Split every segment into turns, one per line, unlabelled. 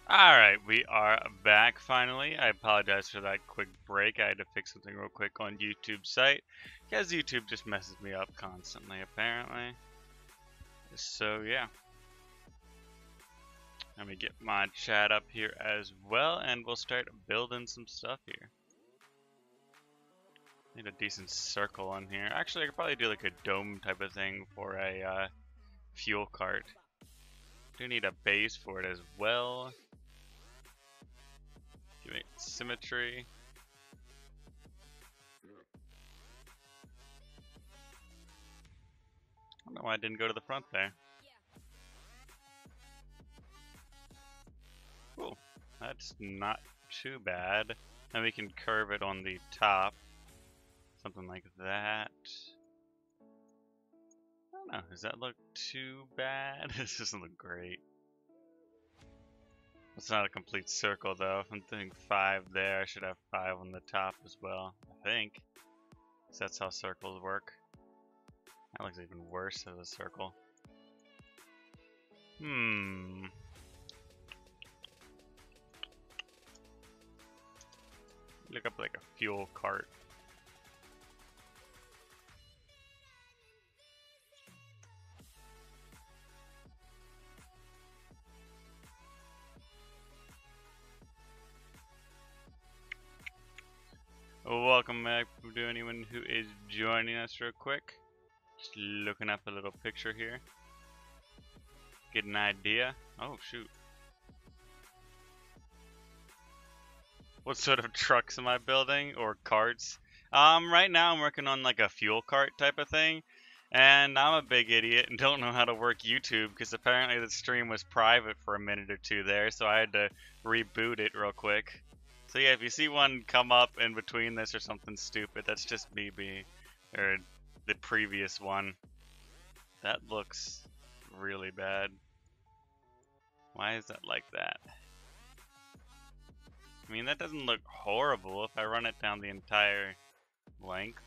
Alright, we are back finally. I apologize for that quick break. I had to fix something real quick on YouTube's site, because YouTube just messes me up constantly, apparently. So, yeah. Let me get my chat up here as well, and we'll start building some stuff here. Need a decent circle in here. Actually, I could probably do like a dome type of thing for a fuel cart. Do need a base for it as well. Give it symmetry. I don't know why I didn't go to the front there. Cool. That's not too bad. And we can curve it on the top. Something like that. I don't know. Does that look too bad? This doesn't look great. It's not a complete circle though. If I'm thinking 5 there, I should have 5 on the top as well. I think. So that's how circles work. That looks even worse as a circle. Look up like a fuel cart. Welcome back to anyone who is joining us real quick. Just looking up a little picture here. Get an idea. Oh shoot. What sort of trucks am I building or carts? Right now I'm working on like a fuel cart type of thing. And I'm a big idiot and don't know how to work YouTube because apparently the stream was private for a minute or two there, so I had to reboot it real quick. So yeah, if you see one come up in between this or something stupid, that's just me or the previous one. That looks really bad. Why is that like that? I mean, that doesn't look horrible if I run it down the entire length.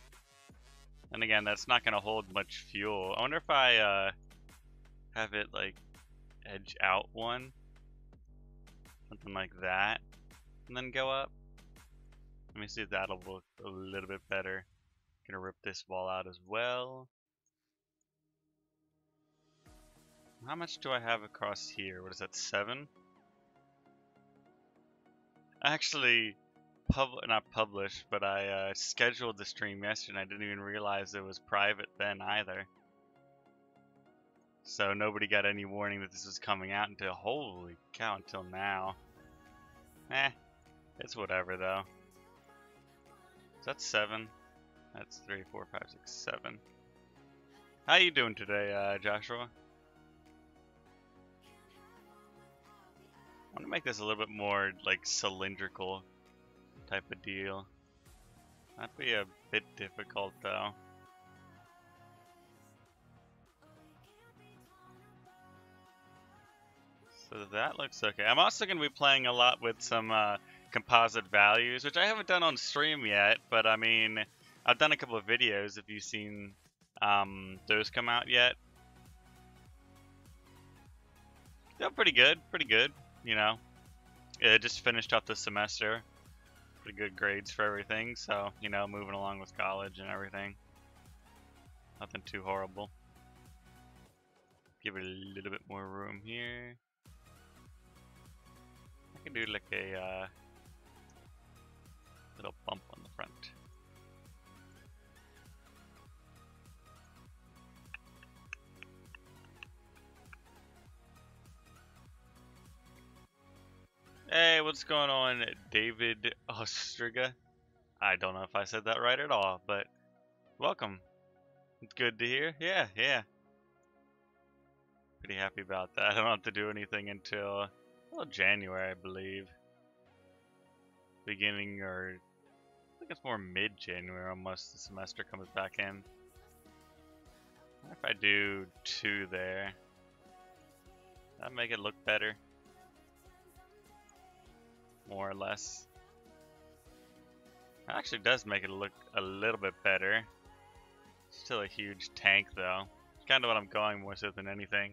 And again, that's not going to hold much fuel. I wonder if I have it like edge out one. Something like that. And then go up. Let me see if that'll look a little bit better. Gonna rip this wall out as well. How much do I have across here? What is that, 7? I actually not published, but I scheduled the stream yesterday and I didn't even realize it was private then either. So nobody got any warning that this was coming out until, holy cow, until now. It's whatever though. Is that 7? That's 3, 4, 5, 6, 7. How you doing today, Joshua? I want to make this a little bit more like cylindrical type of deal. That'd be a bit difficult though. So that looks okay. I'm also going to be playing a lot with some composite values, which I haven't done on stream yet, but I mean, I've done a couple of videos. Have you seen those come out yet? They're pretty good, you know. Yeah, just finished up the semester. Pretty good grades for everything, so, you know, moving along with college and everything. Nothing too horrible. Give it a little bit more room here. I can do like a little bump on the front. Hey, what's going on, David Ostriga? I don't know if I said that right at all, but welcome. It's good to hear. Yeah. Pretty happy about that. I don't have to do anything until, well, January, I believe. Beginning, or I think it's more mid-January almost, the semester comes back in. What if I do 2 there? That'd make it look better. More or less. It actually does make it look a little bit better. Still a huge tank though. It's kind of what I'm going more so than anything.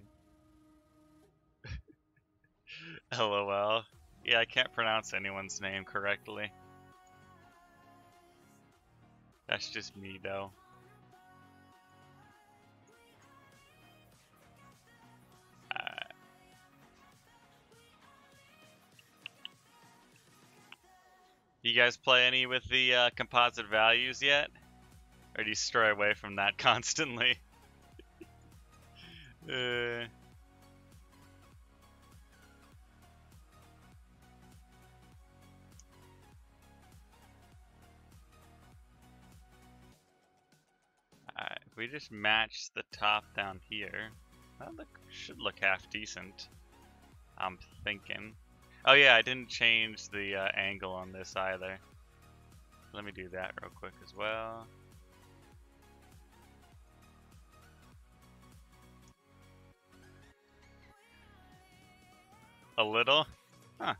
LOL. Yeah, I can't pronounce anyone's name correctly. That's just me, though. You guys play any with the composite values yet? Or do you stray away from that constantly? Alright, if we just match the top down here, that should look half decent. I'm thinking. Oh yeah, I didn't change the angle on this either. Let me do that real quick as well. A little? Huh.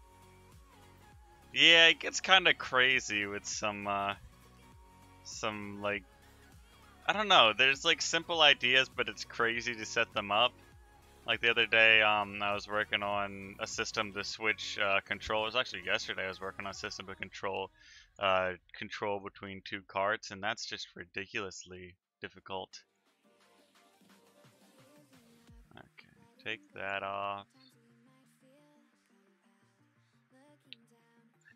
Yeah, it gets kind of crazy with some like, I don't know, there's like simple ideas, but it's crazy to set them up. Like the other day, I was working on a system to switch controllers. Actually, yesterday I was working on a system to control between two carts, and that's just ridiculously difficult. Okay, take that off.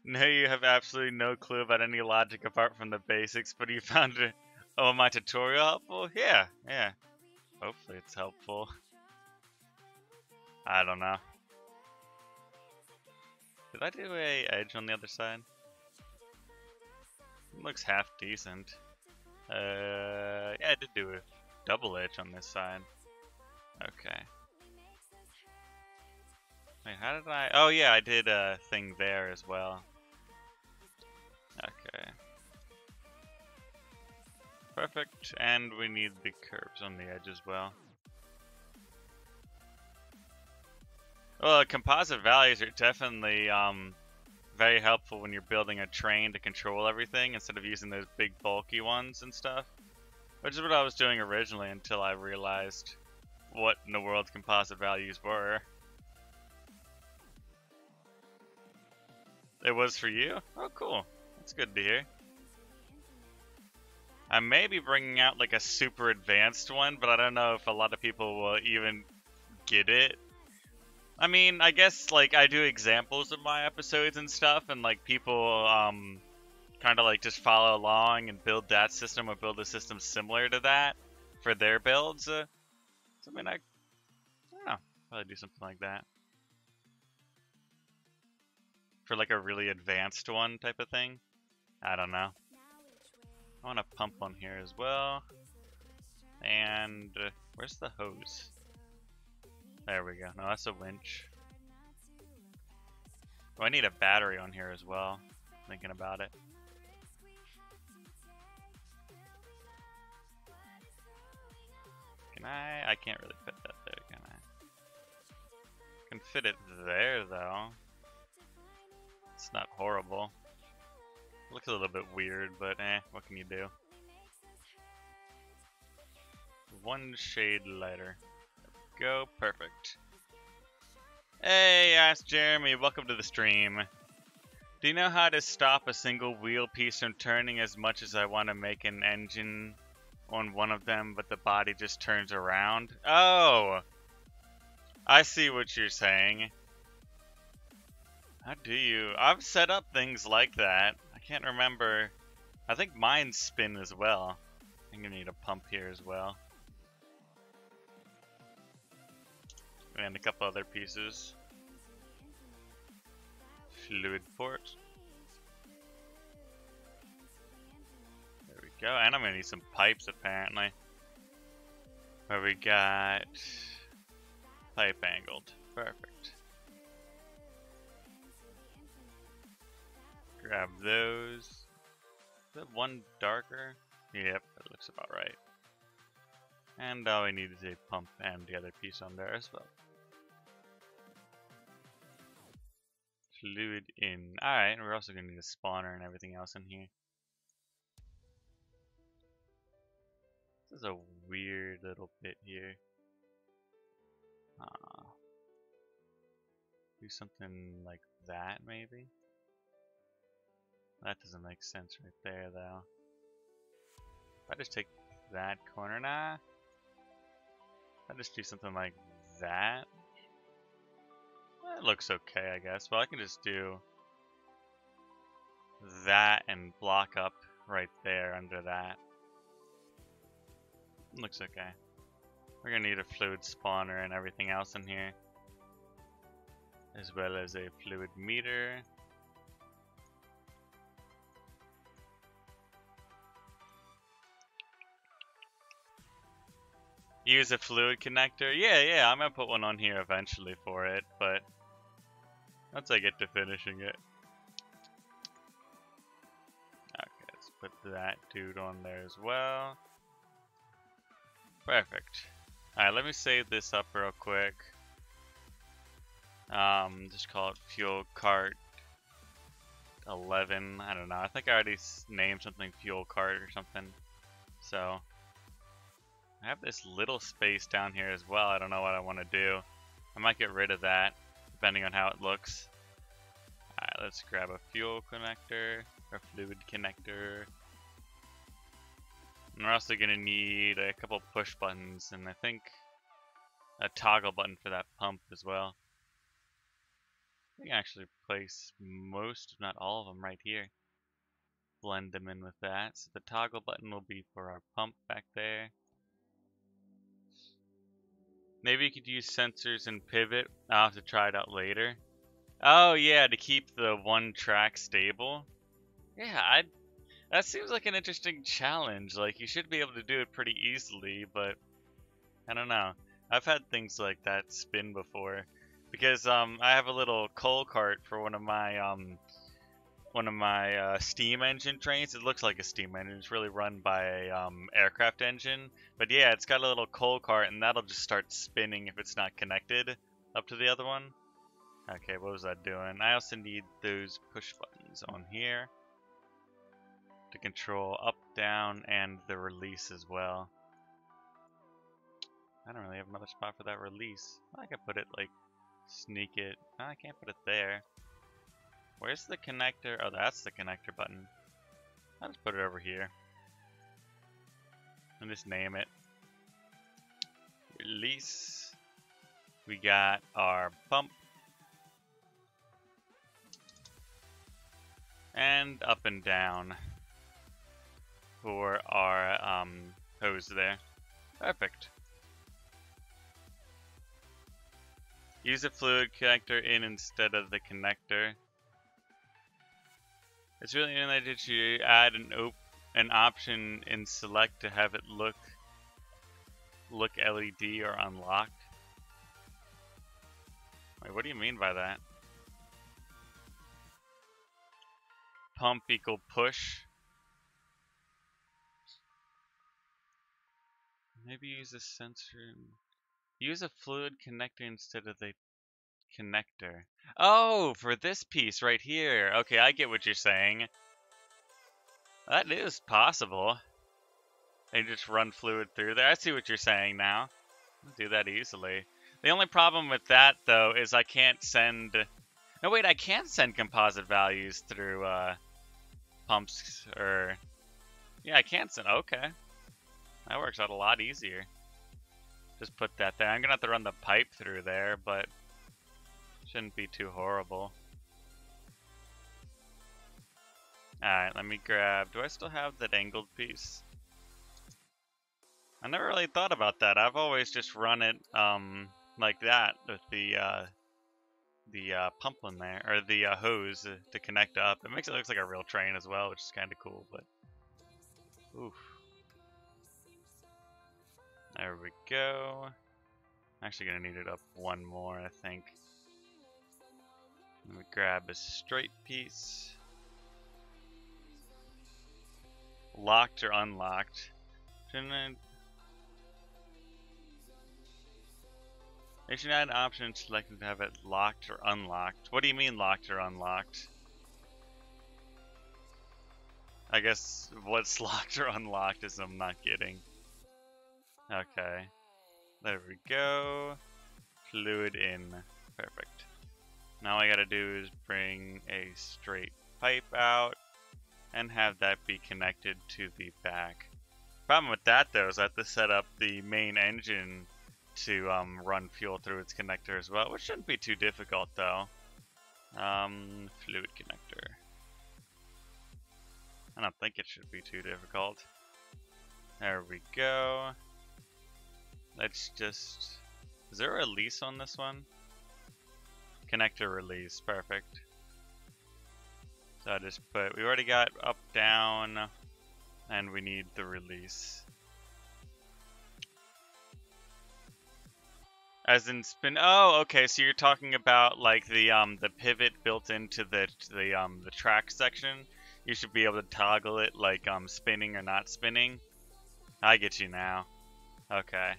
No, you have absolutely no clue about any logic apart from the basics, but you found it. Oh, my tutorial helpful? Yeah, yeah. Hopefully it's helpful. I don't know. Did I do a edge on the other side? It looks half decent. Yeah, I did do a double edge on this side. Okay. Wait, how did I? Oh yeah, I did a thing there as well. Okay. Perfect, and we need the curves on the edge as well. Well, composite values are definitely very helpful when you're building a train to control everything instead of using those big bulky ones and stuff. Which is what I was doing originally until I realized what in the world composite values were. It was for you? Oh, cool. That's good to hear. I may be bringing out like a super advanced one, but I don't know if a lot of people will even get it. I mean, I guess like I do examples of my episodes and stuff, and like people kind of like just follow along and build that system or build a system similar to that for their builds. So I mean, I don't know, probably do something like that for like a really advanced one type of thing. I don't know. I want a pump on here as well. And where's the hose? There we go. No, that's a winch. Oh, I need a battery on here as well. Thinking about it. Can I? I can't really fit that there, can I? Can fit it there though. It's not horrible. It looks a little bit weird, but what can you do? One shade lighter. There we go, perfect. Hey, Ask Jeremy, welcome to the stream. Do you know how to stop a single wheel piece from turning as much as I want to make an engine on one of them, but the body just turns around? Oh! I see what you're saying. How do you? I've set up things like that. I can't remember. I think mine spin as well. I'm gonna need a pump here as well. And a couple other pieces. Fluid port. There we go. And I'm gonna need some pipes apparently. Where we got pipe angled. Perfect. Grab those. Is that one darker? Yep, that looks about right. And all we need is a pump and the other piece on there as well. Fluid in. Alright, and we're also going to need a spawner and everything else in here. This is a weird little bit here. Do something like that, maybe? That doesn't make sense right there, though. If I just take that corner, nah. If I just do something like that. That looks okay, I guess. Well, I can just do that and block up right there under that. Looks okay. We're gonna need a fluid spawner and everything else in here, as well as a fluid meter. Use a fluid connector. Yeah, I'm gonna put one on here eventually for it, but once I get to finishing it. Okay, let's put that dude on there as well. Perfect. Alright, let me save this up real quick. Just call it fuel cart 11. I don't know. I think I already named something fuel cart or something. So I have this little space down here as well. I don't know what I want to do. I might get rid of that depending on how it looks. Alright, let's grab a fuel connector or fluid connector. And we're also going to need a couple push buttons and I think a toggle button for that pump as well. We can actually place most, if not all of them right here. Blend them in with that. So the toggle button will be for our pump back there. Maybe you could use sensors and pivot. I'll have to try it out later. Oh yeah, to keep the one track stable. Yeah, that seems like an interesting challenge. Like, you should be able to do it pretty easily, but I don't know. I've had things like that spin before. Because I have a little coal cart for one of my steam engine trains. It looks like a steam engine. It's really run by a aircraft engine. But yeah, it's got a little coal cart, and that'll just start spinning if it's not connected up to the other one. Okay, what was that doing? I also need those push buttons on here to control up, down, and the release as well. I don't really have another spot for that release. I could put it like sneak it. No, I can't put it there. Where's the connector? Oh, that's the connector button. I'll just put it over here. And just name it. Release. We got our pump. And up and down for our hose there. Perfect. Use a fluid connector in instead of the connector. It's really united to add an option in select to have it look LED or unlocked. Wait, what do you mean by that? Pump equal push. Maybe use a sensor. Use a fluid connector instead of the connector. Oh, for this piece right here. Okay, I get what you're saying. That is possible. They just run fluid through there. I see what you're saying now. I'll do that easily. The only problem with that, though, is I can't send... No, wait, I can send composite values through pumps, or... Yeah, I can send... Okay. That works out a lot easier. Just put that there. I'm going to have to run the pipe through there, but shouldn't be too horrible. Alright, let me grab... Do I still have that angled piece? I never really thought about that. I've always just run it like that with the pump on there, or the hose to connect up. It makes it look like a real train as well, which is kind of cool, but... Oof. There we go. I'm actually going to need it up one more, I think. Let me grab a straight piece. Locked or unlocked? Shouldn't I... They should add an option selected to have it locked or unlocked. What do you mean locked or unlocked? I guess what's locked or unlocked is I'm not getting. Okay. There we go. Fluid in. Perfect. Now all I gotta do is bring a straight pipe out and have that be connected to the back. Problem with that though is I have to set up the main engine to run fuel through its connector as well, which shouldn't be too difficult though. Fluid connector. I don't think it should be too difficult. There we go. Let's just... Is there a release on this one? Connector release, perfect. So I just put, we already got up, down, and we need the release. As in spin, oh, okay, so you're talking about like the pivot built into the track section. You should be able to toggle it like spinning or not spinning. I get you now. Okay.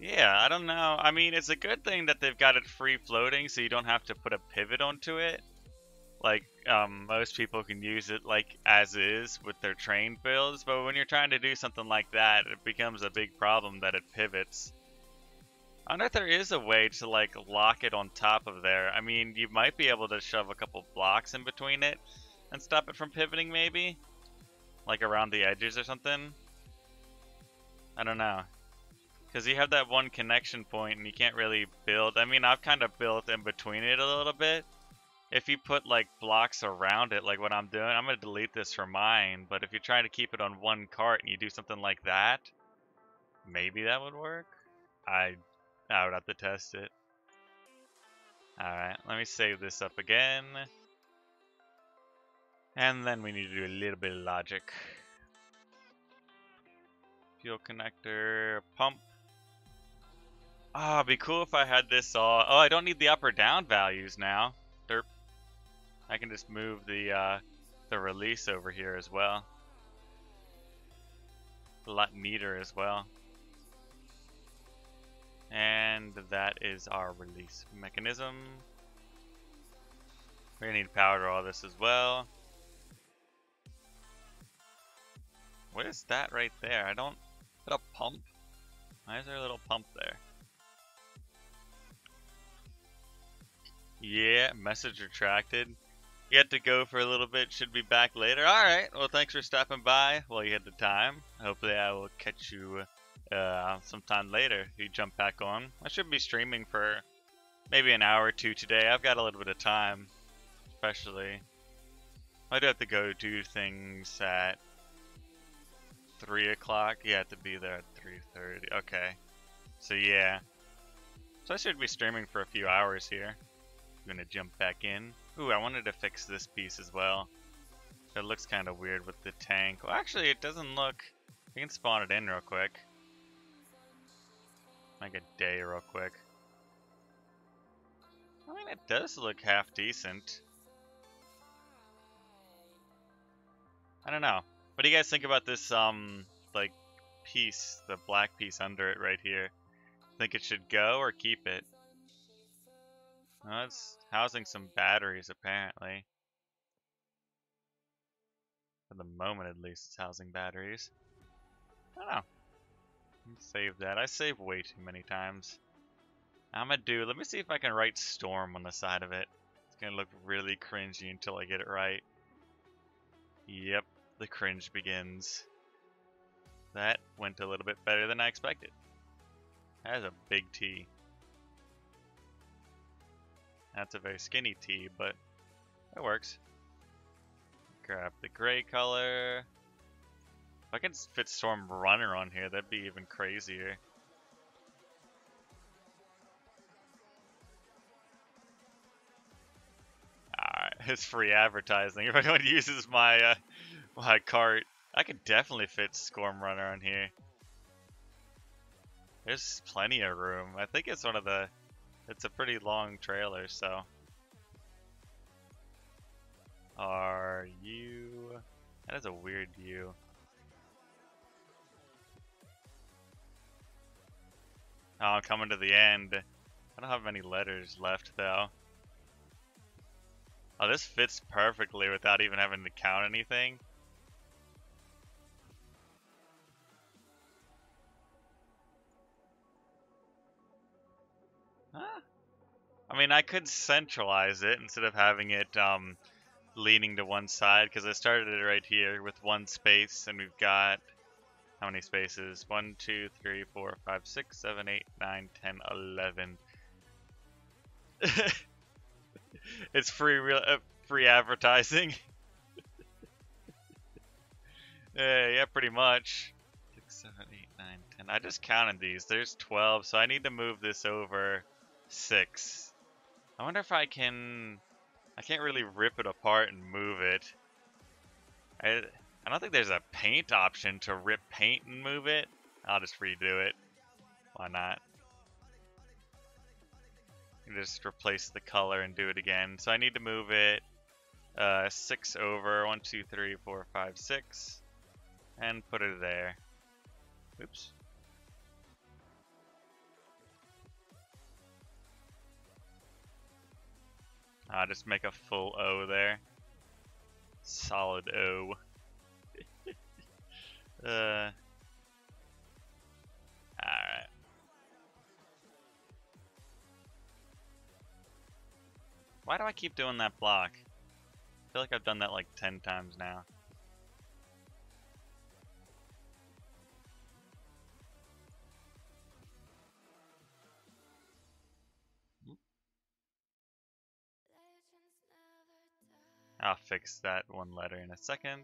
Yeah, I don't know. I mean, it's a good thing that they've got it free floating so you don't have to put a pivot onto it. Like, most people can use it like as is with their train builds, but when you're trying to do something like that, it becomes a big problem that it pivots. I wonder if there is a way to like lock it on top of there. I mean, you might be able to shove a couple blocks in between it and stop it from pivoting maybe? Like around the edges or something? I don't know. Because you have that one connection point and you can't really build. I mean, I've kind of built in between it a little bit. If you put like blocks around it, like what I'm doing, I'm going to delete this for mine. But if you're trying to keep it on one cart and you do something like that, maybe that would work. I would have to test it. Alright, let me save this up again. And then we need to do a little bit of logic. Fuel connector, pump. Ah, it'd be cool if I had this all. Oh, I don't need the up or down values now. Derp. I can just move the release over here as well. A lot neater as well. And that is our release mechanism. We're gonna need power to all this as well. What is that right there? I don't... Is that a pump? Why is there a little pump there? Yeah, message retracted. You had to go for a little bit, should be back later. Alright, well thanks for stopping by while you had the time. Hopefully I will catch you sometime later if you jump back on. I should be streaming for maybe an hour or two today. I've got a little bit of time, especially. I do have to go do things at 3 o'clock. You have to be there at 3:30. Okay. So yeah. So I should be streaming for a few hours here. I'm gonna jump back in. Ooh, I wanted to fix this piece as well. It looks kind of weird with the tank. Well, actually, it doesn't look... We can spawn it in real quick. Like a day real quick. I mean, it does look half decent. I don't know. What do you guys think about this, like, piece, the black piece under it right here? Think it should go or keep it? Oh, it's housing some batteries, apparently. For the moment, at least, it's housing batteries. I don't know. Let's save that. I save way too many times. I'm gonna do... Let me see if I can write Storm on the side of it. It's gonna look really cringy until I get it right. Yep, the cringe begins. That went a little bit better than I expected. That is a big T. That's a very skinny T, but that works. Grab the gray color. If I can fit Storm Runner on here, that'd be even crazier. Alright, it's free advertising. If anyone uses my my cart, I could definitely fit Storm Runner on here. There's plenty of room. I think it's one of the... It's a pretty long trailer, so... Are you... That is a weird U. Oh, I'm coming to the end. I don't have many letters left, though. Oh, this fits perfectly without even having to count anything. Huh? I mean, I could centralize it instead of having it leaning to one side, because I started it right here with one space, and we've got how many spaces? 1, 2, 3, 4, 5, 6, 7, 8, 9, 10, 11. It's free advertising. Yeah, pretty much. 6, 7, 8, 9, 10. I just counted these. There's 12, so I need to move this over 6. I wonder if I can. I can't really rip it apart and move it. I don't think there's a paint option to rip paint and move it. I'll just redo it. Why not? Just replace the color and do it again. So I need to move it 6 over. 1, 2, 3, 4, 5, 6. And put it there. Oops. Just make a full O there. Solid O. Alright. Why do I keep doing that block? I feel like I've done that like 10 times now. I'll fix that one letter in a second.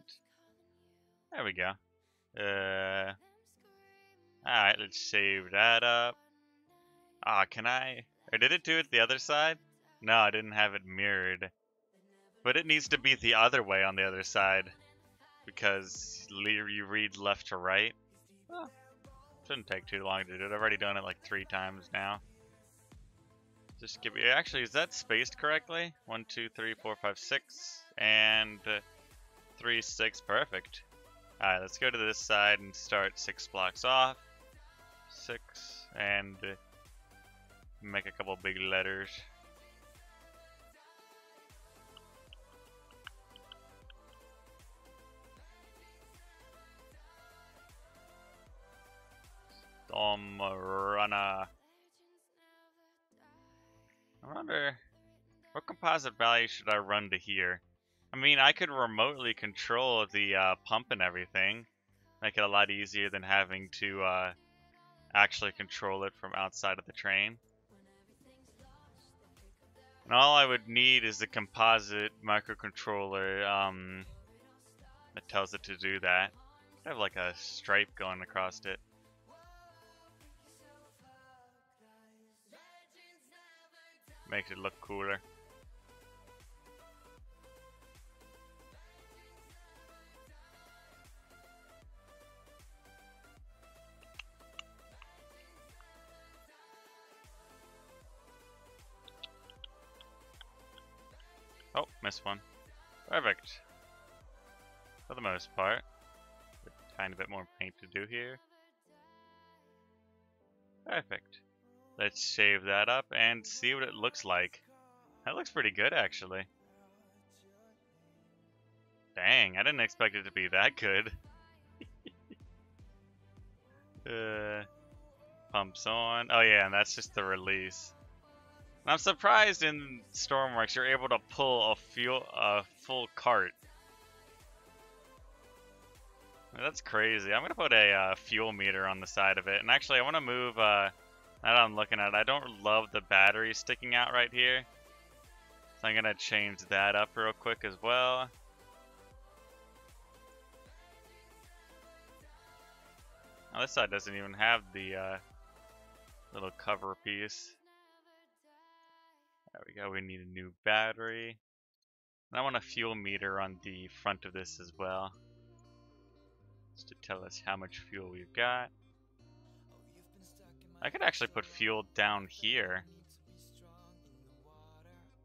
There we go. Alright, let's save that up. Can I? Or did it do it the other side? No, I didn't have it mirrored. But it needs to be the other way on the other side. Because you read left to right. Oh, shouldn't take too long to do it. I've already done it like 3 times now. Just give me. Actually, is that spaced correctly? 1, 2, 3, 4, 5, 6. And 3, 6. Perfect. Alright, let's go to this side and start 6 blocks off. 6. And make a couple big letters. Runner. I wonder what composite value should I run to here? I mean, I could remotely control the pump and everything. Make it a lot easier than having to actually control it from outside of the train. And all I would need is the composite microcontroller that tells it to do that. I have like a stripe going across it. Makes it look cooler. Oh, missed one. Perfect. For the most part. A tiny bit more paint to do here. Perfect. Let's save that up and see what it looks like. That looks pretty good, actually. Dang, I didn't expect it to be that good. Pumps on. Oh yeah, and that's just the release. And I'm surprised in Stormworks you're able to pull a full cart. That's crazy. I'm gonna put a fuel meter on the side of it. And actually, I want to move. Now that I'm looking at it, I don't love the battery sticking out right here. So I'm gonna change that up real quick as well. Now this side doesn't even have the little cover piece. There we go, we need a new battery. And I want a fuel meter on the front of this as well. Just to tell us how much fuel we've got. I could actually put fuel down here.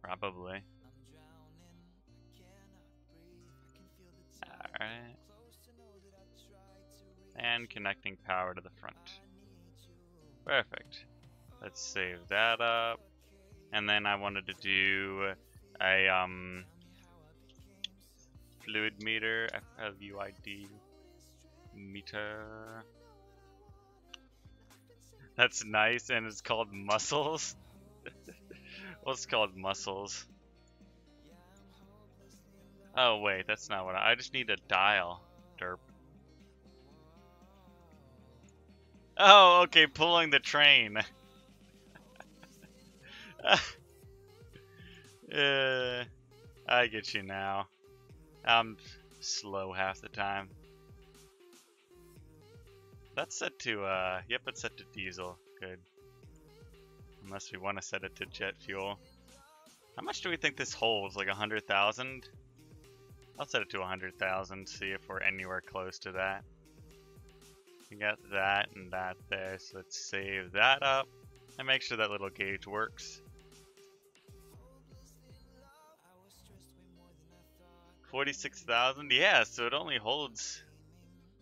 Probably. Alright. And connecting power to the front. Perfect. Let's save that up. And then I wanted to do a fluid meter, FLUID meter. That's nice, and it's called muscles. What's called muscles? Oh wait, that's not what I just need a dial. Derp. Oh, okay, pulling the train. I get you now. I'm slow half the time. That's set to, yep, it's set to diesel. Good. Unless we want to set it to jet fuel. How much do we think this holds? Like 100,000? I'll set it to 100,000, see if we're anywhere close to that. We got that and that there, so let's save that up and make sure that little gauge works. 46,000? Yeah, so it only holds,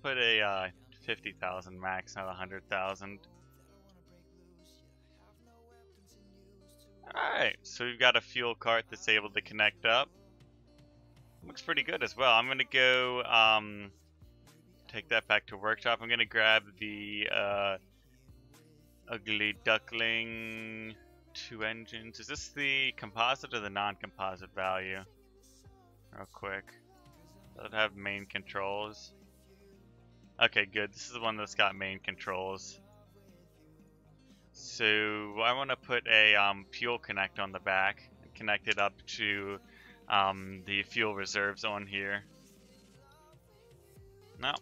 put a 50,000 max, not 100,000. Alright, so we've got a fuel cart that's able to connect up. Looks pretty good as well. I'm gonna go take that back to workshop. I'm gonna grab the ugly duckling 2 engines. Is this the composite or the non-composite value? Real quick. Does it have main controls? Okay, good. This is the one that's got main controls. So I want to put a fuel connect on the back and connect it up to the fuel reserves on here. No.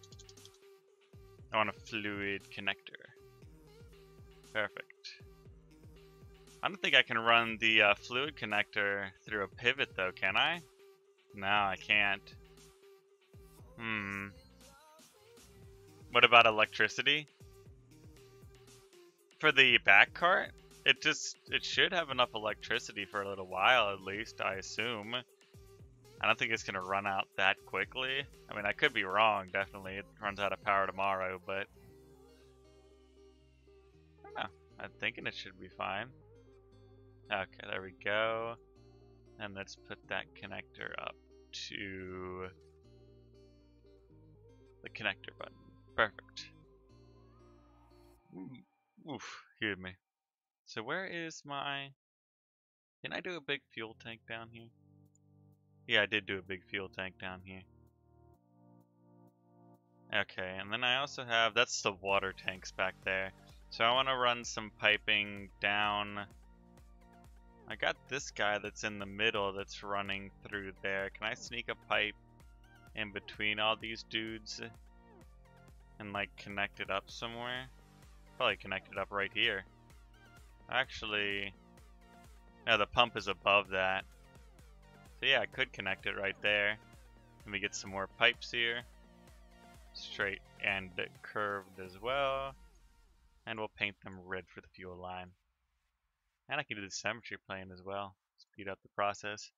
I want a fluid connector. Perfect. I don't think I can run the fluid connector through a pivot though, can I? No, I can't. What about electricity? For the back cart? It should have enough electricity for a little while at least, I assume. I don't think it's gonna run out that quickly. I mean, I could be wrong, definitely. It runs out of power tomorrow, but I don't know. I'm thinking it should be fine. Okay, there we go. And let's put that connector up to the connector button. Perfect. Oof, excuse me. So where is my... Can I do a big fuel tank down here? Yeah, I did do a big fuel tank down here. Okay, and then I also have... That's the water tanks back there. So I want to run some piping down... I got this guy that's in the middle that's running through there. Can I sneak a pipe in between all these dudes and like connect it up somewhere? Probably connect it up right here. Actually, yeah, the pump is above that. So yeah, I could connect it right there. Let me get some more pipes here. Straight and curved as well. And we'll paint them red for the fuel line. And I can do the symmetry plane as well. Speed up the process.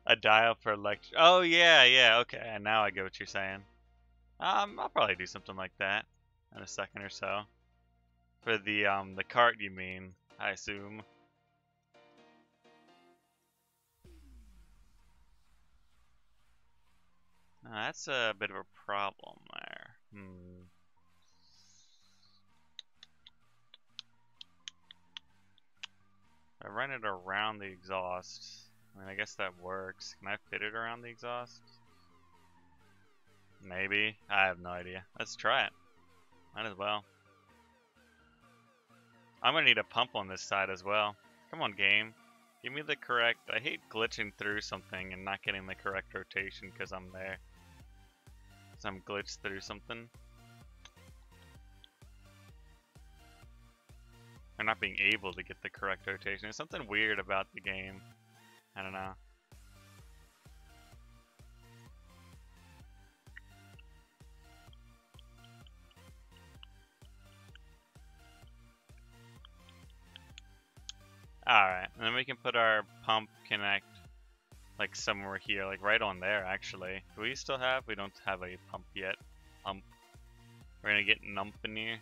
A dial for electric. Oh yeah, okay. And now I get what you're saying. I'll probably do something like that in a second or so. For the cart, you mean? I assume. Now, that's a bit of a problem there. I run it around the exhaust. I mean, I guess that works. Can I fit it around the exhaust? Maybe. I have no idea. Let's try it. Might as well. I'm gonna need a pump on this side as well. Come on, game. Give me the correct... I hate glitching through something and not getting the correct rotation because I'm there. Because I'm glitched through something. Or not being able to get the correct rotation. There's something weird about the game. I don't know. Alright, and then we can put our pump connect like somewhere here, like right on there actually. Do we still have? We don't have a pump yet. Pump. We're gonna get nump in here.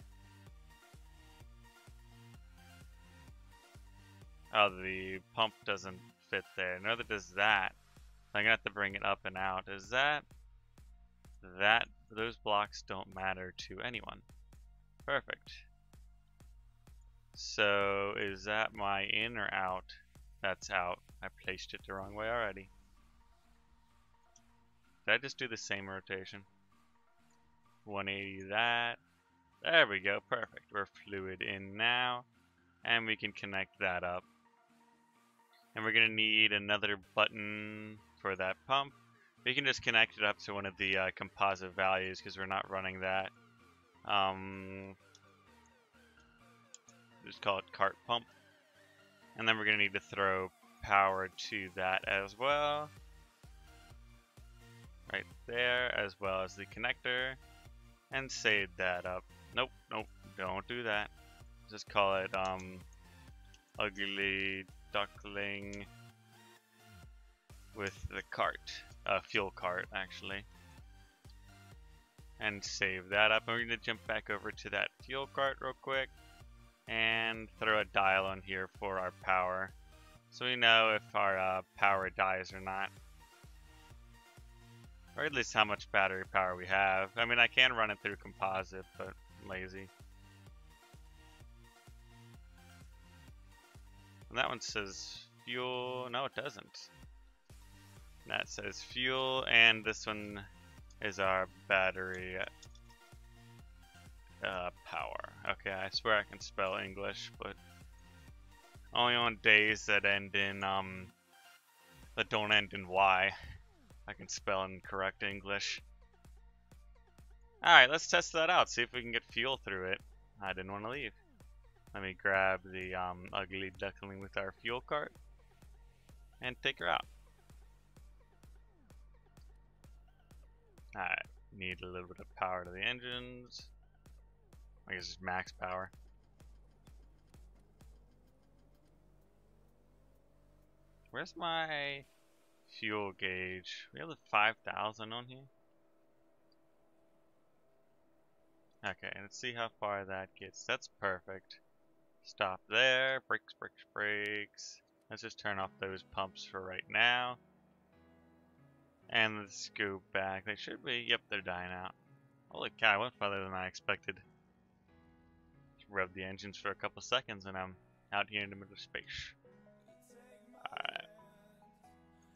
Oh, the pump doesn't fit there. Neither does that. I'm gonna have to bring it up and out. Is that... Those blocks don't matter to anyone. Perfect. So, is that my in or out? that's out. I placed it the wrong way already. Did I just do the same rotation? 180 that. There we go, perfect. We're fluid in now, and we can connect that up. And we're gonna need another button for that pump. We can just connect it up to one of the composite values because we're not running that. Just call it cart pump. And then we're gonna need to throw power to that as well. Right there, as well as the connector. And save that up. Nope, nope, don't do that. Just call it ugly duckling with the cart. Fuel cart, actually. And save that up. And we're going to jump back over to that fuel cart real quick. And throw a dial on here for our power. So we know if our power dies or not. Or at least how much battery power we have. I mean, I can run it through composite, but I'm lazy. And that one says fuel. No, it doesn't. That says fuel, and this one is our battery power. Okay, I swear I can spell English, but only on days that end in that don't end in Y. I can spell in correct English. Alright, let's test that out, see if we can get fuel through it. I didn't want to leave. Let me grab the ugly duckling with our fuel cart and take her out. Alright, need a little bit of power to the engines. I guess it's max power. Where's my fuel gauge? We have the 5,000 on here. Okay, let's see how far that gets. That's perfect. Stop there. Brakes, brakes, brakes. Let's just turn off those pumps for right now. And let's go back. They should be. Yep, they're dying out. Holy cow, I went farther than I expected. Just rev the engines for a couple seconds and I'm out here in the middle of space. Alright.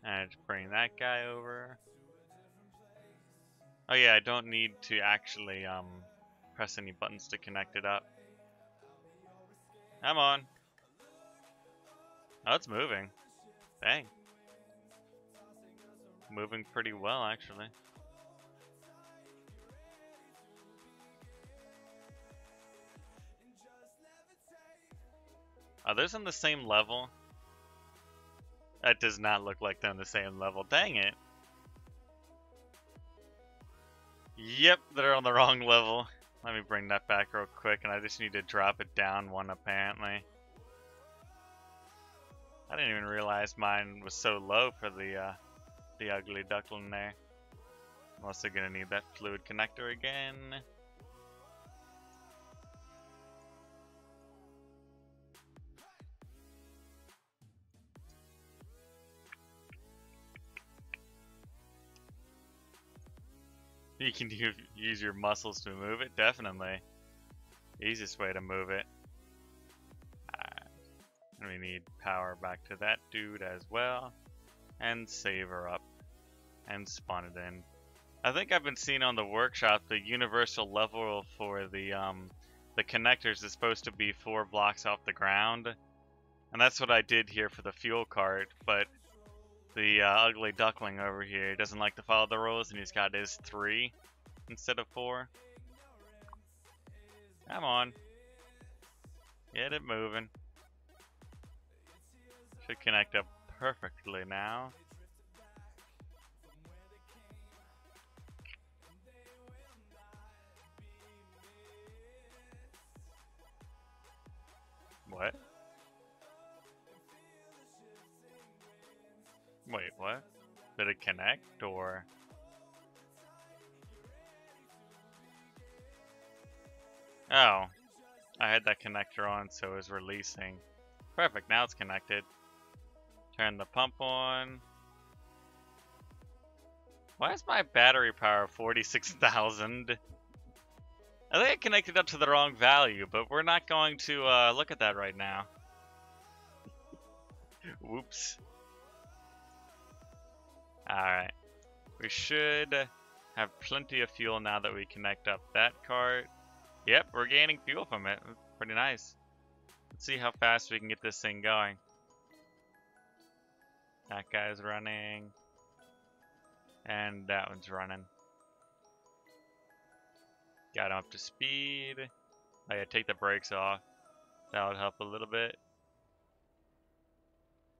And just bring that guy over. Oh yeah, I don't need to actually press any buttons to connect it up. Come on. Oh, it's moving. Dang. Moving pretty well, actually. Are those on the same level? That does not look like they're on the same level. Dang it. Yep, they're on the wrong level. Let me bring that back real quick, and I just need to drop it down one apparently. I didn't even realize mine was so low for the ugly duckling there. I'm also gonna need that fluid connector again. You can use your muscles to move it, definitely. Easiest way to move it. And we need power back to that dude as well. And save her up. And spawn it in. I think I've been seeing on the workshop the universal level for the connectors is supposed to be 4 blocks off the ground. And that's what I did here for the fuel cart, but the ugly duckling over here doesn't like to follow the rules, and he's got his 3 instead of 4. Come on. Get it moving. Should connect up perfectly now. What? Wait, what? Did it connect, or? Oh, I had that connector on, so it was releasing. Perfect, now it's connected. Turn the pump on. Why is my battery power 46,000? I think I connected up to the wrong value, but we're not going to look at that right now. Whoops. Alright. We should have plenty of fuel now that we connect up that cart. Yep, we're gaining fuel from it. Pretty nice. Let's see how fast we can get this thing going. That guy's running. And that one's running. Got him up to speed. Oh yeah, take the brakes off. That would help a little bit.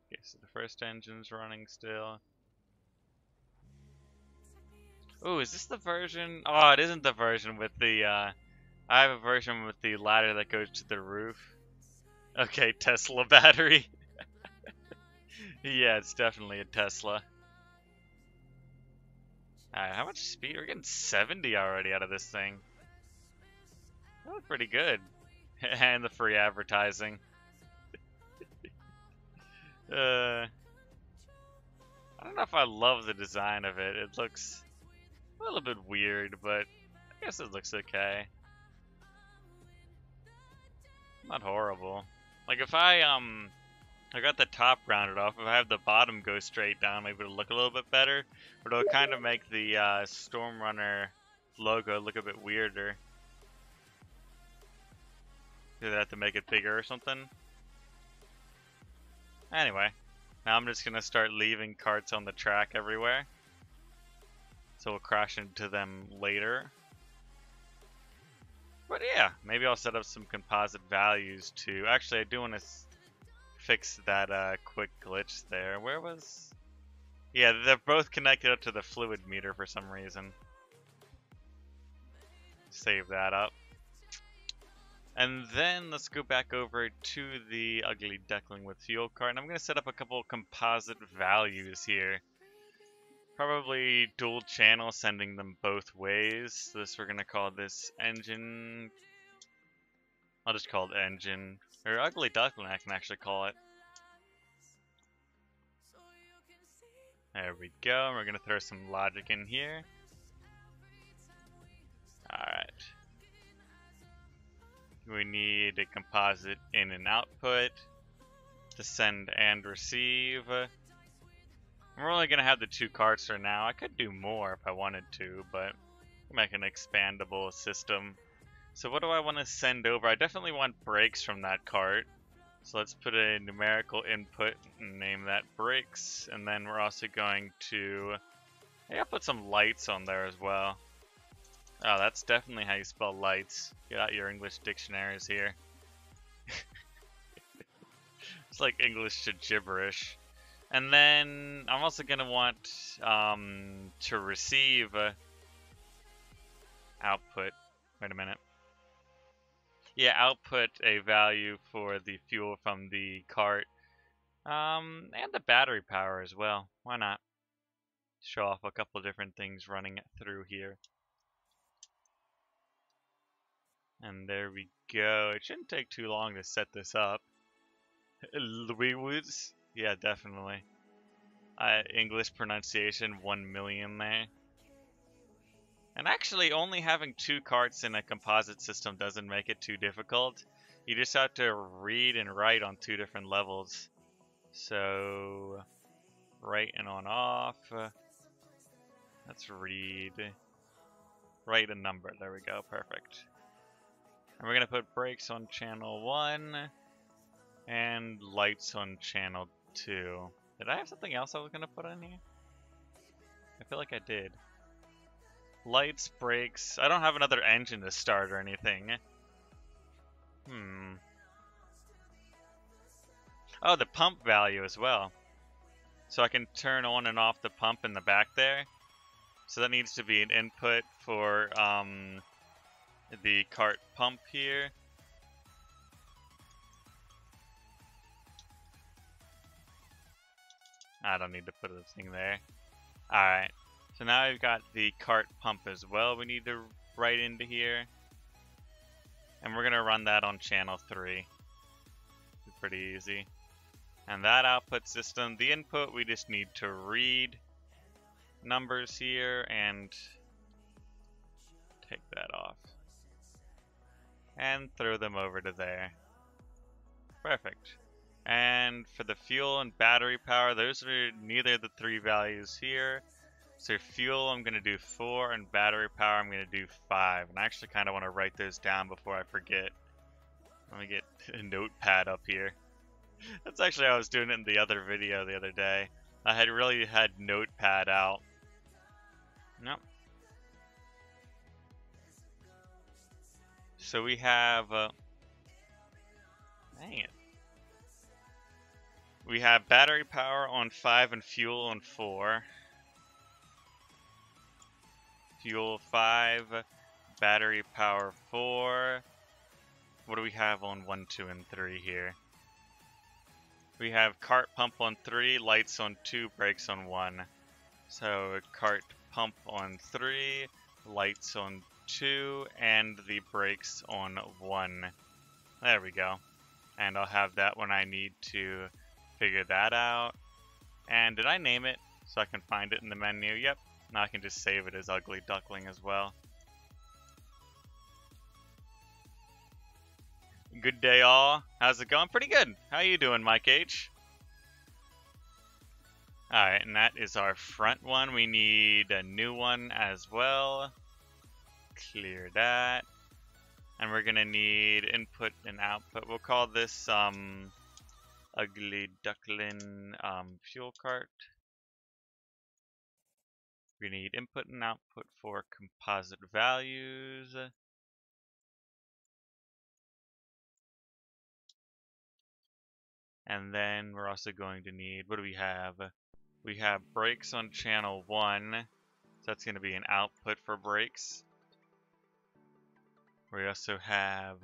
Okay, so the first engine's running still. Ooh, is this the version? Oh, it isn't the version with the, I have a version with the ladder that goes to the roof. Okay, Tesla battery. Yeah, it's definitely a Tesla. Alright, how much speed? We're getting 70 already out of this thing. That was pretty good. And the free advertising. I don't know if I love the design of it. It looks a little bit weird, but I guess it looks okay. Not horrible. Like if I got the top rounded off, if I have the bottom go straight down, maybe it'll look a little bit better. But it'll kind of make the Stormrunner logo look a bit weirder. Do they have to make it bigger or something? Anyway, now I'm just gonna start leaving carts on the track everywhere. So we'll crash into them later. But yeah, maybe I'll set up some composite values too. Actually, I do want to fix that quick glitch there. Where was... Yeah, they're both connected up to the fluid meter for some reason. Save that up. And then let's go back over to the ugly duckling with fuel card. And I'm going to set up a couple composite values here. Probably dual channel, sending them both ways. We're going to call this engine. I'll just call it engine. Or ugly duckling, I can actually call it. There we go. We're going to throw some logic in here. Alright. We need a composite in and output to send and receive. We're only going to have the 2 carts for now. I could do more if I wanted to, but make an expandable system. So what do I want to send over? I definitely want brakes from that cart. So let's put a numerical input and name that brakes. And then we're also going to... I'll put some lights on there as well. Oh, that's definitely how you spell lights. Get out your English dictionaries here. It's like English to gibberish. And then I'm also going to want to receive output. Wait a minute. Yeah, output a value for the fuel from the cart. And the battery power as well. Why not? Show off a couple different things running through here. And there we go. It shouldn't take too long to set this up. Louis Woods? Yeah, definitely. English pronunciation 1 million there. And actually, only having 2 carts in a composite system doesn't make it too difficult. You just have to read and write on 2 different levels. So, write and on off. Let's read. Write a number. There we go. Perfect. And we're going to put brakes on channel 1 and lights on channel 2. Did I have something else I was going to put on here? I feel like I did. Lights, brakes. I don't have another engine to start or anything. Oh, the pump value as well. So I can turn on and off the pump in the back there. So that needs to be an input for the cart pump here. I don't need to put a thing there. Alright, so now we've got the cart pump as well we need to write into here. And we're going to run that on channel 3. It's pretty easy. And that output system, the input, we just need to read numbers here and take that off. And throw them over to there. Perfect. And for the fuel and battery power, those are neither of the three values here. So fuel, I'm going to do 4, and battery power, I'm going to do 5. And I actually kind of want to write those down before I forget. Let me get a notepad up here. That's actually how I was doing it in the other video the other day. I had really had notepad out. Nope. So we have... dang it. We have battery power on 5 and fuel on 4. Fuel 5, battery power 4. What do we have on 1, 2, and 3 here? We have cart pump on 3, lights on 2, brakes on 1. So cart pump on 3, lights on 2, and the brakes on 1. There we go. And I'll have that when I need to figure that out. And did I name it so I can find it in the menu? Yep. Now I can just save it as Ugly Duckling as well. Good day all. How's it going? Pretty good. How you doing, Mike H? Alright, and that is our front one. We need a new one as well. Clear that. And we're gonna need input and output. We'll call this Ugly Duckling fuel cart. We need input and output for composite values. And then we're also going to need, what do we have? We have brakes on channel 1. So that's going to be an output for brakes. We also have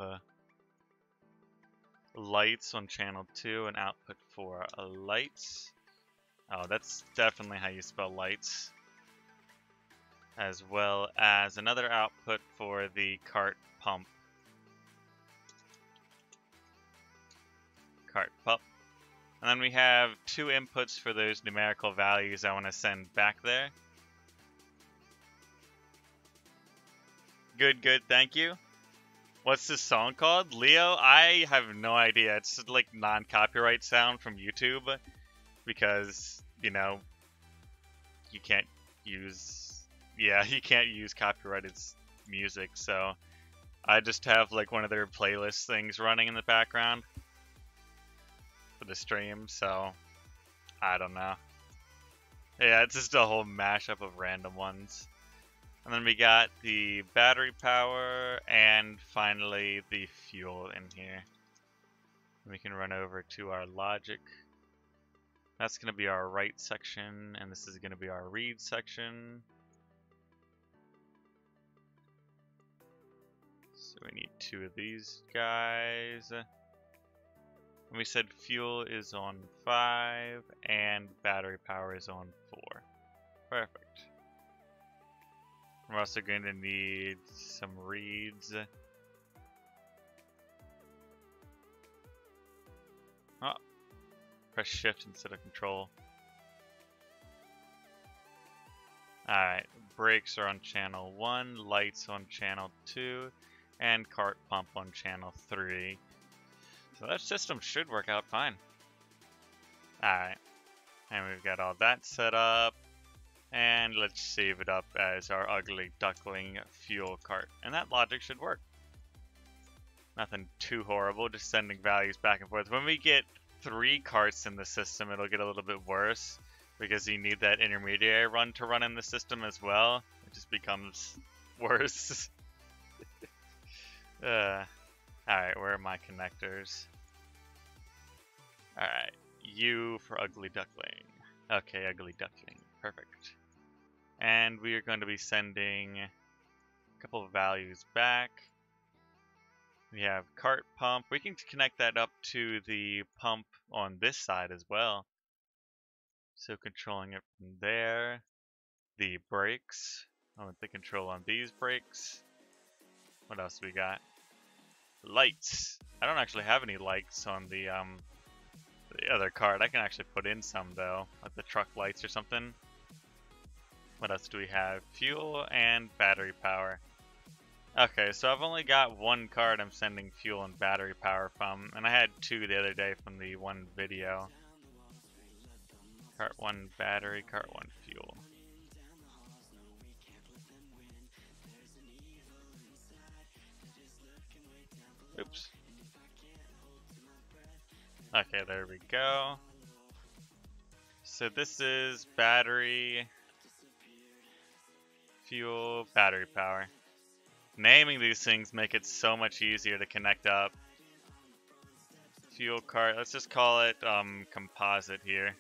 lights on channel 2, an output for lights. Oh, that's definitely how you spell lights. As well as another output for the cart pump. Cart pump. And then we have 2 inputs for those numerical values I want to send back there. Good, good, thank you. What's this song called? Leo? I have no idea. It's like non-copyright sound from YouTube. Because, you know, you can't use... Yeah, you can't use copyrighted music, so I just have like one of their playlist things running in the background for the stream, so I don't know. Yeah, it's just a whole mashup of random ones. And then we got the battery power and finally the fuel in here. We can run over to our logic. That's going to be our write section, and this is going to be our read section. So we need 2 of these guys. And we said fuel is on 5 and battery power is on 4. Perfect. We're also going to need some reads. Oh, press shift instead of control. Alright, brakes are on channel 1, lights on channel 2, and cart pump on channel 3. So that system should work out fine. Alright, and we've got all that set up. And let's save it up as our Ugly Duckling fuel cart. And that logic should work. Nothing too horrible, just sending values back and forth. When we get 3 carts in the system, it'll get a little bit worse. Because you need that intermediary run to run in the system as well. It just becomes worse. Alright, where are my connectors? Alright, U for Ugly Duckling. Okay, Ugly Duckling. Perfect. And we are going to be sending a couple of values back. We have cart pump. We can connect that up to the pump on this side as well. So controlling it from there. The brakes. I want the control on these brakes. What else we got? Lights. I don't actually have any lights on the other cart. I can actually put in some though, like the truck lights or something. What else do we have? Fuel and battery power. Okay, so I've only got one card I'm sending fuel and battery power from, and I had two the other day from the one video. Cart 1 battery, cart 1 fuel. Oops. Okay, there we go. So this is battery, fuel, battery power. Naming these things make it so much easier to connect up. Fuel cart, let's just call it composite here.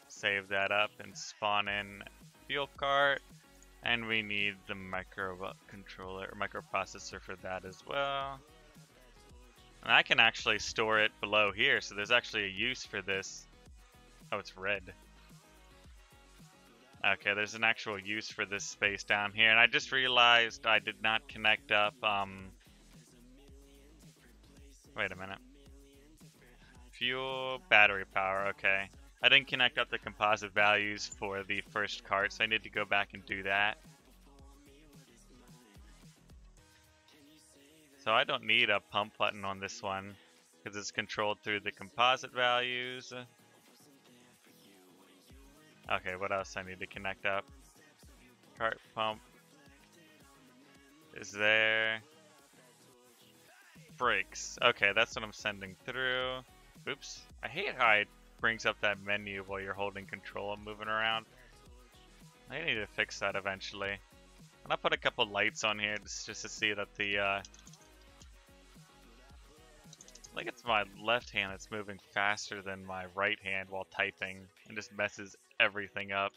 Save that up and spawn in fuel cart. And we need the microcontroller or microprocessor for that as well. And I can actually store it below here, so there's actually a use for this. Oh, it's red. Okay, there's an actual use for this space down here, and I just realized I did not connect up, wait a minute. Fuel, battery power, okay. I didn't connect up the composite values for the first cart, so I need to go back and do that. So I don't need a pump button on this one, because it's controlled through the composite values. Okay, what else I need to connect up? Cart pump is there. Brakes. Okay, that's what I'm sending through. Oops. I hate how it brings up that menu while you're holding control and moving around. I need to fix that eventually. And I'll put a couple lights on here just to see that the I think it's my left hand that's moving faster than my right hand while typing and just messes everything up.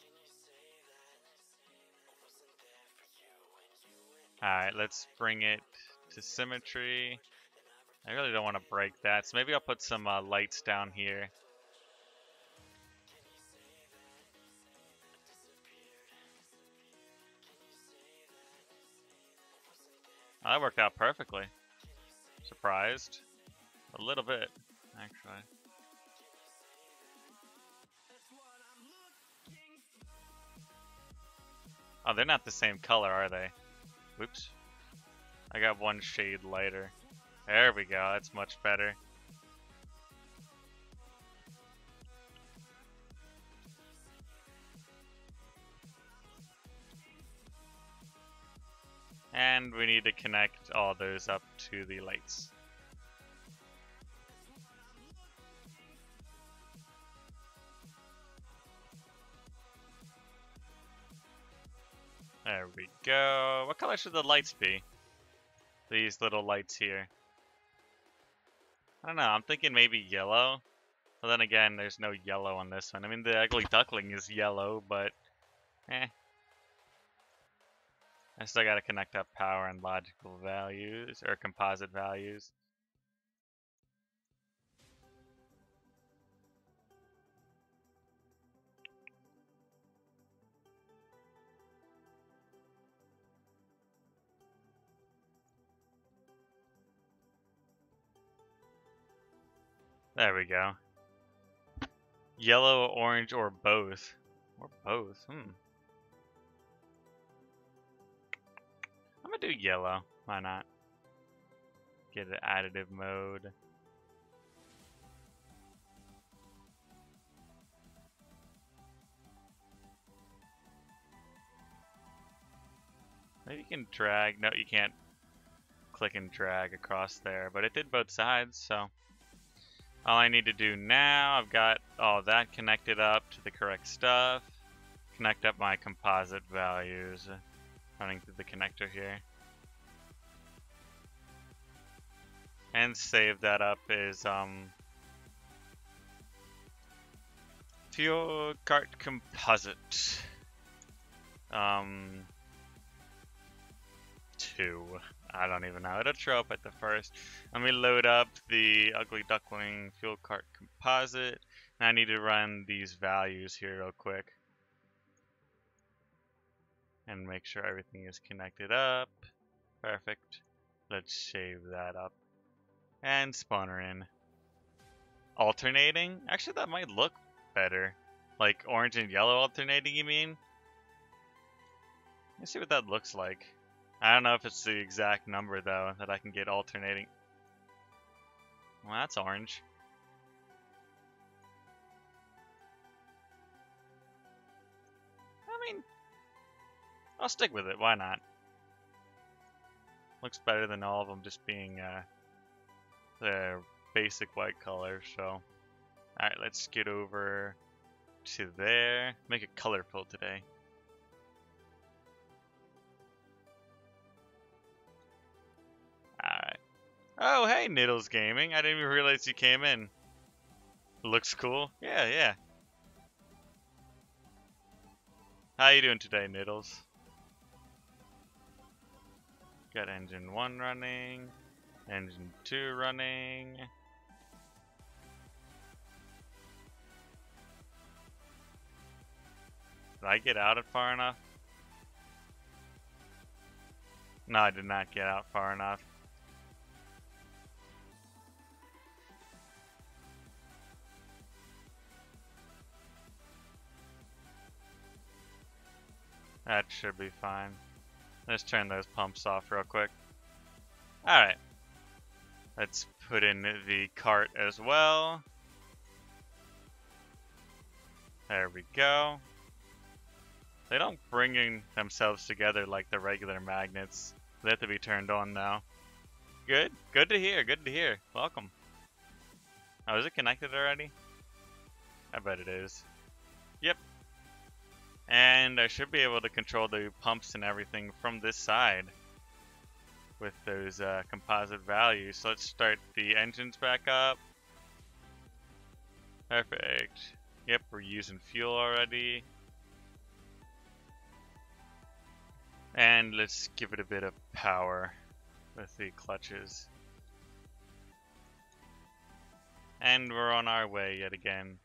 Alright, let's bring it to symmetry. I really don't want to break that, so maybe I'll put some lights down here. Oh, that worked out perfectly. Surprised. A little bit, actually. Oh, they're not the same color, are they? Whoops. I got one shade lighter. There we go, that's much better. And we need to connect all those up to the lights. There we go. What color should the lights be? These little lights here. I don't know, I'm thinking maybe yellow. But then again, there's no yellow on this one. I mean, the ugly duckling is yellow, but eh. I still gotta connect up power and logical values, or composite values. There we go. Yellow, orange, or both. Or both, I'm gonna do yellow. Why not? Get an additive mode. Maybe you can drag. No, you can't click and drag across there, but it did both sides, so. All I need to do now, I've got all that connected up to the correct stuff. Connect up my composite values running through the connector here. And save that up is fuel cart composite 2. I don't even know. It'll show up at the first. Let me load up the ugly duckling fuel cart composite. And I need to run these values here real quick. And make sure everything is connected up. Perfect. Let's save that up. And spawn her in. Alternating? Actually, that might look better. Like orange and yellow alternating, you mean? Let's see what that looks like. I don't know if it's the exact number, though, that I can get alternating. Well, that's orange. I mean, I'll stick with it. Why not? Looks better than all of them just being the basic white color, so. Alright, let's get over to there. Make it colorful today. Alright. Oh, hey, Niddles Gaming. I didn't even realize you came in. Looks cool. Yeah, yeah. How you doing today, Niddles? Got engine 1 running. Engine 2 running. Did I get out far enough? No, I did not get out far enough. That should be fine. Let's turn those pumps off real quick. Alright. Let's put in the cart as well. There we go. They don't bring themselves together like the regular magnets. They have to be turned on though. Good. Good to hear. Good to hear. Welcome. Oh, is it connected already? I bet it is. Yep. And I should be able to control the pumps and everything from this side with those composite values. So let's start the engines back up. Perfect. Yep, we're using fuel already. And let's give it a bit of power with the clutches. And we're on our way yet again.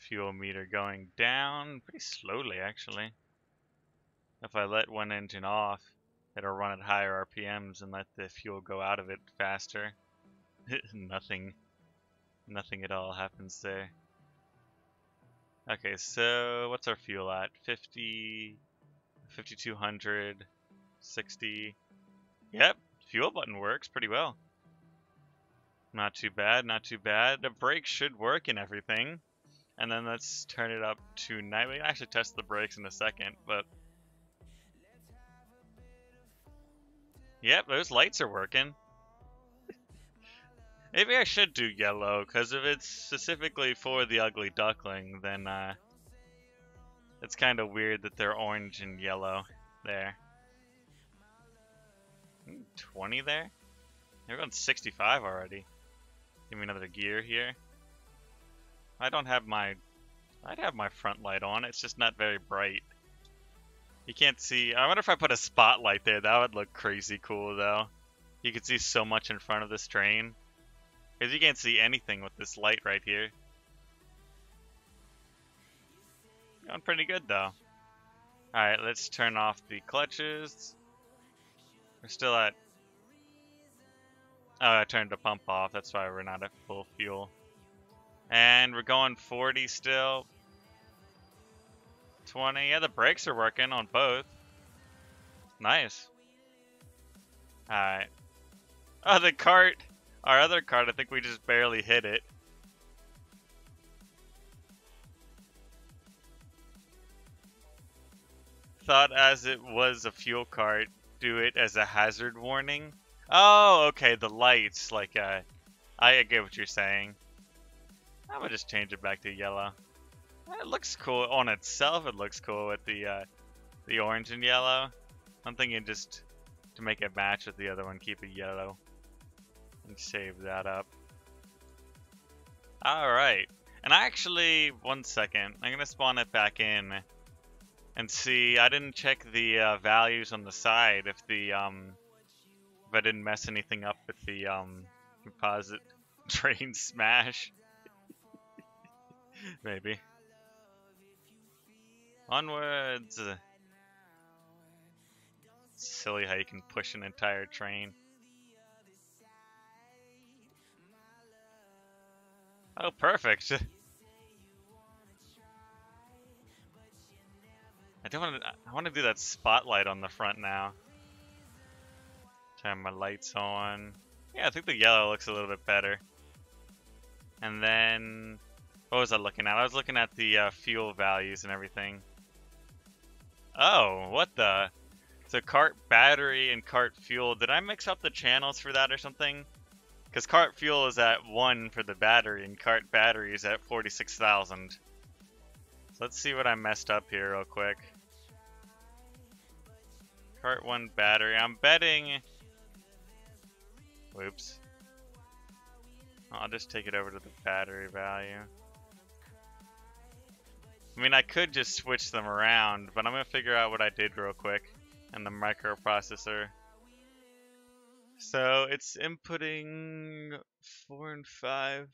Fuel meter going down pretty slowly, actually. If I let one engine off, it'll run at higher RPMs and let the fuel go out of it faster. Nothing at all happens there. Okay, so what's our fuel at? 50, 5200, 60. Yep, fuel button works pretty well. Not too bad, not too bad. The brakes should work and everything. And then let's turn it up to night. We can actually test the brakes in a second, but yep, those lights are working. Maybe I should do yellow, because if it's specifically for the ugly duckling, then it's kind of weird that they're orange and yellow there. 20 there? They're going 65 already. Give me another gear here. I'd have my front light on, it's just not very bright. You can't see. I wonder if I put a spotlight there, that would look crazy cool though. You could see so much in front of this train. Because you can't see anything with this light right here. Going pretty good though. Alright, let's turn off the clutches. We're still at... Oh, I turned the pump off, that's why we're not at full fuel. And we're going 40 still. 20. Yeah, the brakes are working on both. Nice. Alright. Oh, the cart. Our other cart, I think we just barely hit it. Thought as it was a fuel cart, do it as a hazard warning. Oh, okay, the lights. Like, I get what you're saying. I'm gonna just change it back to yellow. It looks cool on itself. It looks cool with the orange and yellow. I'm thinking just to make it match with the other one, keep it yellow and save that up. All right, and actually, one second, I'm gonna spawn it back in and see. I didn't check the values on the side if I didn't mess anything up with the composite train smash. Maybe. Onwards! It's silly how you can push an entire train. Oh, perfect! I want to do that spotlight on the front now. Turn my lights on. Yeah, I think the yellow looks a little bit better. And then, what was I looking at? I was looking at the fuel values and everything. Oh, what the? So cart battery and cart fuel. Did I mix up the channels for that or something? Because cart fuel is at 1 for the battery and cart battery is at 46,000. So let's see what I messed up here real quick. Cart 1 battery. I'm betting... Whoops. I'll just take it over to the battery value. I mean, I could just switch them around, but I'm going to figure out what I did real quick in the microprocessor. So it's inputting 4 and 5.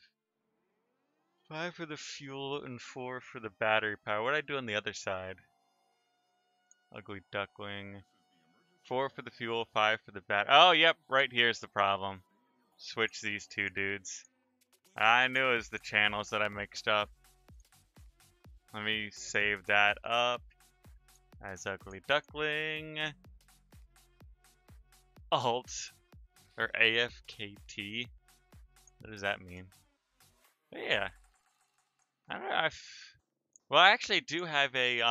5 for the fuel and 4 for the battery power. What did I do on the other side? Ugly duckling. 4 for the fuel, 5 for the battery. Oh, yep, right here's the problem. Switch these two dudes. I knew it was the channels that I mixed up. Let me save that up as ugly duckling. Alt or AFKT. What does that mean? But yeah. I don't know. Well, I actually do have a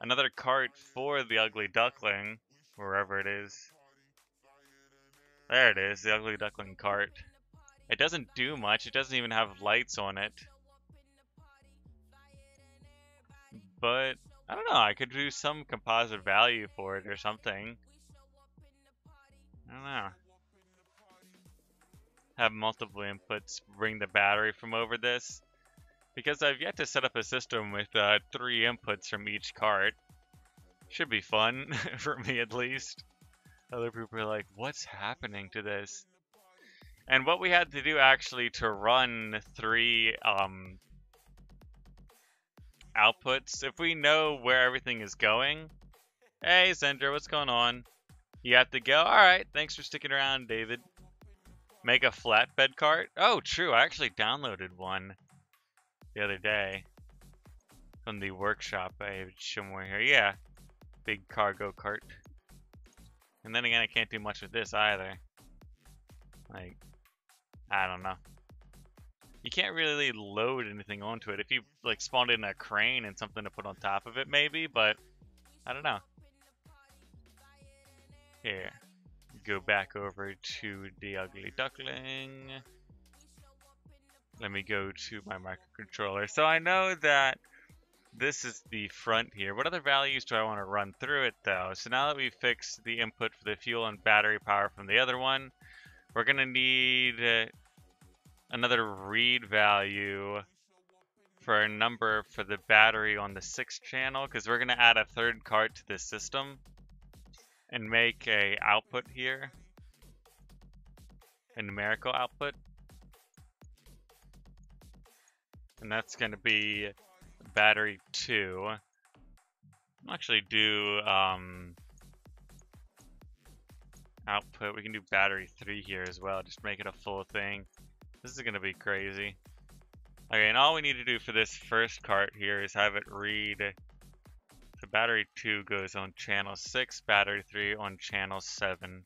another cart for the ugly duckling, wherever it is. There it is, the ugly duckling cart. It doesn't do much. It doesn't even have lights on it. But I don't know. I could do some composite value for it or something. I don't know. Have multiple inputs. Bring the battery from over this. Because I've yet to set up a system with 3 inputs from each cart. Should be fun, for me at least. Other people are like, what's happening to this? And what we had to do actually to run 3 outputs, if we know where everything is going. Hey, Zendra, what's going on? You have to go? Alright, thanks for sticking around, David. Make a flatbed cart? Oh, true, I actually downloaded one the other day from the workshop. I have somewhere here. Yeah, big cargo cart. And then again, I can't do much with this either. Like, I don't know. You can't really load anything onto it. If you like spawned in a crane and something to put on top of it, maybe, but I don't know. Here, go back over to the ugly duckling. Let me go to my microcontroller. So I know that this is the front here. What other values do I want to run through it though? So now that we've fixed the input for the fuel and battery power from the other one, we're gonna need another read value for a number for the battery on the 6th channel, because we're gonna add a 3rd cart to this system and make a output here, a numerical output. And that's going to be battery 2. I'll actually do output. We can do battery 3 here as well. Just make it a full thing. This is going to be crazy. Okay, and all we need to do for this first cart here is have it read. So battery 2 goes on channel 6, battery 3 on channel 7.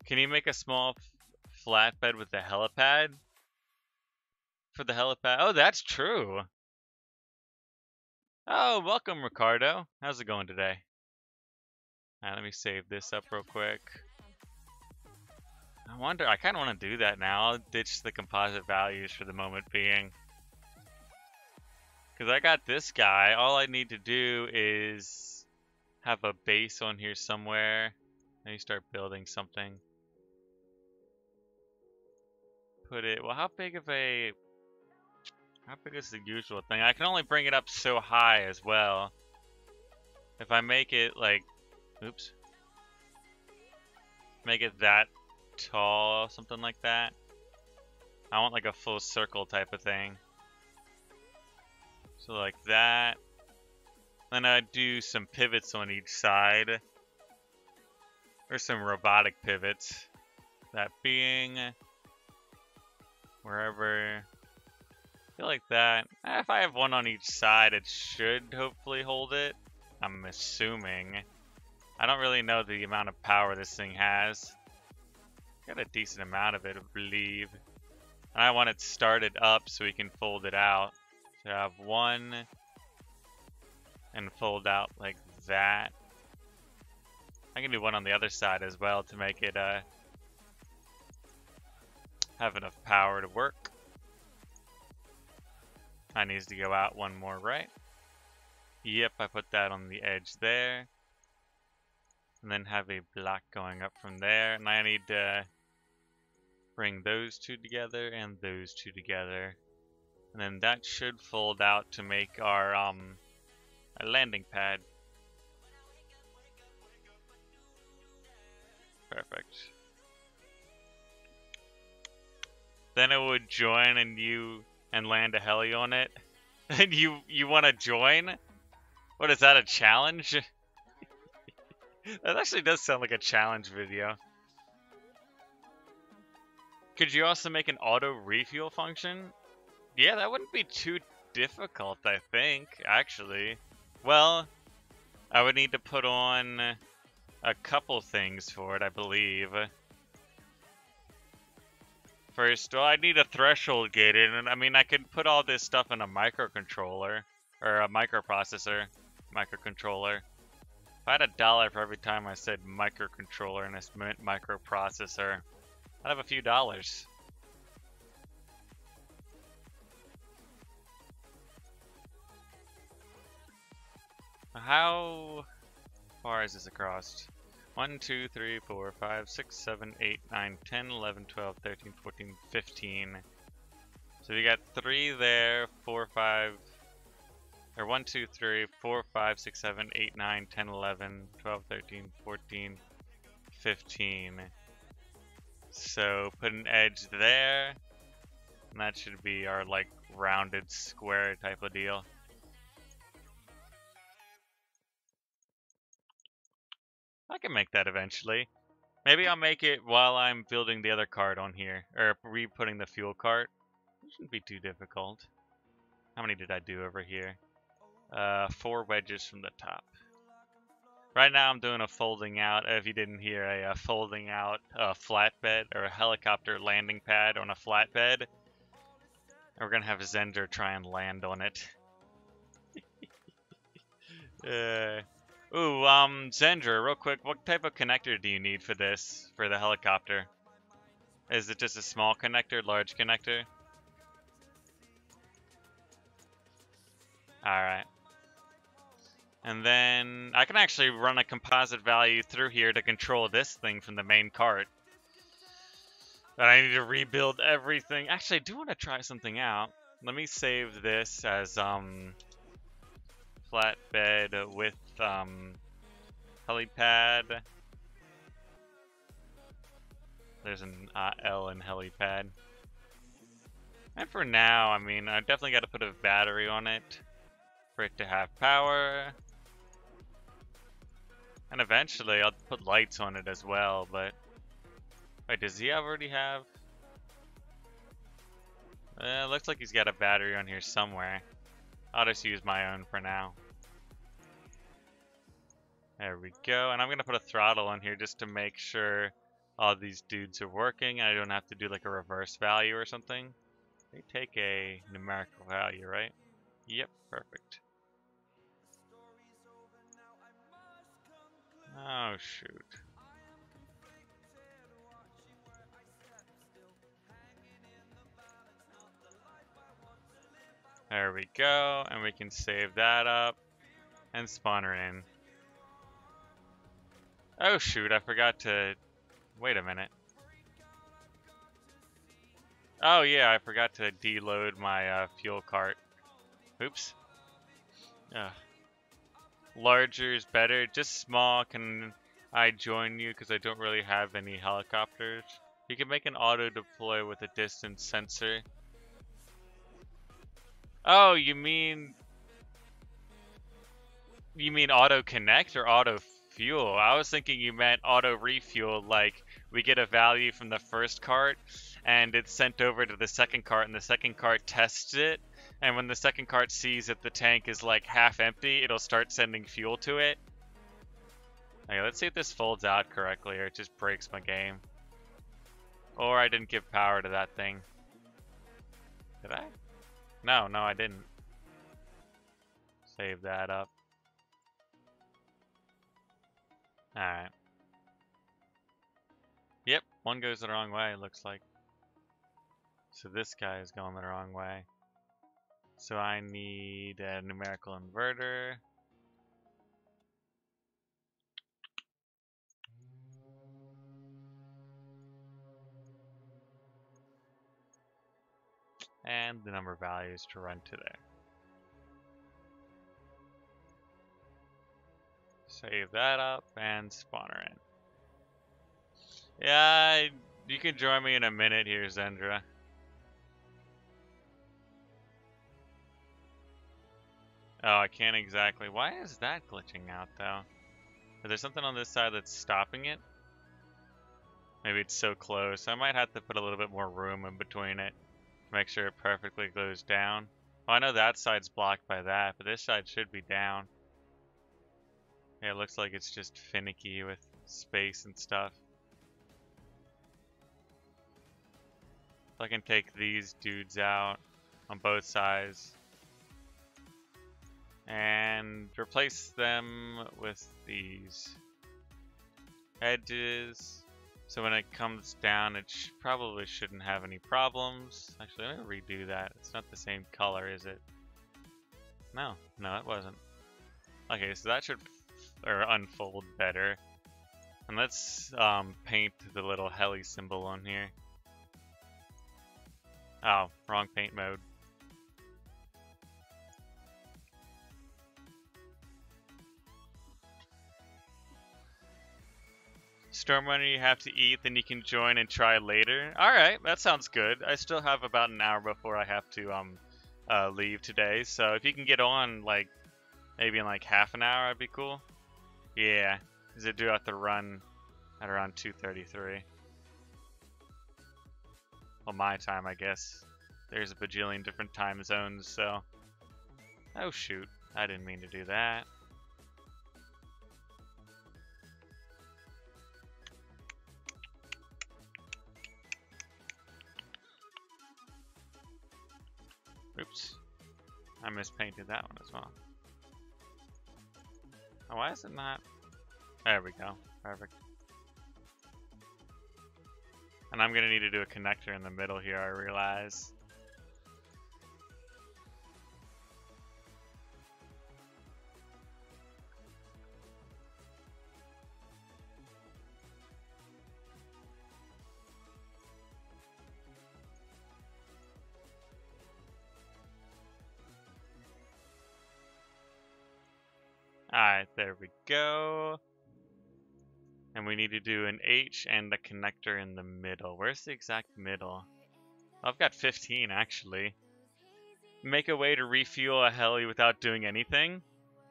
Can you make a small flatbed with the helipad? For the helipad? Oh, that's true. Oh, welcome, Ricardo. How's it going today? Let me save this up real quick. I wonder, I kind of want to do that now. I'll ditch the composite values for the moment being. Because I got this guy. All I need to do is have a base on here somewhere. Let me start building something. Put it, well, how big is the usual thing? I can only bring it up so high as well. If I make it like, oops, make it that tall, something like that. I want like a full circle type of thing. So like that. Then I do some pivots on each side. Or some robotic pivots. That being wherever feel like that. If I have one on each side, it should hopefully hold it. I'm assuming. I don't really know the amount of power this thing has. Got a decent amount of it, I believe. And I want it started up so we can fold it out. So I have one and fold out like that. I can do one on the other side as well to make it have enough power to work. That needs to go out one more, right? Yep, I put that on the edge there. And then have a block going up from there. And I need to bring those two together and those two together. And then that should fold out to make our a landing pad. Perfect. Then it would join and land a heli on it. And you want to join? What is that, a challenge? That actually does sound like a challenge video. Could you also make an auto refuel function? Yeah, that wouldn't be too difficult, I think, actually. Well, I would need to put on a couple things for it, I believe. First, well, I need a threshold gate in, and I mean, I could put all this stuff in a microcontroller, or a microprocessor, microcontroller. If I had $1 for every time I said microcontroller and I meant microprocessor, I'd have a few dollars. How far is this across? 1, 2, 3, 4, 5, 6, 7, 8, 9, 10, 11, 12, 13, 14, 15. So we got 3 there, 4, 5, or 1, 2, 3, 4, 5, 6, 7, 8, 9, 10, 11, 12, 13, 14, 15. So put an edge there, and that should be our like rounded square type of deal. I can make that eventually. Maybe I'll make it while I'm building the other cart on here, or re-putting the fuel cart. It shouldn't be too difficult. How many did I do over here? 4 wedges from the top. Right now I'm doing a folding out, if you didn't hear, a folding out flatbed, or a helicopter landing pad on a flatbed. And we're gonna have Zender try and land on it. Zender, real quick, what type of connector do you need for this, for the helicopter? Is it just a small connector, large connector? Alright. And then I can actually run a composite value through here to control this thing from the main cart. But I need to rebuild everything. Actually, I do want to try something out. Let me save this as flatbed with helipad. There's an L in helipad. And for now, I mean, I definitely got to put a battery on it for it to have power. And eventually I'll put lights on it as well, but... Wait, does he already have... looks like he's got a battery on here somewhere. I'll just use my own for now. There we go. And I'm going to put a throttle on here just to make sure all these dudes are working. I don't have to do like a reverse value or something. They take a numerical value, right? Yep, perfect. Oh, shoot. There we go, and we can save that up and spawn her in. Oh shoot, I forgot to... Wait a minute. Oh yeah, I forgot to deload my fuel cart. Oops. Larger is better, just small. Can I join you because I don't really have any helicopters? You can make an auto deploy with a distance sensor. Oh, you mean auto connect or auto fuel. I was thinking you meant auto refuel, like we get a value from the first cart and it's sent over to the second cart and the second cart tests it. And when the second cart sees that the tank is like half empty, it'll start sending fuel to it. Okay, let's see if this folds out correctly or it just breaks my game. Or I didn't give power to that thing. Did I? No, I didn't. Save that up. Alright. Yep, one goes the wrong way, it looks like. So this guy is going the wrong way. So I need a numerical inverter. And the number of values to run to there. Save that up and spawner in. Yeah, you can join me in a minute here, Zendra. Oh, I can't exactly. Why is that glitching out, though? Is there something on this side that's stopping it? Maybe it's so close. I might have to put a little bit more room in between it to make sure it perfectly goes down. Well, I know that side's blocked by that, but this side should be down. Yeah, it looks like it's just finicky with space and stuff. So I can take these dudes out on both sides and replace them with these edges. So when it comes down, it probably shouldn't have any problems. Actually, let me redo that. It's not the same color, is it? No, it wasn't. Okay, so that should unfold better. And let's paint the little heli symbol on here. Oh, wrong paint mode. Stormrunner you have to eat, then you can join and try later. Alright, that sounds good. I still have about an hour before I have to leave today, so if you can get on like maybe in like half an hour, that'd be cool. Yeah, because I do have to run at around 2:33. Well, my time, I guess. There's a bajillion different time zones, so... Oh shoot, I didn't mean to do that. Oops. I mispainted that one as well. Oh, why is it not? There we go. Perfect. And I'm gonna need to do a connector in the middle here, I realize. Alright, there we go. And we need to do an H and a connector in the middle. Where's the exact middle? Oh, I've got 15 actually. Make a way to refuel a heli without doing anything?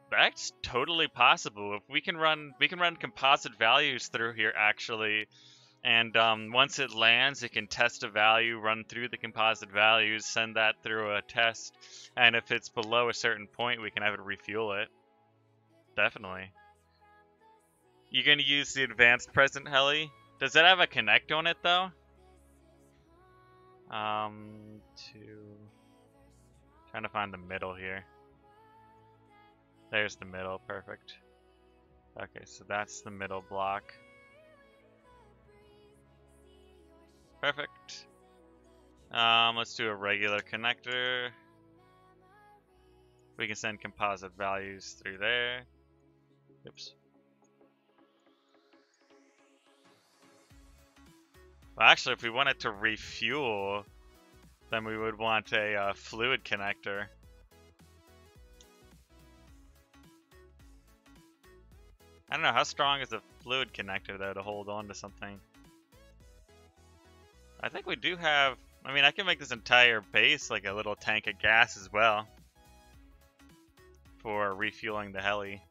That's totally possible. If we can run composite values through here actually. And once it lands, it can test a value, run through the composite values, send that through a test. And if it's below a certain point, we can have it refuel it. Definitely. You're going to use the advanced present heli? Does that have a connect on it though? Trying to find the middle here. There's the middle, perfect. Okay, so that's the middle block. Perfect. Let's do a regular connector. We can send composite values through there. Oops. Well, actually, if we wanted to refuel, then we would want a fluid connector. I don't know, how strong is a fluid connector, though, to hold on to something? I think we do have... I mean, I can make this entire base like a little tank of gas as well for refueling the heli.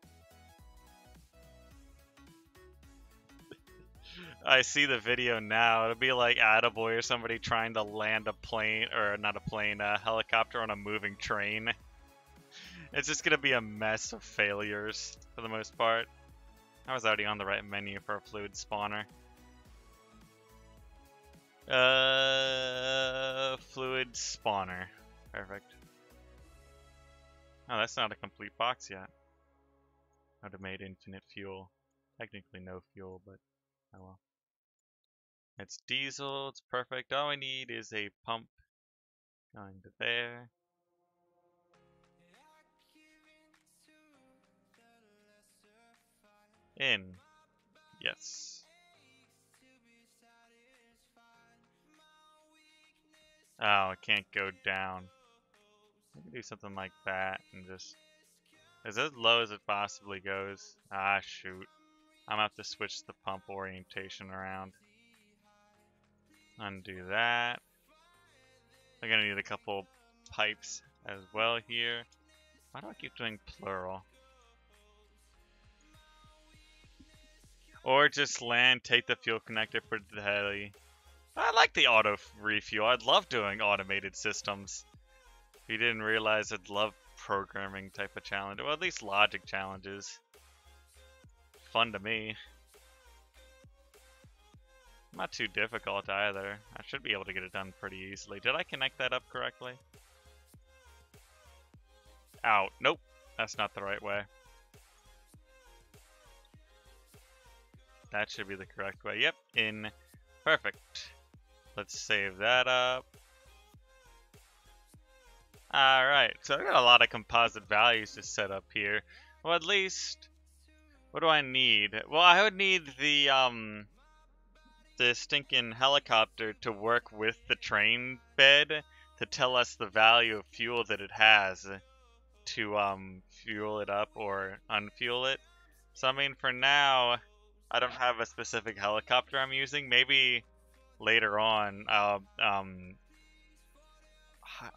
I see the video now. It'll be like Attaboy or somebody trying to land a plane, or not a plane, a helicopter on a moving train. It's just gonna be a mess of failures for the most part. I was already on the right menu for a fluid spawner. Fluid spawner. Perfect. Oh, that's not a complete box yet. I would have made infinite fuel. Technically no fuel, but oh well. It's diesel, it's perfect. All we need is a pump going to there. In. Yes. Oh, it can't go down. I can do something like that and just... Is as low as it possibly goes. Ah, shoot. I'm gonna have to switch the pump orientation around. Undo that. I'm gonna need a couple pipes as well here. Why do I keep doing plural? Or just land, take the fuel connector, put it to the heli. I like the auto refuel. I'd love doing automated systems. If you didn't realize, I'd love programming type of challenge. Well, at least logic challenges. Fun to me. Not too difficult either. I should be able to get it done pretty easily. Did I connect that up correctly? Out. Nope. That's not the right way. That should be the correct way. Yep. In. Perfect. Let's save that up. Alright, so I got a lot of composite values to set up here. Well, at least, what do I need? Well, I would need the stinking helicopter to work with the train bed to tell us the value of fuel that it has to fuel it up or unfuel it. So I mean, for now, I don't have a specific helicopter I'm using. Maybe later on I'll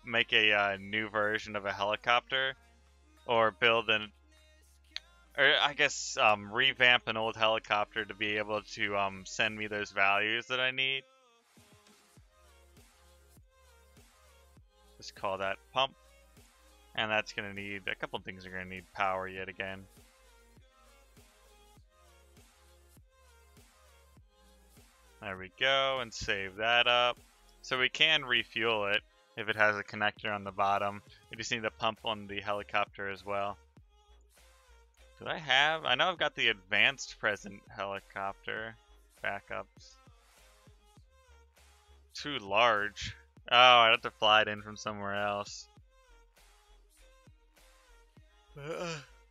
make a new version of a helicopter, or build an, or I guess revamp an old helicopter to be able to send me those values that I need. Just call that pump, and that's gonna need a couple things. Are gonna need power yet again. There we go, and save that up. So we can refuel it if it has a connector on the bottom. We just need a pump on the helicopter as well. Do I have? I know I've got the advanced present helicopter backups. Too large. Oh, I'd have to fly it in from somewhere else.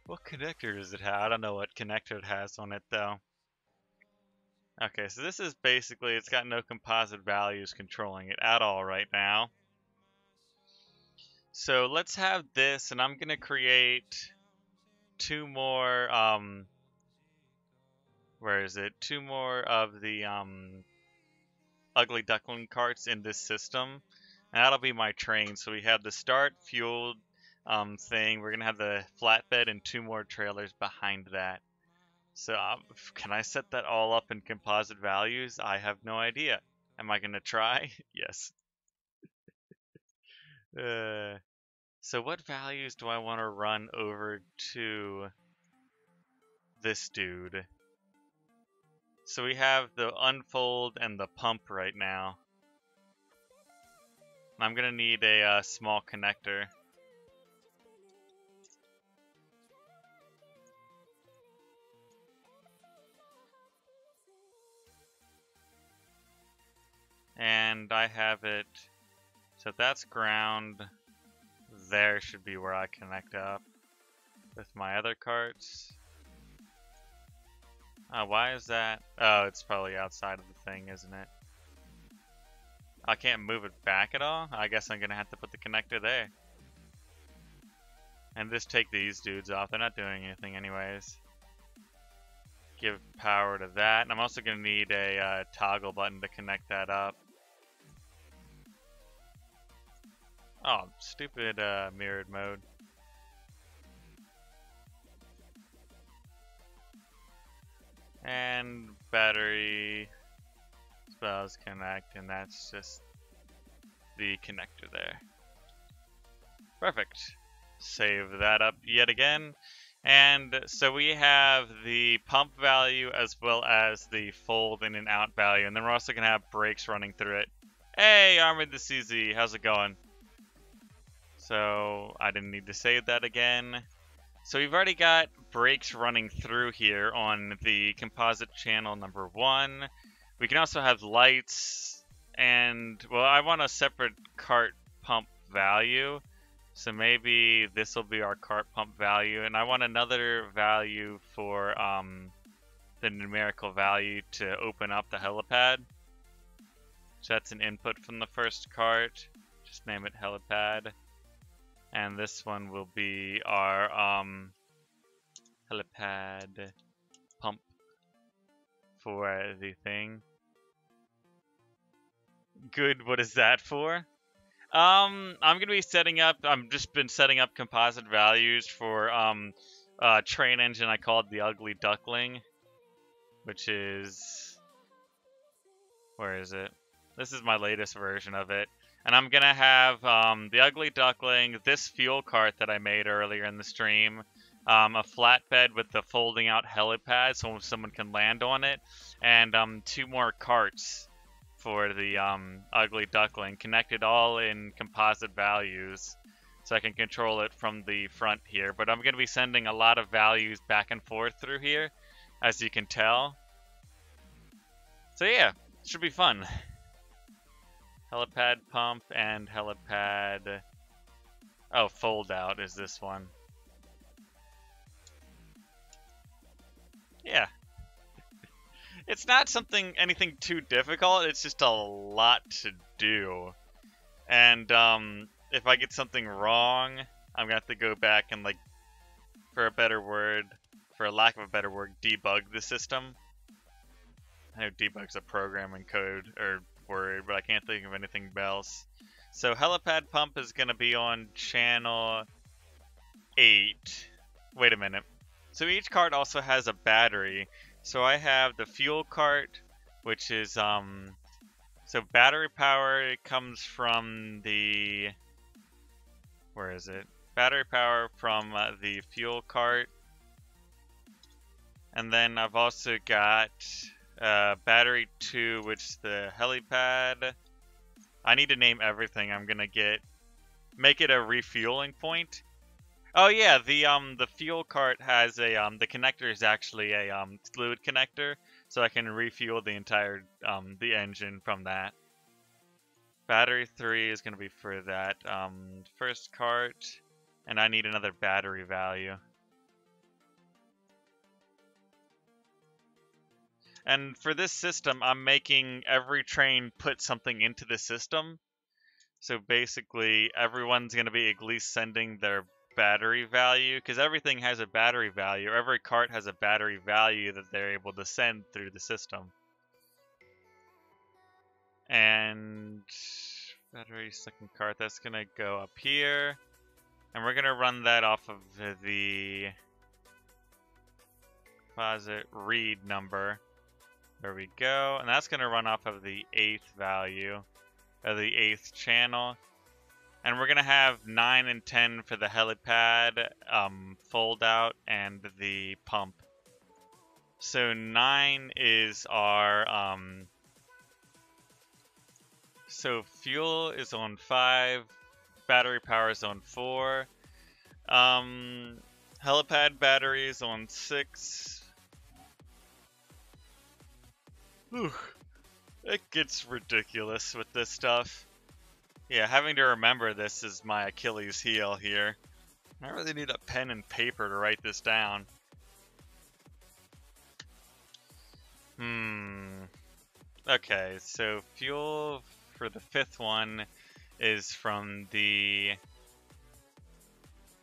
What connector does it have? I don't know what connector it has on it though. Okay, so this is basically, it's got no composite values controlling it at all right now. So let's have this, and I'm gonna create two more, where is it? Two more of the ugly duckling carts in this system, and that'll be my train. So we have the start fueled thing. We're gonna have the flatbed and two more trailers behind that. So can I set that all up in composite values? I have no idea. Am I gonna try? Yes. So what values do I want to run over to this dude? So we have the unfold and the pump right now. I'm gonna need a small connector. And I have it, so that's ground. There should be where I connect up with my other carts. Why is that? Oh, it's probably outside of the thing, isn't it? I can't move it back at all? I guess I'm gonna have to put the connector there. And just take these dudes off, they're not doing anything anyways. Give power to that, and I'm also gonna need a toggle button to connect that up. Oh, stupid mirrored mode. And battery spells connect, and that's just the connector there. Perfect. Save that up yet again. And so we have the pump value as well as the fold in and out value. And then we're also going to have brakes running through it. Hey, Armored the CZ, how's it going? So I didn't need to save that again. So we've already got brakes running through here on the composite channel number 1. We can also have lights and, well, I want a separate cart pump value. So maybe this will be our cart pump value, and I want another value for the numerical value to open up the helipad. So that's an input from the first cart. Just name it helipad. And this one will be our helipad pump for the thing. Good, what is that for? I'm gonna be setting up. I've just been setting up composite values for train engine. I called the Ugly Duckling, which is, where is it? This is my latest version of it, and I'm gonna have the Ugly Duckling, this fuel cart that I made earlier in the stream, a flatbed with the folding out helipad so someone can land on it, and 2 more carts for the Ugly Duckling, connected all in composite values, so I can control it from the front here. But I'm going to be sending a lot of values back and forth through here, as you can tell. So yeah, it should be fun. Helipad pump and helipad... Oh, fold out is this one. Yeah. It's not anything too difficult, it's just a lot to do. And if I get something wrong, I'm gonna have to go back and, like, for a lack of a better word, debug the system. I know debug's a programming code or word, but I can't think of anything else. So helipad pump is gonna be on channel 8. Wait a minute. So each cart also has a battery. So I have the fuel cart, which is, so battery power comes from the, where is it? Battery power from the fuel cart. And then I've also got battery 2, which is the helipad. I need to name everything. I'm gonna make it a refueling point. Oh yeah, the fuel cart has a the connector is actually a fluid connector, so I can refuel the entire the engine from that. Battery 3 is gonna be for that first cart, and I need another battery value. And for this system, I'm making every train put something into the system. So basically, everyone's gonna be at least sending their battery value, because everything has a battery value. Every cart has a battery value that they're able to send through the system. And battery second cart, that's gonna go up here, and we're gonna run that off of the composite read number. There we go, and that's gonna run off of the 8th value of the 8th channel. And we're going to have 9 and 10 for the helipad, fold out, and the pump. So 9 is our, so fuel is on 5, battery power is on 4, helipad battery is on 6. Whew. It gets ridiculous with this stuff. Yeah, having to remember this is my Achilles heel here. I really need a pen and paper to write this down. Okay, so fuel for the 5th one is from the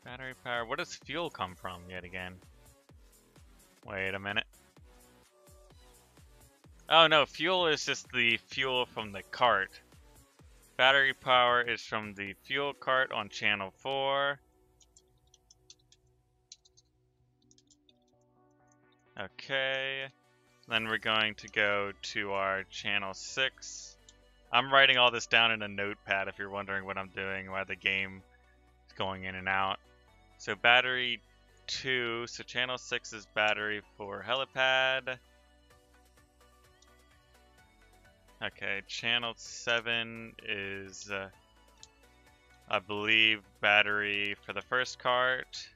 battery power. What does fuel come from yet again? Wait a minute. Oh no, fuel is just the fuel from the cart. Battery power is from the fuel cart on channel 4. Okay. Then we're going to go to our channel 6. I'm writing all this down in a notepad if you're wondering what I'm doing, why the game is going in and out. So battery 2, so channel 6 is battery for helipad. Okay, channel 7 is, I believe, battery for the first cart.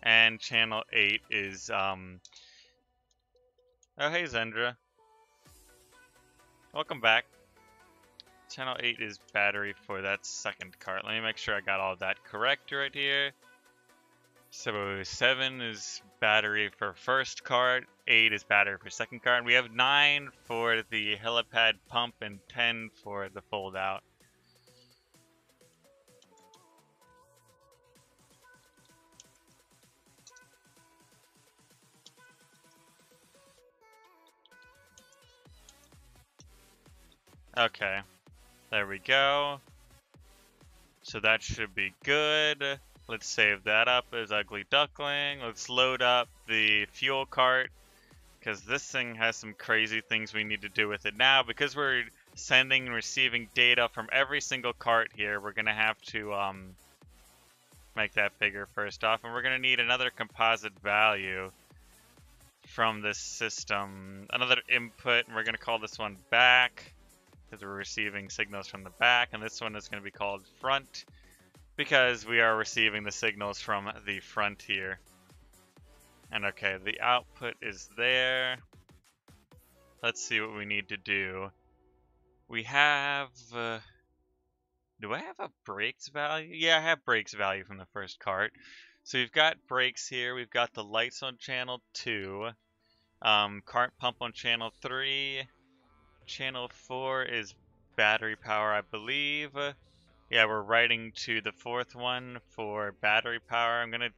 And channel 8 is, oh hey Zendra. Welcome back. Channel 8 is battery for that second cart. Let me make sure I got all that correct right here. So 7 is battery for first cart, 8 is battery for second cart, and we have 9 for the helipad pump and 10 for the fold out. Okay, there we go. So that should be good. Let's save that up as Ugly Duckling. Let's load up the fuel cart, because this thing has some crazy things we need to do with it now. Because we're sending and receiving data from every single cart here, we're going to have to make that bigger first off. And we're going to need another composite value from this system. Another input, and we're going to call this one back, because we're receiving signals from the back. And this one is going to be called front, because we are receiving the signals from the front here. And okay, the output is there. Let's see what we need to do. We have, do I have a brakes value? Yeah, I have brakes value from the first cart. So we've got brakes here. We've got the lights on channel 2. Cart pump on channel 3. Channel 4 is battery power, I believe. Yeah, we're writing to the fourth one for battery power. I'm gonna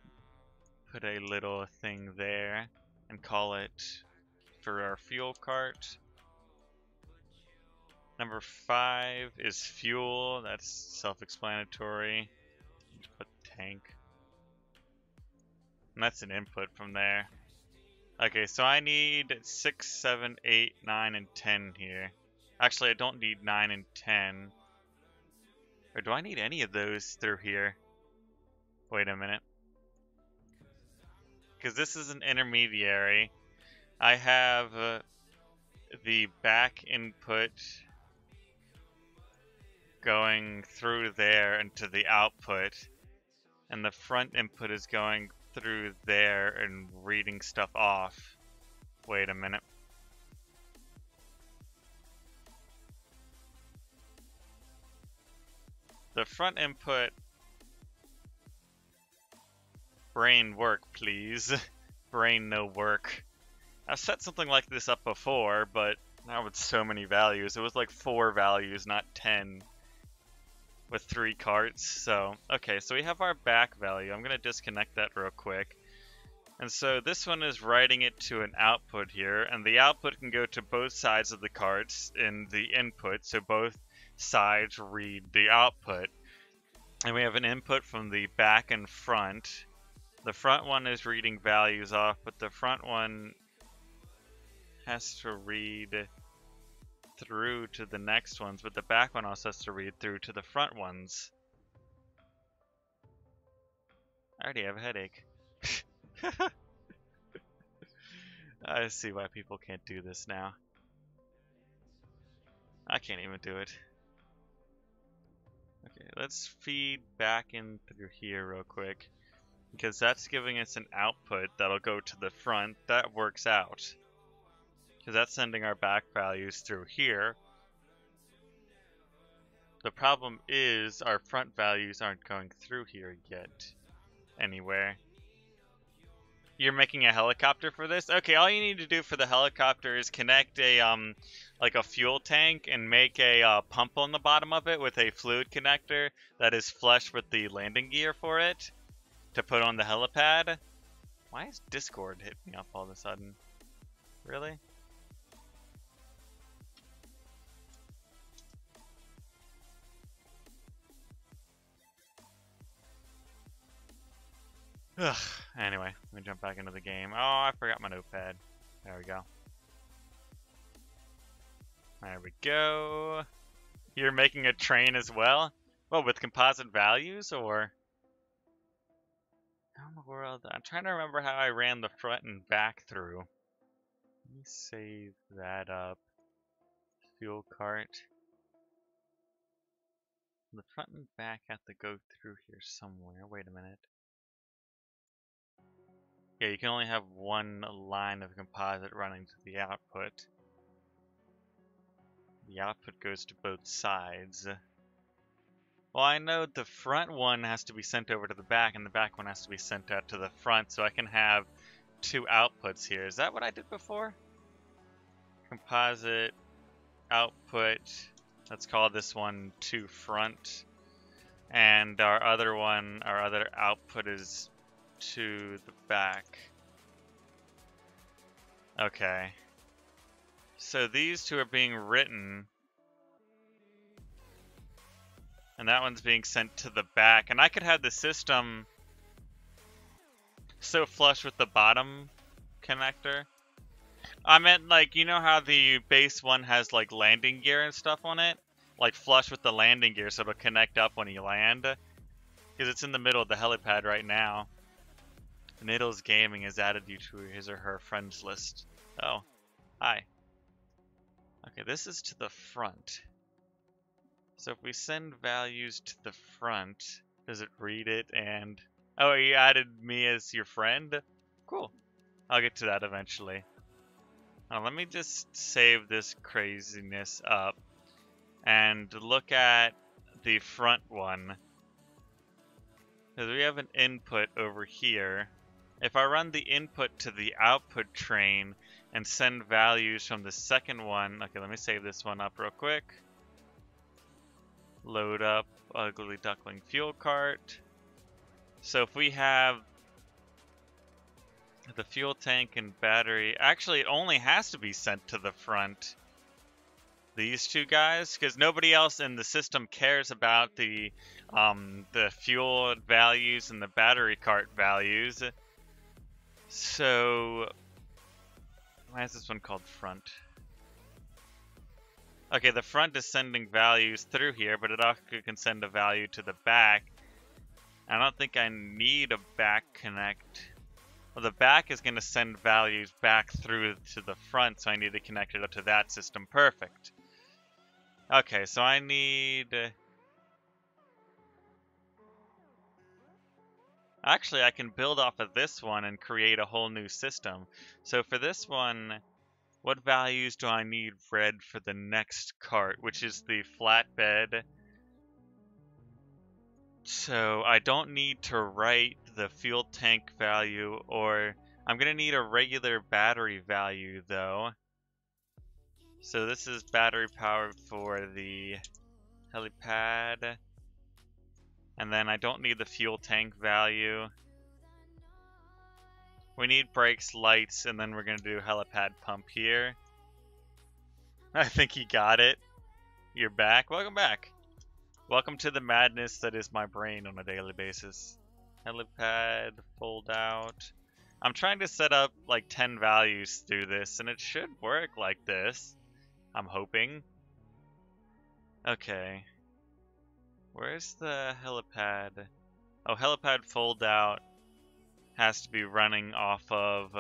put a little thing there and call it for our fuel cart. Number 5 is fuel. That's self-explanatory. Put tank. And that's an input from there. Okay, so I need 6, 7, 8, 9, and 10 here. Actually, I don't need 9 and 10. Or do I need any of those through here? Wait a minute. Because this is an intermediary. I have the back input going through there into the output, and the front input is going through there and reading stuff off. Wait a minute. The front input, brain work please. Brain no work. I've set something like this up before, but now with so many values. It was like 4 values, not 10. With 3 carts. So, okay, so we have our back value. I'm going to disconnect that real quick. And so this one is writing it to an output here, and the output can go to both sides of the carts in the input, so both sides read the output. And we have an input from the back and front. The front one is reading values off, but the front one has to read through to the next ones, but the back one also has to read through to the front ones. I already have a headache. I see why people can't do this now. I can't even do it. Okay, let's feed back in through here real quick, because that's giving us an output that'll go to the front. That works out, because that's sending our back values through here. The problem is our front values aren't going through here yet anywhere. You're making a helicopter for this? Okay, all you need to do for the helicopter is connect a like a fuel tank and make a pump on the bottom of it with a fluid connector that is flush with the landing gear for it to put on the helipad. Why is Discord hitting me up all of a sudden? Really? Ugh. Anyway, let me jump back into the game. Oh, I forgot my notepad. There we go. There we go. You're making a train as well? Well, with composite values, or? How in the world? I'm trying to remember how I ran the front and back through. Let me save that up. Fuel cart. The front and back have to go through here somewhere. Wait a minute. Yeah, you can only have one line of composite running to the output. The output goes to both sides. Well, I know the front one has to be sent over to the back, and the back one has to be sent out to the front, so I can have two outputs here. Is that what I did before? Composite output. Let's call this one to front. And our other output is to the back. Okay. So these two are being written. And that one's being sent to the back. And I could have the system so flush with the bottom connector. I meant, like, you know how the base one has, like, landing gear and stuff on it? Like, flush with the landing gear so it'll connect up when you land. Because it's in the middle of the helipad right now. Niddles Gaming has added you to his or her friends list. Oh, hi. Okay, this is to the front. So if we send values to the front, does it read it and... Oh, you added me as your friend? Cool. I'll get to that eventually. Now, let me just save this craziness up and look at the front one. Because we have an input over here. If I run the input to the output train and send values from the second one... Okay, let me save this one up real quick. Load up Ugly Duckling Fuel Cart. So if we have the fuel tank and battery... Actually, it only has to be sent to the front. These two guys, because nobody else in the system cares about the fuel values and the battery cart values. So, why is this one called front? Okay, the front is sending values through here, but it also can send a value to the back. I don't think I need a back connect. Well, the back is going to send values back through to the front, so I need to connect it up to that system. Perfect. Okay, so I need... Actually, I can build off of this one and create a whole new system. So for this one, what values do I need read for the next cart, which is the flatbed? So I don't need to write the fuel tank value, or I'm going to need a regular battery value, though. So this is battery power for the helipad. And then I don't need the fuel tank value. We need brakes, lights, and then we're going to do helipad pump here. I think he got it. You're back. Welcome back. Welcome to the madness that is my brain on a daily basis. Helipad, fold out. I'm trying to set up like 10 values through this, and it should work like this. I'm hoping. Okay. Where's the helipad? Oh, helipad fold out has to be running off of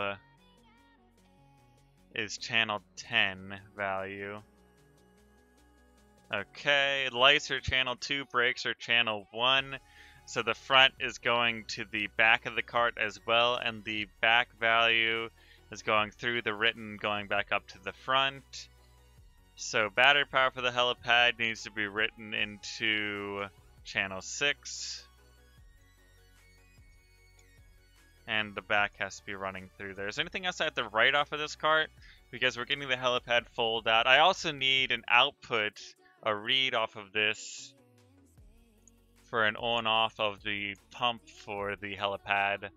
is channel 10 value. Okay, lights are channel 2, brakes are channel 1. So the front is going to the back of the cart as well, and the back value is going through the written, going back up to the front. So battery power for the helipad needs to be written into channel 6. And the back has to be running through there. Is there anything else I have to write off of this cart? Because we're getting the helipad fold out. I also need an output, a read off of this for an on-off of the pump for the helipad.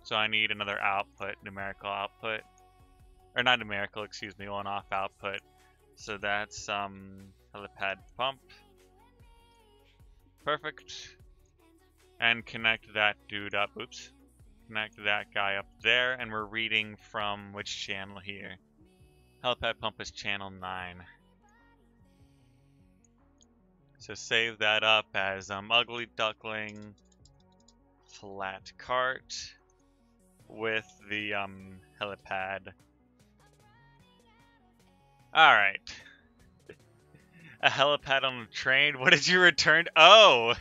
So I need another output, numerical output. Or not numerical, excuse me, on-off output. So that's helipad pump. Perfect. And connect that dude up. Oops. connect that guy up there, and we're reading from which channel here? Helipad pump is channel 9. So save that up as Ugly Duckling flat cart with the helipad. Alright. A helipad on the train? What did you return? Oh!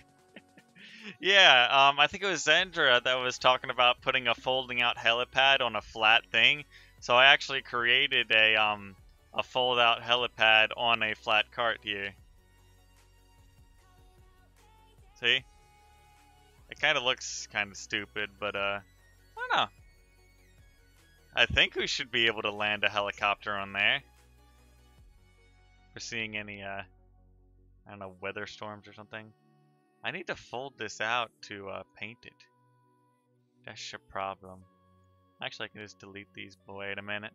Yeah, I think it was Zendra that was talking about putting a folding out helipad on a flat thing. So I actually created a fold out helipad on a flat cart here. See? It kind of looks kind of stupid, but I don't know. I think we should be able to land a helicopter on there. If we're seeing any I don't know, weather storms or something. I need to fold this out to paint it. That's a problem. Actually, I can just delete these. Wait a minute.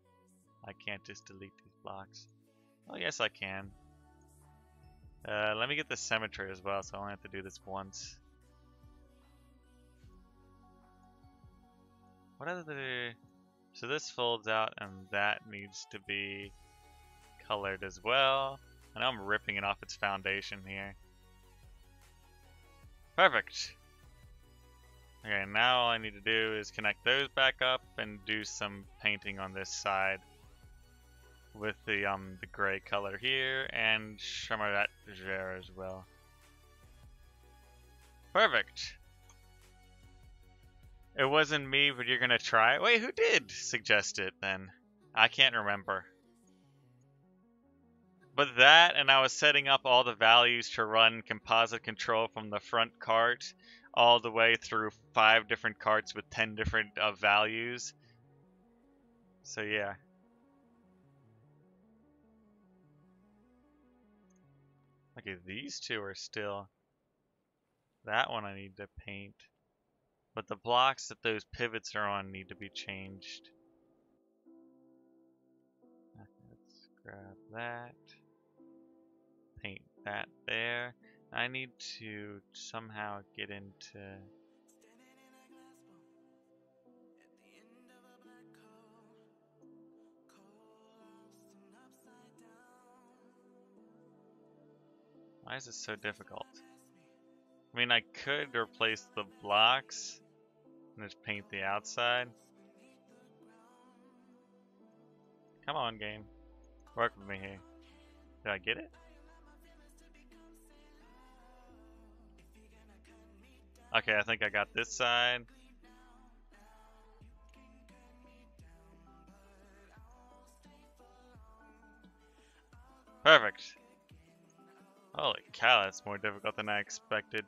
I can't just delete these blocks. Oh, yes, I can. Let me get the cemetery as well, so I only have to do this once. What other... So this folds out, and that needs to be colored as well. I know I'm ripping it off its foundation here. Perfect. Okay, now all I need to do is connect those back up and do some painting on this side with the gray color here and some of that there as well. Perfect. It wasn't me, but you're gonna try it. Wait, who did suggest it then? I can't remember. But that, and I was setting up all the values to run composite control from the front cart all the way through 5 different carts with 10 different values. So yeah. Okay, these two are still... That one I need to paint. But the blocks that those pivots are on need to be changed. Let's grab that. Paint that there. I need to somehow get into... Why is it so difficult? I mean, I could replace the blocks and just paint the outside. Come on, game. Work with me here. Did I get it? Okay, I think I got this side. Perfect. Holy cow, that's more difficult than I expected.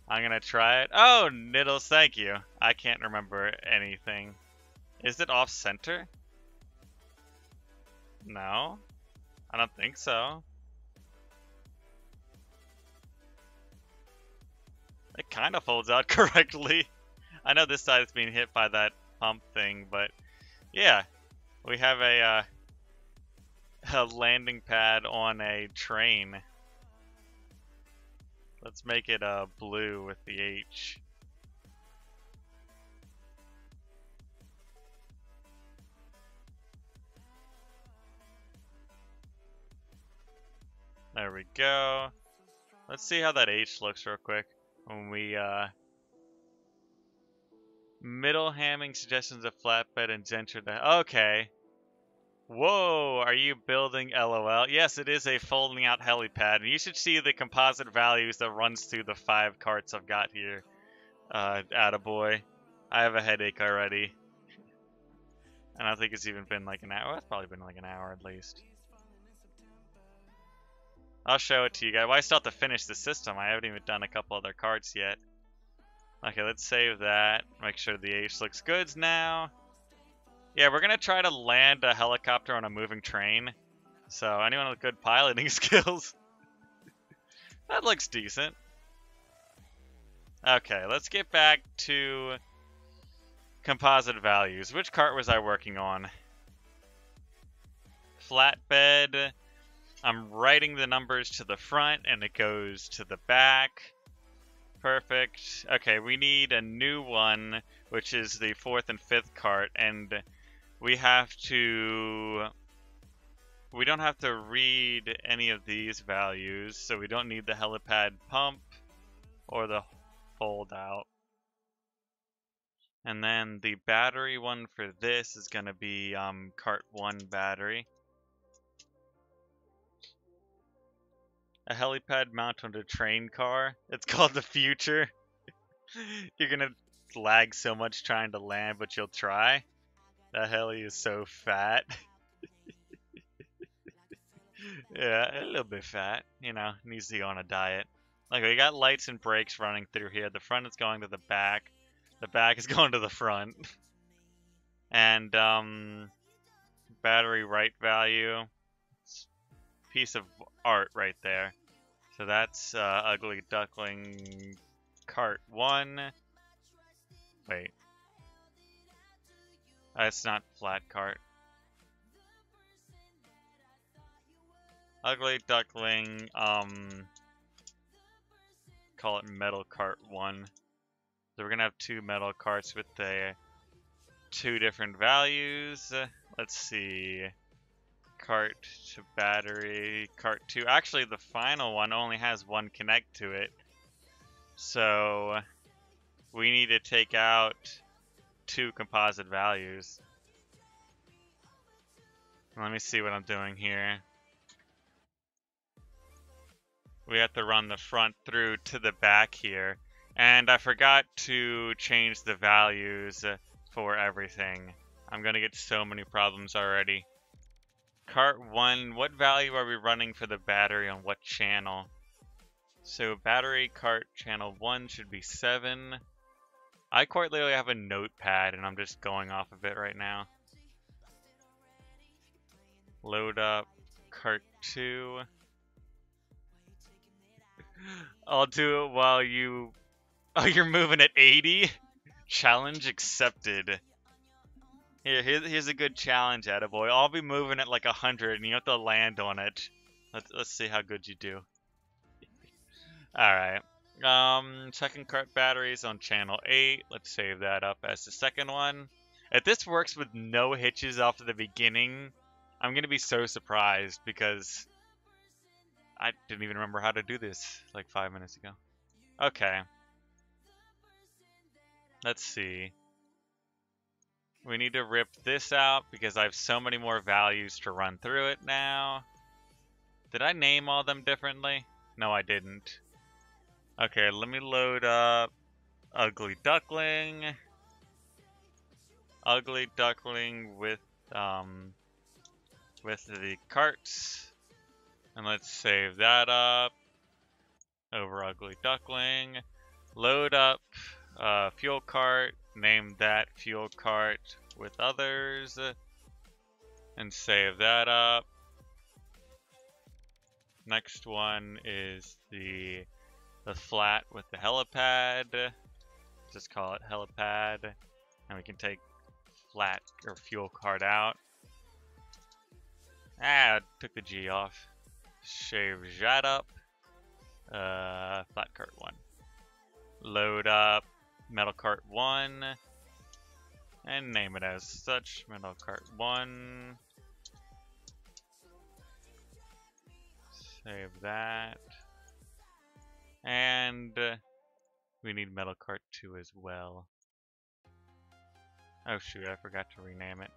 I'm gonna try it. Oh, Niddles, thank you. I can't remember anything. Is it off center? No, I don't think so. It kind of folds out correctly. I know this side is being hit by that pump thing, but yeah, we have a landing pad on a train. Let's make it blue with the H. There we go. Let's see how that H looks real quick. When we middle hamming suggestions of flatbed and center. Okay. Whoa, are you building LOL? Yes, it is a folding out helipad. And you should see the composite values that runs through the 5 carts I've got here. Attaboy. I have a headache already. And I think it's even been like an hour. It's probably been like an hour at least. I'll show it to you guys. Well, I still have to finish the system. I haven't even done a couple other carts yet. Okay, let's save that. Make sure the H looks good now. Yeah, we're gonna try to land a helicopter on a moving train. So anyone with good piloting skills. That looks decent. Okay, let's get back to composite values. Which cart was I working on? Flatbed. I'm writing the numbers to the front and it goes to the back. Perfect. Okay, we need a new one, which is the 4th and 5th cart, and we have to... We don't have to read any of these values, so we don't need the helipad pump or the fold out. And then the battery one for this is going to be cart 1 battery. A helipad mount on a train car. It's called the future. You're going to lag so much trying to land, but you'll try. That heli is so fat. Yeah, a little bit fat. You know, needs to go on a diet. Like, we got lights and brakes running through here. The front is going to the back. The back is going to the front. And, battery right value. It's a piece of art right there. So that's, Ugly Duckling cart 1. Wait. That's not flat cart. Ugly Duckling, call it metal cart 1. So we're gonna have 2 metal carts with the 2 different values. Let's see. Cart to battery, cart 2. Actually, the final one only has 1 connect to it. So we need to take out 2 composite values. Let me see what I'm doing here. We have to run the front through to the back here. And I forgot to change the values for everything. I'm gonna get so many problems already. Cart 1, what value are we running for the battery on what channel? So battery cart channel 1 should be 7. I quite literally have a notepad and I'm just going off of it right now. Load up cart 2. I'll do it while you... Oh, you're moving at 80? Challenge accepted. Here's a good challenge, attaboy. I'll be moving at like 100 and you have to land on it. Let's see how good you do. Alright. Second cart batteries on channel 8. Let's save that up as the second one. If this works with no hitches off of the beginning, I'm gonna be so surprised because I didn't even remember how to do this like 5 minutes ago. Okay. Let's see. We need to rip this out because I have so many more values to run through it now. Did I name all them differently? No, I didn't. Okay, let me load up Ugly Duckling. Ugly Duckling with the carts. And let's save that up. Over Ugly Duckling. Load up fuel cart. Name that fuel cart with others. And save that up. Next one is the flat with the helipad. Just call it helipad. And we can take flat or fuel cart out. Ah, took the G off. Shave that up. Flat cart 1. Load up metal cart 1. And name it as such. Metal cart 1. Save that. And we need metal cart 2 as well. Oh shoot, I forgot to rename it.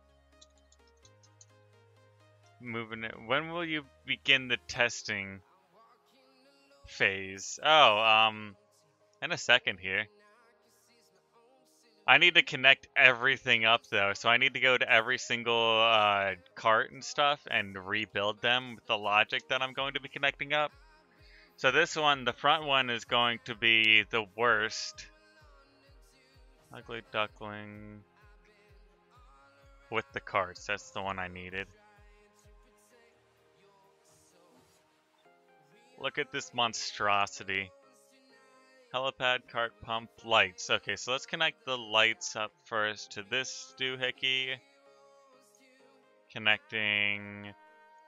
Moving it. When will you begin the testing phase? Oh, in a second here. I need to connect everything up though, so I need to go to every single cart and stuff and rebuild them with the logic that I'm going to be connecting up. So this one, the front one, is going to be the worst. Ugly Duckling with the carts, that's the one I needed. Look at this monstrosity. Helipad, cart, pump, lights. Okay, so let's connect the lights up first to this doohickey. Connecting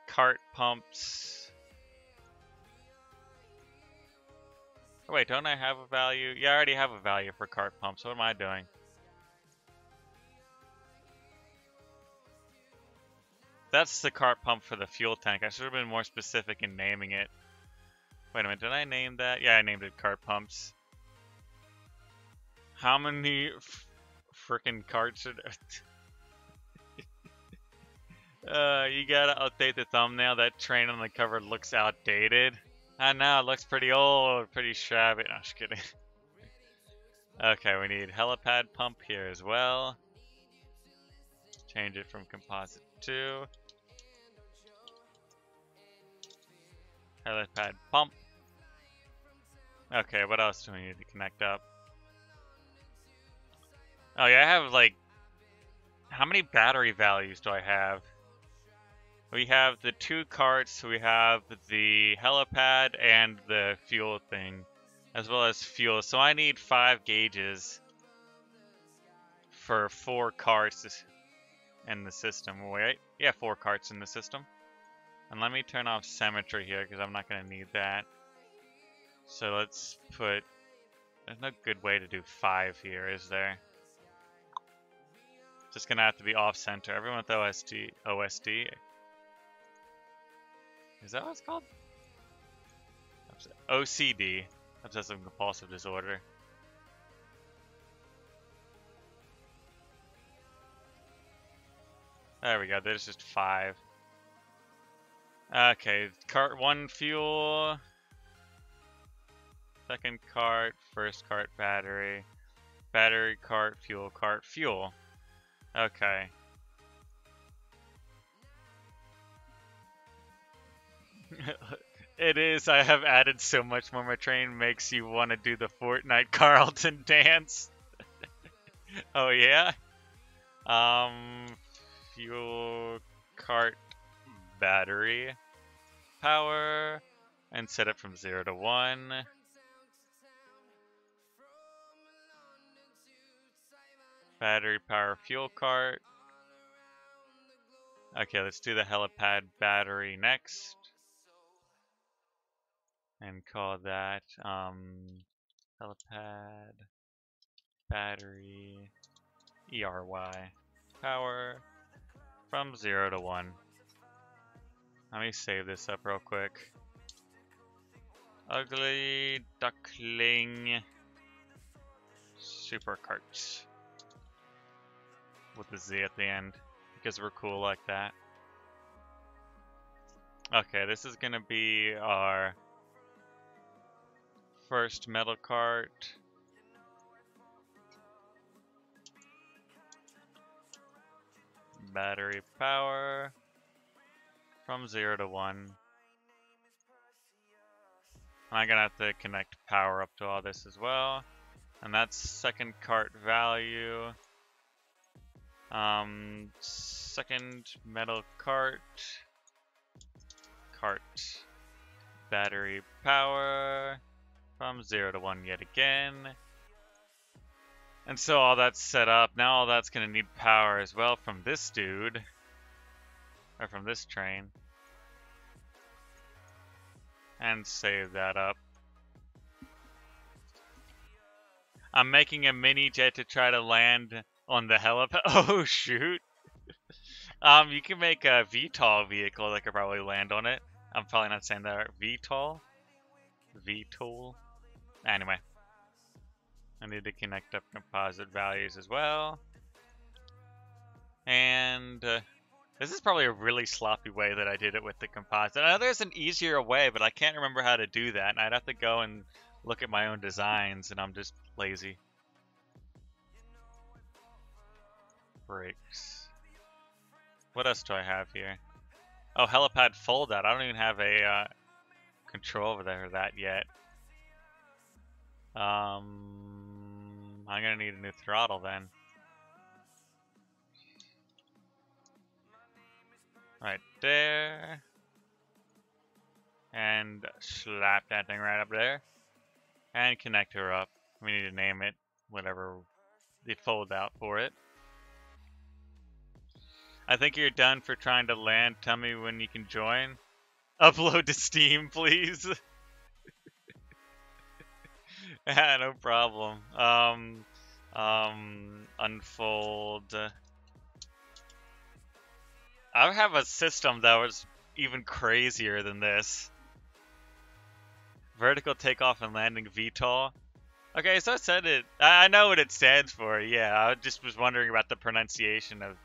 cart pumps. Oh, wait, don't I have a value? Yeah, I already have a value for cart pumps. What am I doing? That's the cart pump for the fuel tank. I should have been more specific in naming it. Wait a minute, did I name that? Yeah, I named it cart pumps. How many freaking carts should... you gotta update the thumbnail. That train on the cover looks outdated. I know, it looks pretty old, pretty shabby. No, just kidding. Okay, we need helipad pump here as well. Change it from composite to helipad pump. Okay, what else do we need to connect up? Oh yeah, I have like... How many battery values do I have? We have the 2 carts, we have the helipad and the fuel thing, as well as fuel. So I need 5 gauges for 4 carts in the system. Wait, yeah, 4 carts in the system. And let me turn off symmetry here because I'm not going to need that. So let's put... There's no good way to do 5 here, is there? Just going to have to be off-center. Everyone with OSD. Is that what it's called? OCD. Obsessive compulsive disorder. There we go. There's just 5. Okay. Cart 1 fuel. Second cart. First cart battery. Battery cart fuel. Cart fuel. Okay. It is. I have added so much more. My train makes you want to do the Fortnite Carlton dance. Oh yeah. Fuel cart battery power and set it from 0 to 1. Battery power fuel cart. Okay, let's do the helipad battery next. And call that helipad battery ERY power from 0 to 1. Let me save this up real quick. Ugly duckling supercarts with the Z at the end because we're cool like that. Okay, this is gonna be our first metal cart. Battery power from 0 to 1. I'm gonna have to connect power up to all this as well. And that's second cart value. Second metal cart. Cart battery power from 0 to 1 yet again. And so all that's set up. Now all that's going to need power as well from this dude. Or from this train. And save that up. I'm making a mini jet to try to land on the helipad. Oh shoot. You can make a VTOL vehicle that could probably land on it. I'm probably not saying that right. VTOL? VTOL? Anyway. I need to connect up composite values as well. And this is probably a really sloppy way that I did it with the composite. I know there's an easier way, but I can't remember how to do that. And I'd have to go and look at my own designs, and I'm just lazy. Brakes. What else do I have here? Oh, helipad fold out. I don't even have a control over there for that yet. I'm gonna need a new throttle then. Right there. And slap that thing right up there. And connect her up. We need to name it whatever the fold out for it. I think you're done for trying to land. Tell me when you can join. Upload to Steam, please. Yeah, no problem. Unfold. I have a system that was even crazier than this. Vertical takeoff and landing VTOL. Okay, so I said it. I know what it stands for. Yeah, I just was wondering about the pronunciation of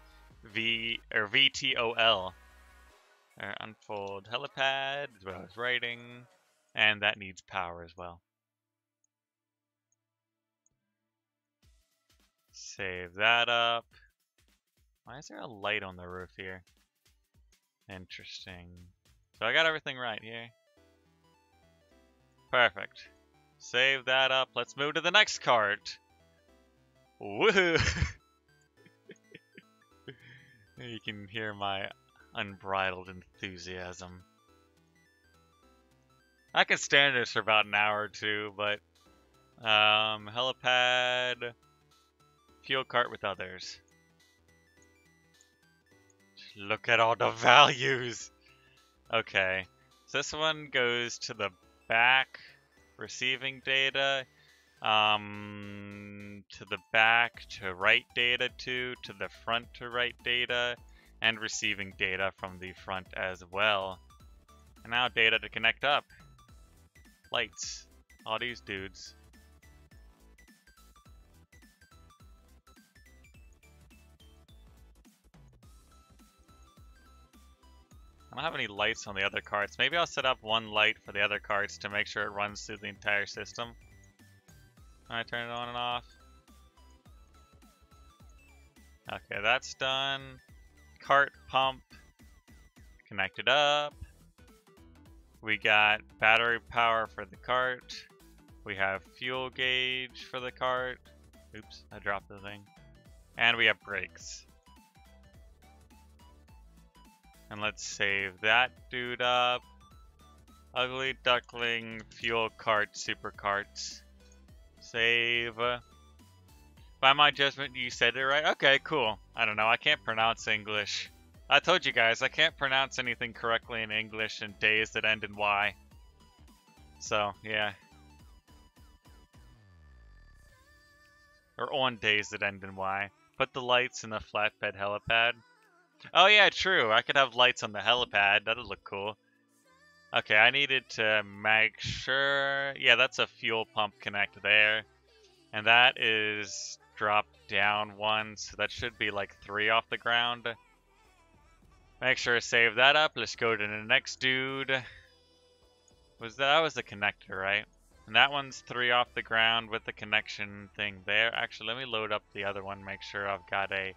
VTOL. Unfold helipad is what I was writing, and that needs power as well. Save that up. Why is there a light on the roof here? Interesting. So I got everything right here. Perfect. Save that up. Let's move to the next cart. Woohoo! You can hear my unbridled enthusiasm. I can stand this for about an hour or two, but helipad, fuel cart with others. Look at all the values. Okay, so this one goes to the back, receiving data, to the back to write data to the front to write data, and receiving data from the front as well. And now data to connect up. Lights. All these dudes. I don't have any lights on the other carts. Maybe I'll set up one light for the other carts to make sure it runs through the entire system. I turn it on and off. Okay, that's done. Cart pump connected up. We got battery power for the cart. We have fuel gauge for the cart. Oops, I dropped the thing. And we have brakes. And let's save that dude up. Ugly duckling, fuel cart, super carts. Save. By my judgment, you said it right? Okay, cool. I don't know, I can't pronounce English. I told you guys, I can't pronounce anything correctly in English in days that end in Y. So, yeah. Or on days that end in Y. Put the lights in the flatbed helipad. Oh yeah, true. I could have lights on the helipad. That'll look cool. Okay, I needed to make sure... Yeah, that's a fuel pump connect there. And that is dropped down one, so that should be like 3 off the ground. Make sure to save that up. Let's go to the next dude. That was the connector, right? And that one's 3 off the ground with the connection thing there. Actually, let me load up the other one, make sure I've got a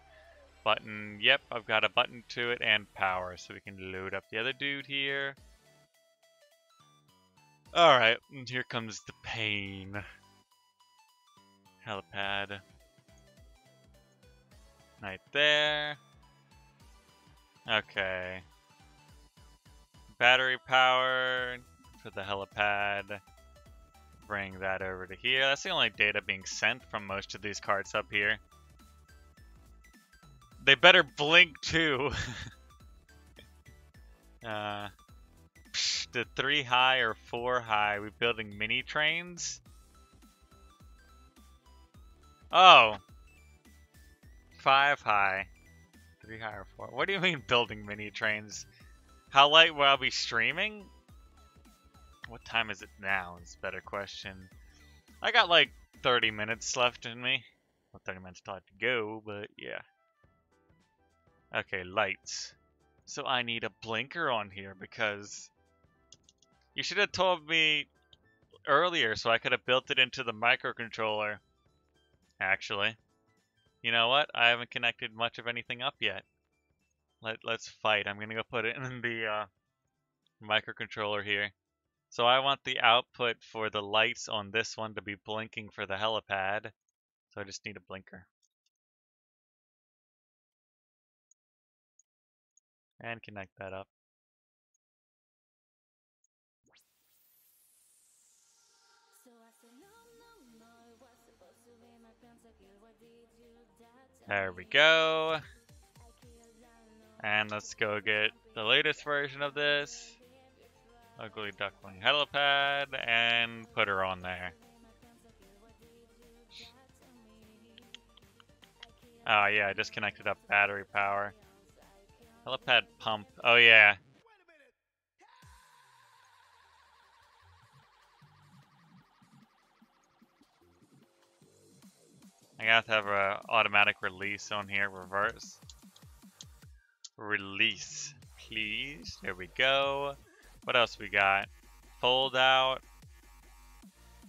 button. Yep, I've got a button to it and power, so we can load up the other dude here. Alright, and here comes the pain. Helipad. Right there. Okay. Battery power for the helipad. Bring that over to here. That's the only data being sent from most of these carts up here. They better blink too. The 3 high or 4 high. We building mini trains? Oh. 5 high. 3 high or 4. What do you mean building mini trains? How late will I be streaming? What time is it now is a better question. I got like 30 minutes left in me. Well, 30 minutes till I have to go, but yeah. Okay, lights. So I need a blinker on here because you should have told me earlier so I could have built it into the microcontroller. Actually. You know what? I haven't connected much of anything up yet. Let's fight. I'm going to go put it in the microcontroller here. So I want the output for the lights on this one to be blinking for the helipad. So I just need a blinker. And connect that up. There we go. And let's go get the latest version of this. Ugly duckling helipad and put her on there. Oh yeah, I just connected up battery power. Helipad pump. Oh yeah. I gotta have a automatic release on here. Reverse. Release, please. There we go. What else we got? Fold out.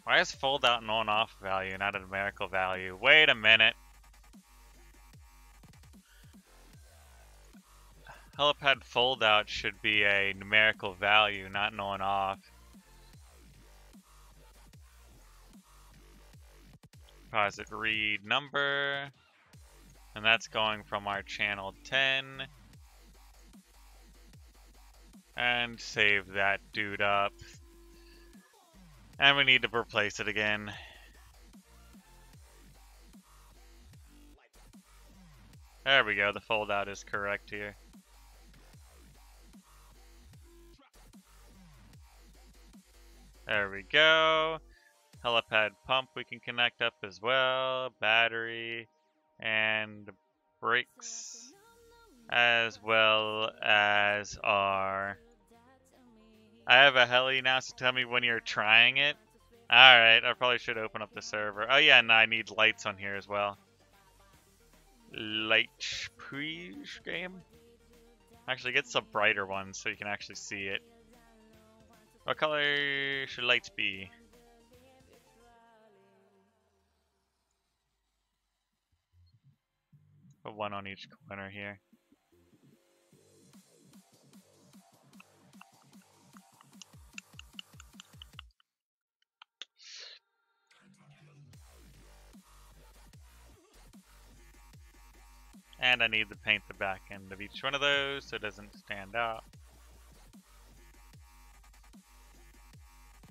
Why is fold out an on-off value, not a numerical value? Wait a minute. Helipad fold out should be a numerical value, not an on-off. Composite read number. And that's going from our channel 10. And save that dude up. And we need to replace it again. There we go, the fold out is correct here. There we go. Helipad pump we can connect up as well. Battery and brakes. As well as our... I have a heli now, so tell me when you're trying it. Alright, I probably should open up the server. Oh yeah, and I need lights on here as well. Lights, please, game. Actually, get some brighter ones so you can actually see it. What color should lights be? Put one on each corner here. And I need to paint the back end of each one of those so it doesn't stand out.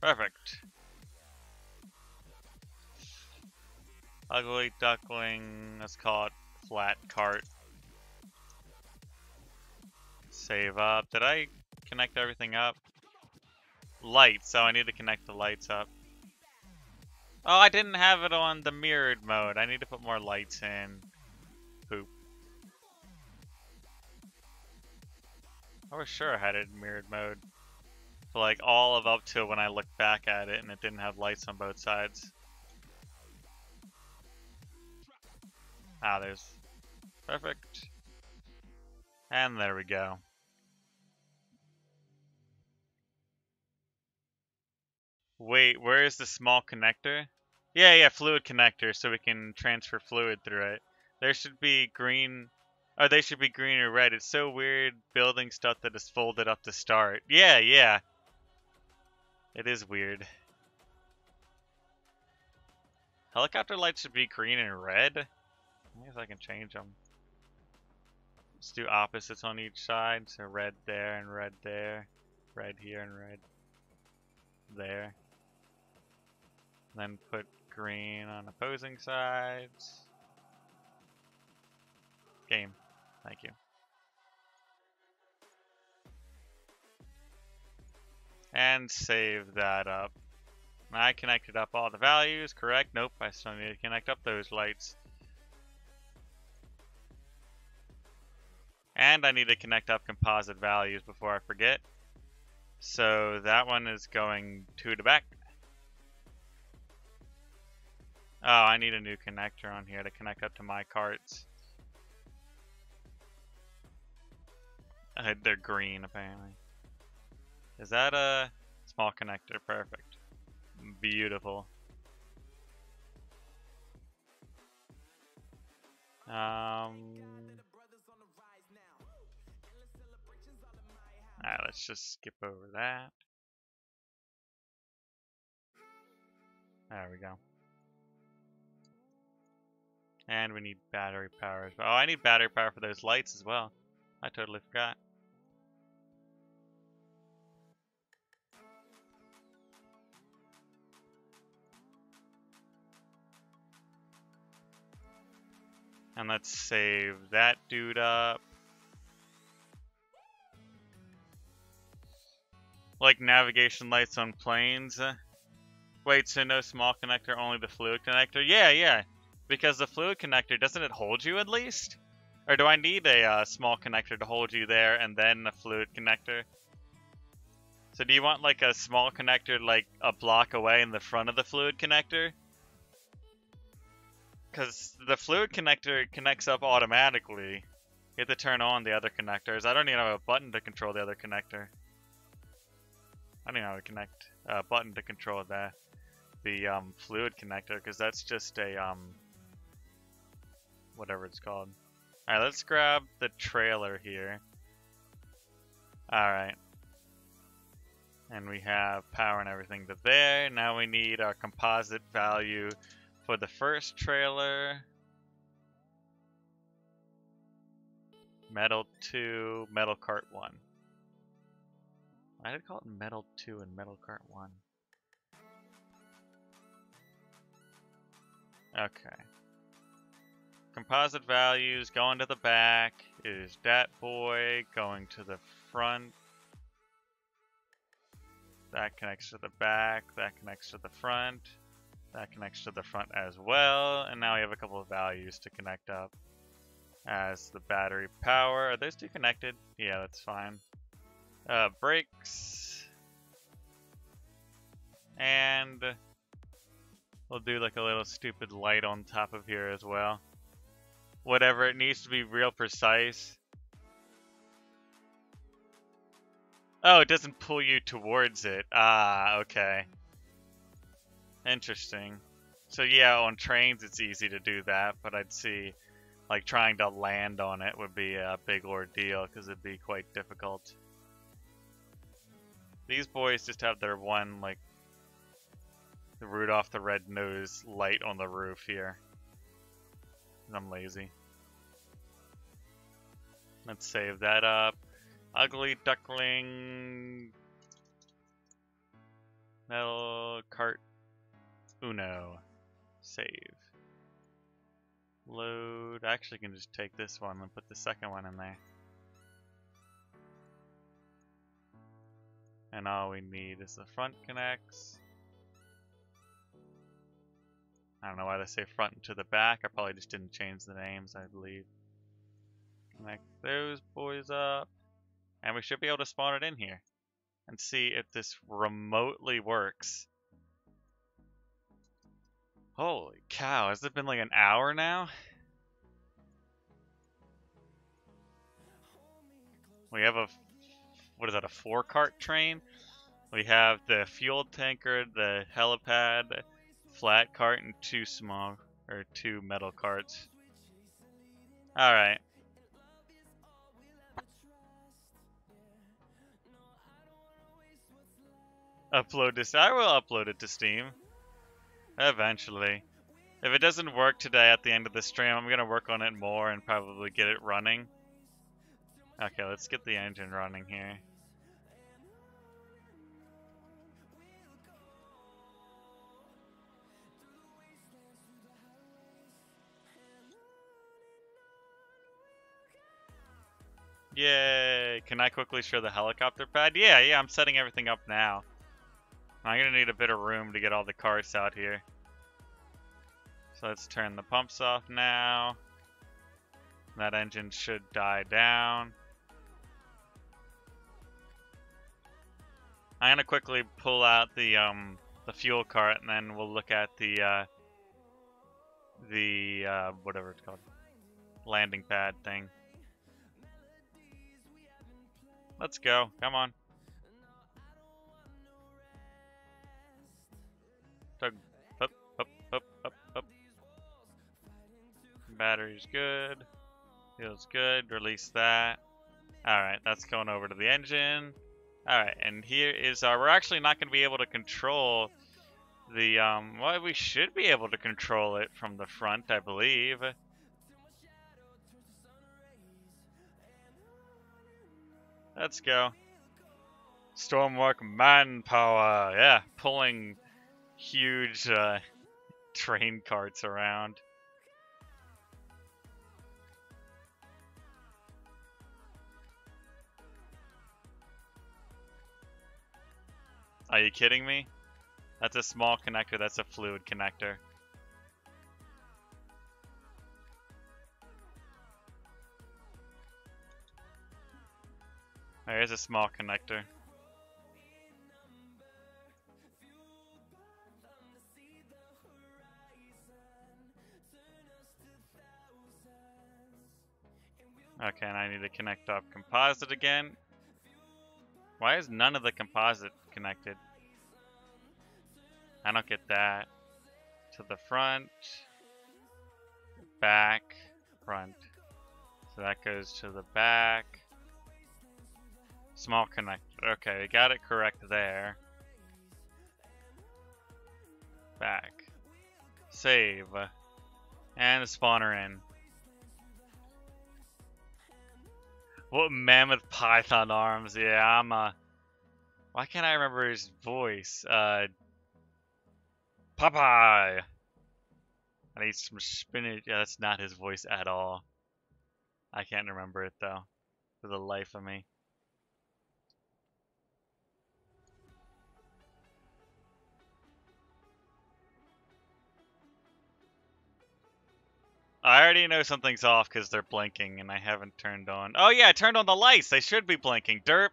Perfect. Ugly duckling, let's call it flat cart. Save up. Did I connect everything up? Lights, so I need to connect the lights up. Oh, I didn't have it on the mirrored mode. I need to put more lights in. Poop. I was sure I had it in mirrored mode. For like all of up to when I looked back at it and it didn't have lights on both sides. Ah, there's... Perfect. And there we go. Wait, where is the small connector? Yeah, fluid connector, so we can transfer fluid through it. There should be green... Oh, they should be green or red. It's so weird building stuff that is folded up to start. Yeah. It is weird. Helicopter lights should be green and red. I guess I can change them. Let's do opposites on each side. So red there and red there. Red here and red there. Then put green on opposing sides. Game. Thank you. And save that up. I connected up all the values, correct? Nope, I still need to connect up those lights. And I need to connect up composite values before I forget. So that one is going to the back. Oh, I need a new connector on here to connect up to my carts. They're green, apparently. Is that a small connector? Perfect. Beautiful. Alright, let's just skip over that. There we go. And we need battery power as well. Oh, I need battery power for those lights as well. I totally forgot. And let's save that dude up. Like navigation lights on planes. Wait, so no small connector, only the fluid connector? Yeah. Because the fluid connector, doesn't it hold you at least? Or do I need a small connector to hold you there and then a fluid connector? So do you want like a small connector like a block away in the front of the fluid connector? Because the fluid connector connects up automatically. You have to turn on the other connectors. I don't even have a button to control the other connector. I don't even have a button to control the fluid connector, because that's just a whatever it's called. All right, let's grab the trailer here. All right, and we have power and everything to there. Now we need our composite value for the first trailer. Metal 2, metal cart 1. Why did I call it metal 2 and metal cart 1? Okay. Composite values going to the back is that boy, going to the front. That connects to the back, that connects to the front, that connects to the front as well, and now we have a couple of values to connect up. As the battery power, are those two connected? Yeah, that's fine. Brakes. And we'll do like a little stupid light on top of here as well. Whatever, it needs to be real precise. Oh, it doesn't pull you towards it. Ah, okay. Interesting. So yeah, on trains it's easy to do that, but I'd see like trying to land on it would be a big ordeal because it'd be quite difficult. These boys just have their one, like, the Rudolph the Red-Nosed light on the roof here. I'm lazy. Let's save that up. Ugly Duckling. Metal Cart Uno. Save. Load. I actually can just take this one and put the second one in there. And all we need is the front connects. I don't know why they say front to the back. I probably just didn't change the names, I believe. Connect those boys up. And we should be able to spawn it in here. And see if this remotely works. Holy cow, has it been like an hour now? We have a, what is that, a 4-cart train? We have the fuel tanker, the helipad, flat cart, and 2 metal carts. Alright. Upload this. I will upload it to Steam. Eventually. If it doesn't work today at the end of the stream, I'm going to work on it more and probably get it running. Okay, let's get the engine running here. Yay! Can I quickly show the helicopter pad? Yeah, I'm setting everything up now. I'm going to need a bit of room to get all the carts out here. So let's turn the pumps off now. That engine should die down. I'm going to quickly pull out the fuel cart, and then we'll look at the whatever it's called, landing pad thing. Let's go. Come on. Tug. Up, up, up, up, up. Battery's good. Feels good. Release that. Alright, that's going over to the engine. Alright, and here is our... We're actually not going to be able to control the... Well, we should be able to control it from the front, I believe. Let's go. Stormworks manpower. Yeah, pulling huge train carts around. Are you kidding me? That's a small connector. That's a fluid connector. Where's a small connector? Okay, and I need to connect up composite again. Why is none of the composite connected? I don't get that. To the front, back, front. So that goes to the back. Small connector. Okay, we got it correct there. Back. Save. And the spawner in. What mammoth python arms? Yeah, I'm why can't I remember his voice? Popeye! I need some spinach. Yeah, that's not his voice at all. I can't remember it though. For the life of me. I already know something's off because they're blinking and I haven't turned on. Oh yeah, I turned on the lights. They should be blinking. Derp.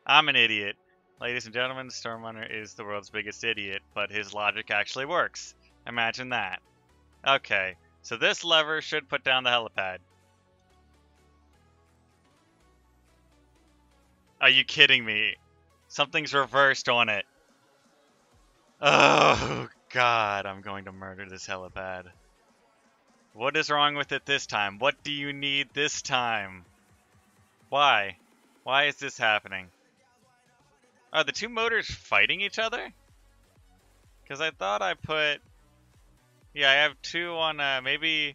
I'm an idiot. Ladies and gentlemen, Stormrunner is the world's biggest idiot, but his logic actually works. Imagine that. Okay, so this lever should put down the helipad. Are you kidding me? Something's reversed on it. Oh god, I'm going to murder this helipad. What is wrong with it this time? What do you need this time? Why? Why is this happening? Are the two motors fighting each other? Because I thought I put... Yeah, I have two on... maybe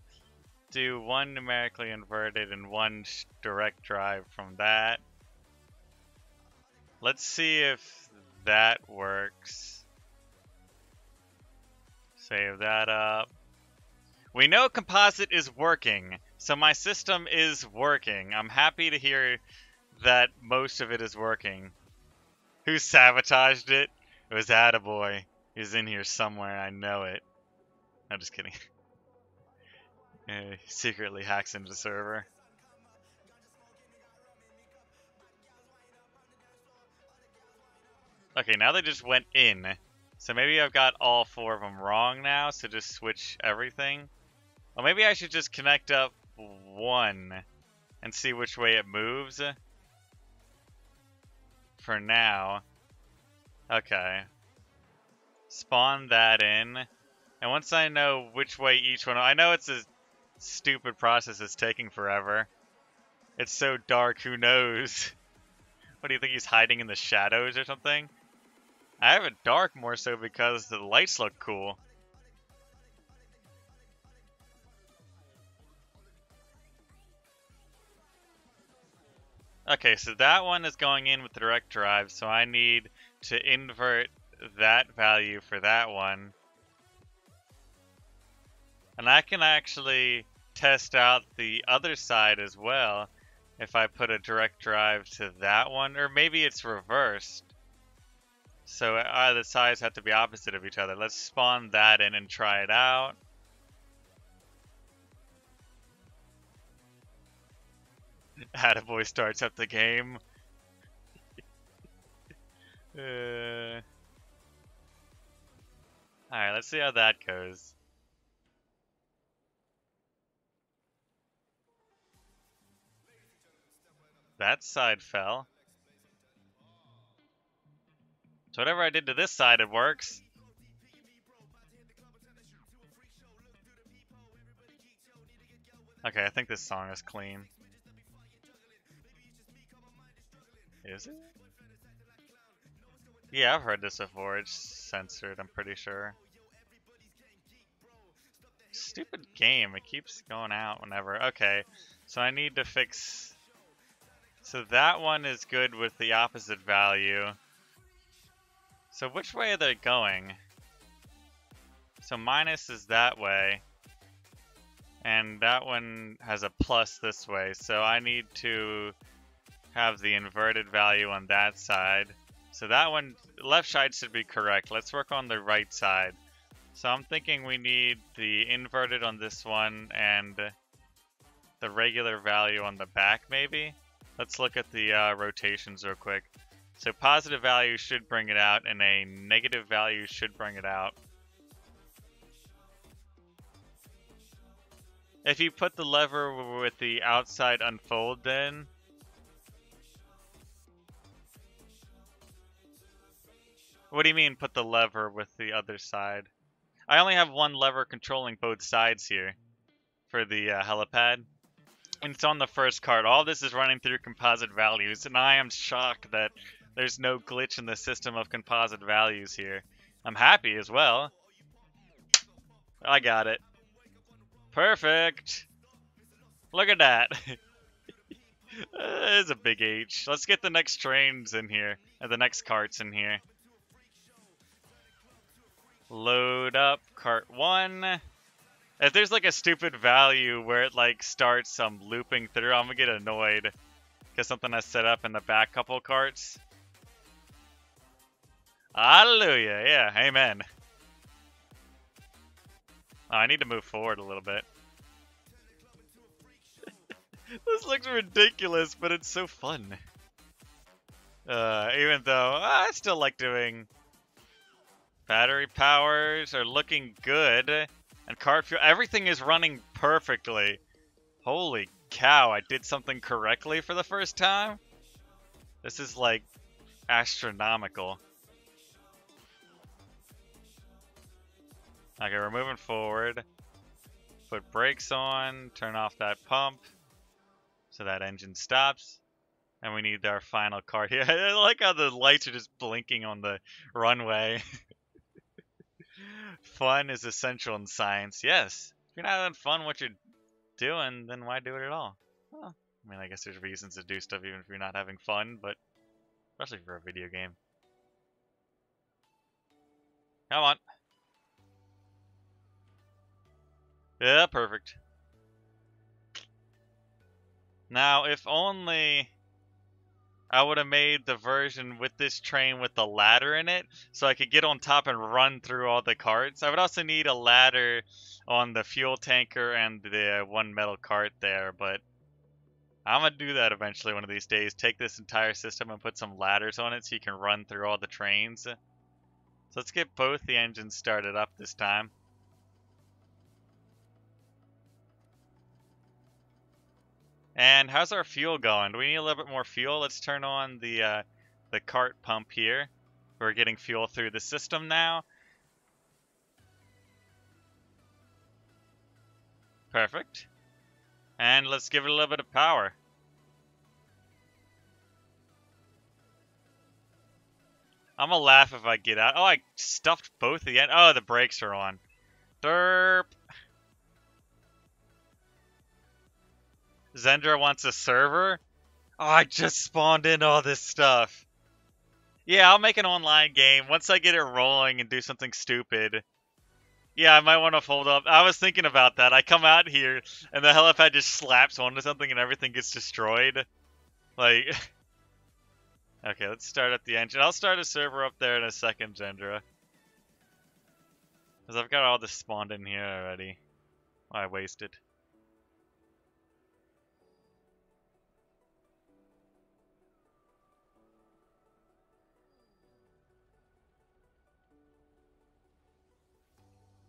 do one numerically inverted and one direct drive from that. Let's see if that works. Save that up. We know composite is working, so my system is working. I'm happy to hear that most of it is working. Who sabotaged it? It was Attaboy. He's in here somewhere, I know it. I'm just kidding. He secretly hacks into the server. Okay, now they just went in. So maybe I've got all four of them wrong now, so just switch everything. Well, maybe I should just connect up one and see which way it moves. For now. Okay. Spawn that in. And once I know which way each one... I know it's a stupid process, it's taking forever. It's so dark, who knows? What do you think, he's hiding in the shadows or something? I have it dark more so because the lights look cool. Okay, so that one is going in with direct drive, so I need to invert that value for that one. And I can actually test out the other side as well if I put a direct drive to that one, or maybe it's reversed. So the sides have to be opposite of each other. Let's spawn that in and try it out. Attaboy starts up the game. Alright, let's see how that goes. That side fell. So whatever I did to this side, it works. Okay, I think this song is clean. Is it? Yeah, I've heard this before. It's censored, I'm pretty sure. Stupid game. It keeps going out whenever. Okay, so I need to fix... So that one is good with the opposite value. So which way are they going? So minus is that way. And that one has a plus this way. So I need to have the inverted value on that side. So that one, left side should be correct. Let's work on the right side. So I'm thinking we need the inverted on this one and the regular value on the back maybe. Let's look at the rotations real quick. So positive value should bring it out, and a negative value should bring it out. If you put the lever with the outside unfold, then... What do you mean, put the lever with the other side? I only have one lever controlling both sides here for the helipad. And it's on the first card. All this is running through composite values, and I am shocked that there's no glitch in the system of composite values here. I'm happy as well. I got it. Perfect. Look at that. It's a big H. Let's get the next trains in here, and the next carts in here. Load up cart 1. If there's like a stupid value where it like starts looping through, I'm gonna get annoyed. Because something I set up in the back couple carts. Hallelujah, yeah, amen. Oh, I need to move forward a little bit. This looks ridiculous, but it's so fun. Even though I still like doing... Battery powers are looking good. And cart fuel, everything is running perfectly. Holy cow, I did something correctly for the first time? This is like astronomical. Okay, we're moving forward. Put brakes on, turn off that pump so that engine stops. And we need our final cart here. I like how the lights are just blinking on the runway. Fun is essential in science. Yes. If you're not having fun what you're doing, then why do it at all? Well, I mean, I guess there's reasons to do stuff even if you're not having fun, but especially for a video game. Come on. Yeah, perfect. Now, if only I would have made the version with this train with the ladder in it, so I could get on top and run through all the carts. I would also need a ladder on the fuel tanker and the one metal cart there, but I'm going to do that eventually one of these days. Take this entire system and put some ladders on it so you can run through all the trains. So let's get both the engines started up this time. And how's our fuel going? Do we need a little bit more fuel? Let's turn on the cart pump here. We're getting fuel through the system now. Perfect. And let's give it a little bit of power. I'm gonna laugh if I get out. Oh, I stuffed both the end. Oh, the brakes are on. Derp. Zendra wants a server? Oh, I just spawned in all this stuff. Yeah, I'll make an online game once I get it rolling and do something stupid. Yeah, I might want to fold up. I was thinking about that. I come out here and the helipad just slaps onto something and everything gets destroyed. Like, okay, let's start up the engine. I'll start a server up there in a second, Zendra. Because I've got all this spawned in here already. Oh, I wasted.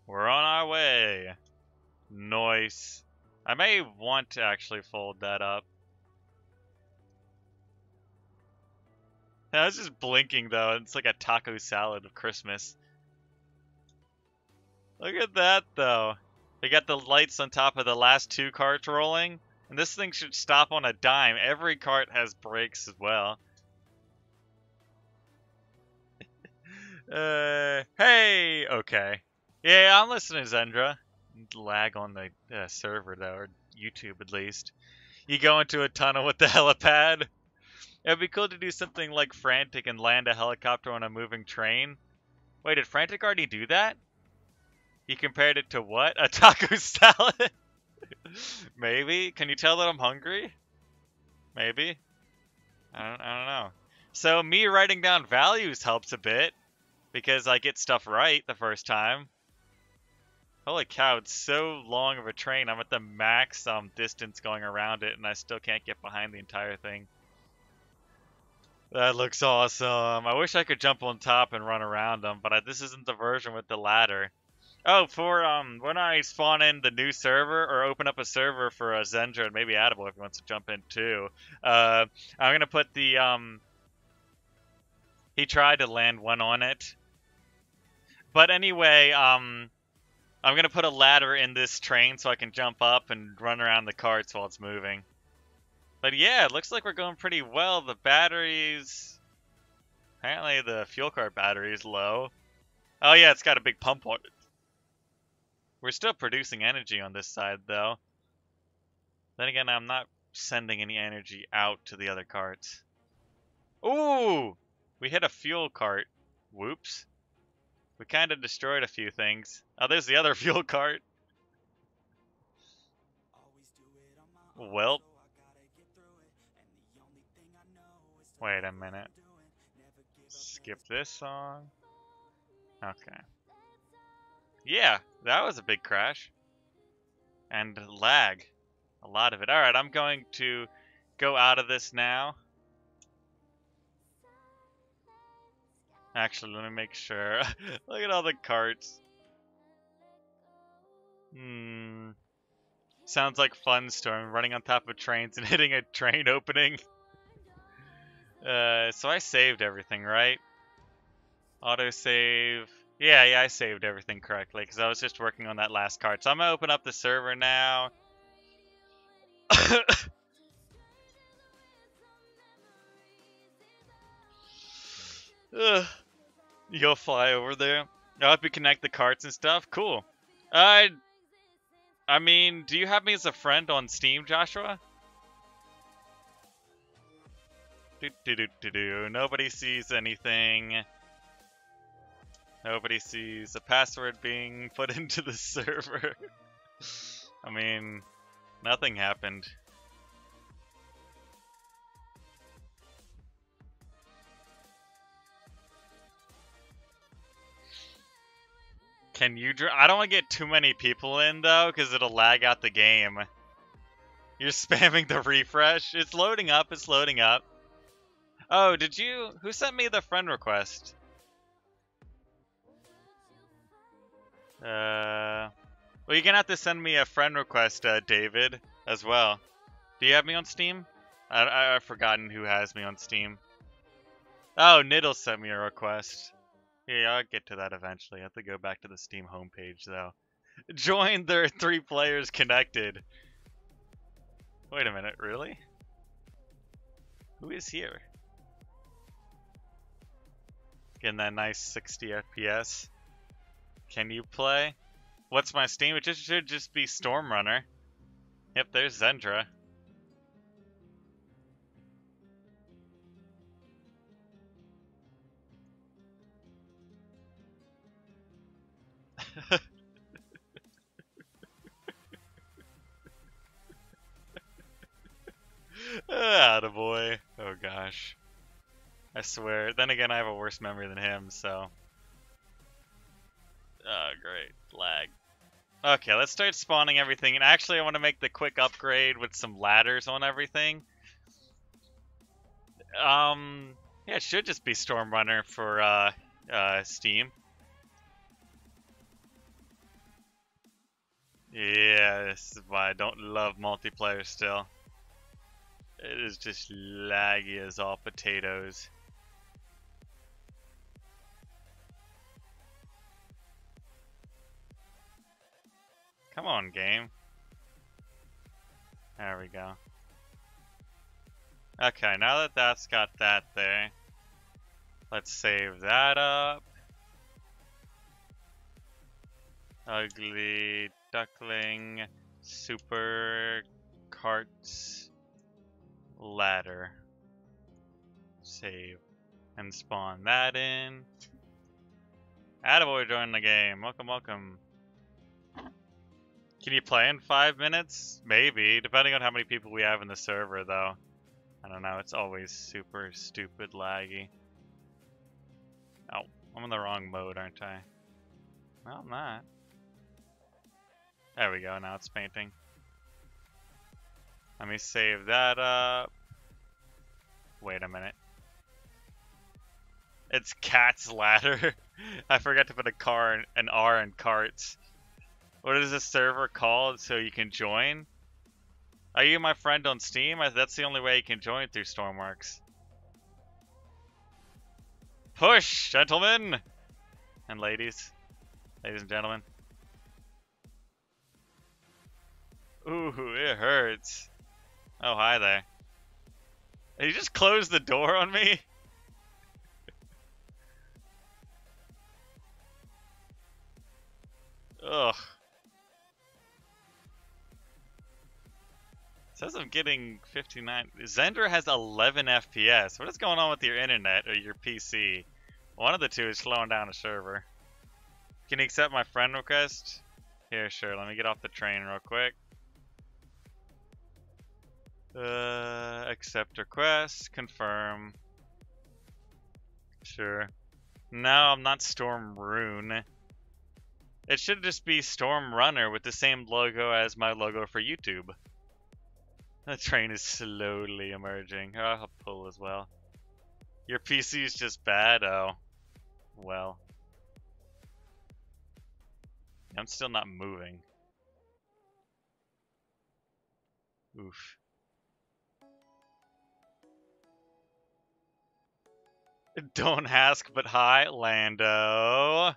We're on our way. Nice. I may want to actually fold that up. I was just blinking though. It's like a taco salad of Christmas. Look at that though. We got the lights on top of the last two carts rolling. And this thing should stop on a dime. Every cart has brakes as well. Hey! Okay. Yeah, I'm listening, Zendra. Lag on the server, though, or YouTube at least. You go into a tunnel with the helipad. It'd be cool to do something like Frantic and land a helicopter on a moving train. Wait, did Frantic already do that? He compared it to what? A taco salad? Maybe? Can you tell that I'm hungry? Maybe? I don't know. So me writing down values helps a bit. Because I get stuff right the first time. Holy cow, it's so long of a train. I'm at the max distance going around it, and I still can't get behind the entire thing. That looks awesome. I wish I could jump on top and run around them, but this isn't the version with the ladder. Oh, for when I spawn in the new server or open up a server for Zendra and maybe Attaboy if he wants to jump in too, I'm gonna put the he tried to land one on it. But anyway, I'm gonna put a ladder in this train so I can jump up and run around the carts while it's moving. But yeah, it looks like we're going pretty well. The batteries, apparently the fuel cart battery is low. Oh yeah, it's got a big pump on it. We're still producing energy on this side though. Then again, I'm not sending any energy out to the other carts. Ooh! We hit a fuel cart. Whoops. We kind of destroyed a few things. Oh, there's the other fuel cart. Well. Wait a minute. Skip this song. Okay. Yeah, that was a big crash. And lag. A lot of it. Alright, I'm going to go out of this now. Actually, let me make sure. Look at all the carts. Sounds like Fun Storm, running on top of trains and hitting a train opening. So I saved everything, right? Autosave. Yeah, I saved everything correctly because I was just working on that last cart. So I'm gonna open up the server now. You'll fly over there. I'll help you connect the carts and stuff. Cool. I mean, do you have me as a friend on Steam, Joshua? Nobody sees anything. Nobody sees a password being put into the server. I mean, nothing happened. Can you I don't want to get too many people in though, because it'll lag out the game. You're spamming the refresh. It's loading up. It's loading up. Oh, did you? Who sent me the friend request? Well, you're gonna have to send me a friend request, David, as well. Do you have me on Steam? I've forgotten who has me on Steam. Oh, Niddle sent me a request. Yeah, I'll get to that eventually. I have to go back to the Steam homepage, though. Join their 3 players connected. Wait a minute, really? Who is here? Getting that nice 60 FPS. Can you play? What's my Steam? It should just be Stormrunner. Yep, there's Zendra. Attaboy. Oh gosh. I swear. Then again, I have a worse memory than him, so. Oh, great. Lag. Okay, let's start spawning everything. And actually, I want to make the quick upgrade with some ladders on everything. Yeah, it should just be Stormrunner for Steam. Yeah, this is why I don't love multiplayer still. It is just laggy as all potatoes. Come on, game. There we go. Okay, now that that's got that there, let's save that up. Ugly duckling, super carts, ladder. Save and spawn that in. Attaboy joined the game. Welcome, welcome. Can you play in 5 minutes? Maybe, depending on how many people we have in the server, though. I don't know, it's always super stupid laggy. Oh, I'm in the wrong mode, aren't I? No, I'm not. There we go, now it's painting. Let me save that up. Wait a minute. It's Cat's Ladder. I forgot to put an R in carts. What is this server called so you can join? Are you my friend on Steam? That's the only way you can join through Stormworks. Push, gentlemen! And ladies. Ladies and gentlemen. Ooh, it hurts. Oh, hi there. You just closed the door on me? Ugh. It says I'm getting 59. Zender has 11 FPS. What is going on with your internet or your PC? One of the two is slowing down a server. Can you accept my friend request? Here, sure. Let me get off the train real quick. Accept request. Confirm. Sure. No, I'm not Storm Rune. It should just be Storm Runner with the same logo as my logo for YouTube. The train is slowly emerging. Oh, I'll pull as well. Your PC is just bad? Oh. Well. I'm still not moving. Oof. Don't ask, but hi, Lando.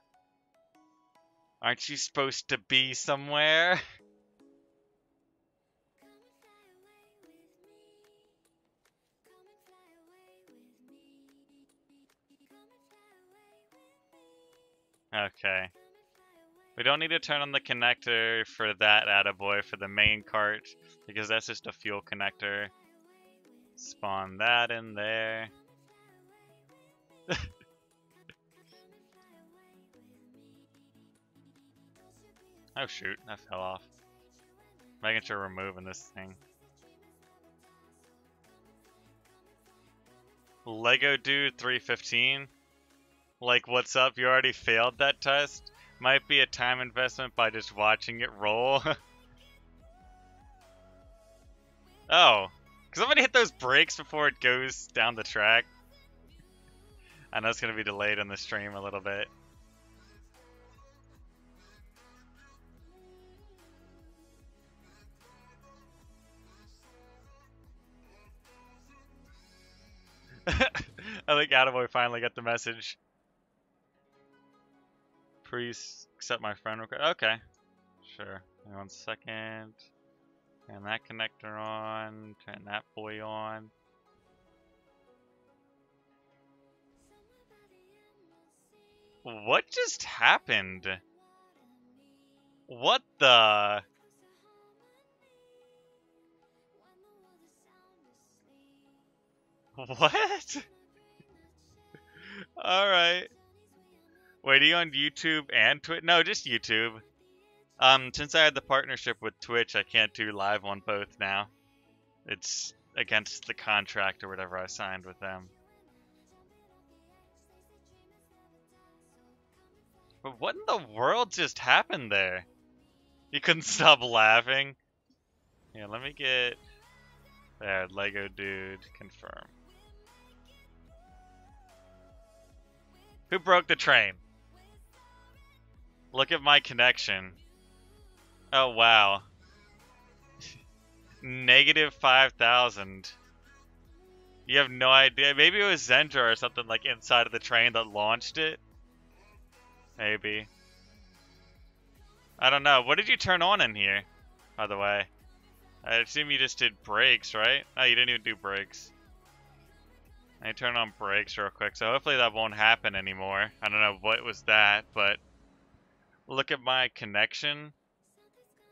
Aren't you supposed to be somewhere? Okay. We don't need to turn on the connector for that attaboy for the main cart, because that's just a fuel connector. Spawn that in there. Oh shoot, that fell off. Making sure we're moving this thing. Lego Dude 315. Like, what's up? You already failed that test? Might be a time investment by just watching it roll. Oh. Because I'm going to hit those brakes before it goes down the track. I know it's going to be delayed on the stream a little bit. I think Attaboy finally got the message. Please accept my friend request. Okay. Sure. Hang on 1 second. Turn that connector on. Turn that boy on. What just happened? What the? What? Alright. Wait, are you on YouTube and Twitch? No, just YouTube. Since I had the partnership with Twitch, I can't do live on both now. It's against the contract or whatever I signed with them. But what in the world just happened there? You couldn't stop laughing? Yeah, let me get... There, Lego Dude, confirm. Who broke the train? Look at my connection. Oh, wow. Negative 5,000. You have no idea. Maybe it was Zendra or something like inside of the train that launched it. Maybe. I don't know. What did you turn on in here, by the way? I assume you just did brakes, right? Oh, you didn't even do brakes. I turn on brakes real quick, so hopefully that won't happen anymore. I don't know what was that, but look at my connection.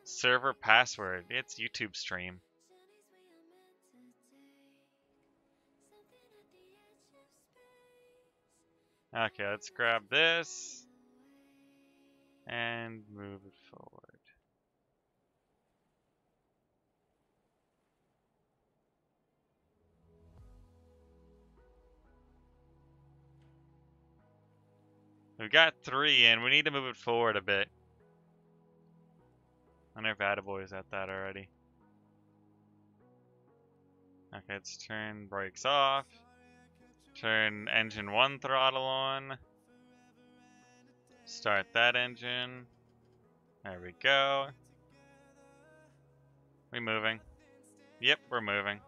Server password. It's YouTube stream. Okay, let's grab this and move it forward. We've got 3 in. We need to move it forward a bit. I wonder if Attaboy is at that already. Okay, let's turn brakes off. Turn engine 1 throttle on. Start that engine. There we go. We moving? Yep, we're moving.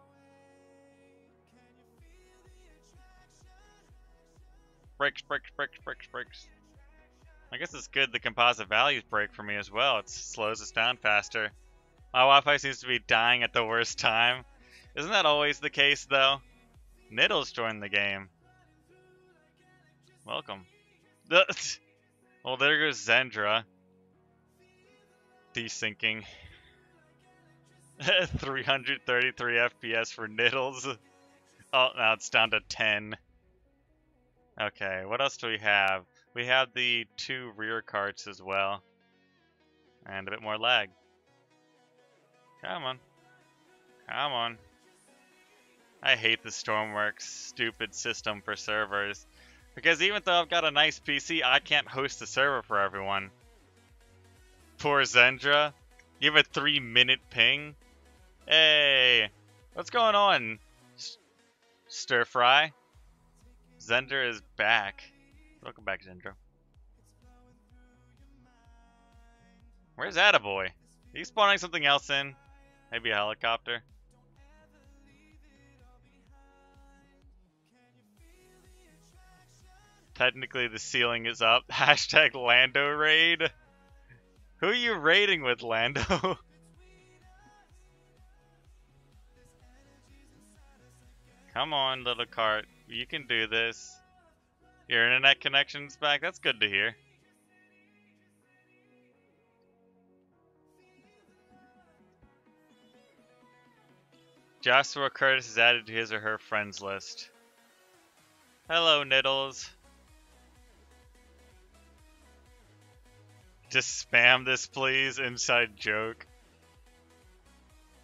Brakes, brakes, brakes, brakes, brakes. I guess it's good the composite values brake for me as well. It slows us down faster. My Wi-Fi seems to be dying at the worst time. Isn't that always the case, though? Niddles joined the game. Welcome. Well, there goes Zendra. Desyncing. 333 FPS for Niddles. Oh, now it's down to 10. Okay, what else do we have? We have the 2 rear carts as well. And a bit more lag. Come on. Come on. I hate the Stormworks stupid system for servers. Because even though I've got a nice PC, I can't host a server for everyone. Poor Zendra. You have a 3-minute ping? Hey! What's going on? Stir fry? Zendra is back. Welcome back, Zendra. Where's Attaboy? Are you spawning something else in? Maybe a helicopter? Technically the ceiling is up. Hashtag Lando raid. Who are you raiding with, Lando? Come on, little cart. You can do this. Your internet connection's back. That's good to hear. Joshua Curtis is added to his or her friends list. Hello, Niddles. Just spam this, please. Inside joke.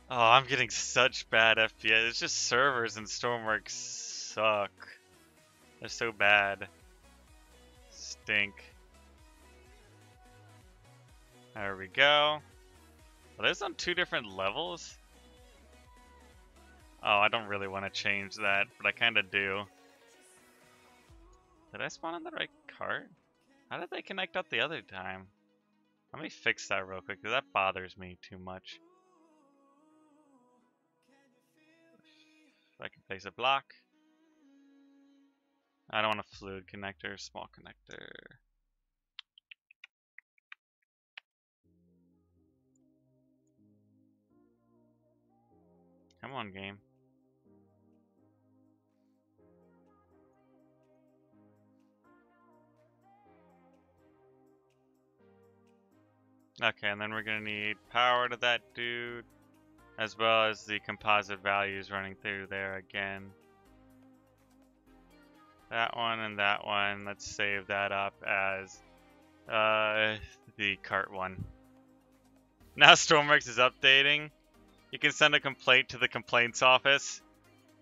Oh, I'm getting such bad FPS. It's just servers and Stormworks suck. They're so bad. Stink. There we go. Are those on 2 different levels? Oh, I don't really want to change that, but I kind of do. Did I spawn on the right cart? How did they connect up the other time? Let me fix that real quick, because that bothers me too much. If I can place a block. I don't want a fluid connector, small connector. Come on, game. Okay, and then we're gonna need power to that dude, as well as the composite values running through there again. That one and that one. Let's save that up as the cart one. Now Stormworks is updating. You can send a complaint to the complaints office.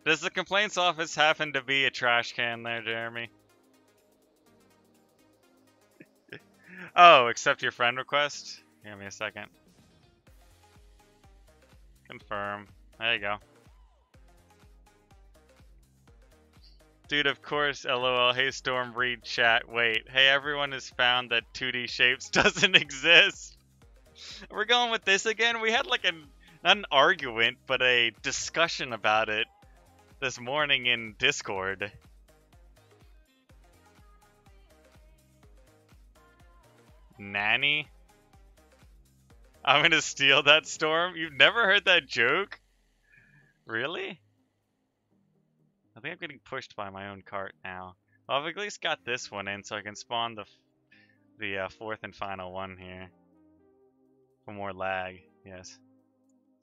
Does the complaints office happen to be a trash can there, Jeremy? Oh, accept your friend request? Give me a second. Confirm. There you go. Dude, of course, LOL. Hey, Storm, read chat. Wait. Hey, everyone has found that 2D shapes doesn't exist. We're going with this again? We had like not an argument, but a discussion about it this morning in Discord. Nanny? I'm gonna steal that, Storm? You've never heard that joke? Really? I think I'm getting pushed by my own cart now. Well, I've at least got this one in, so I can spawn the fourth and final one here. For more lag, yes.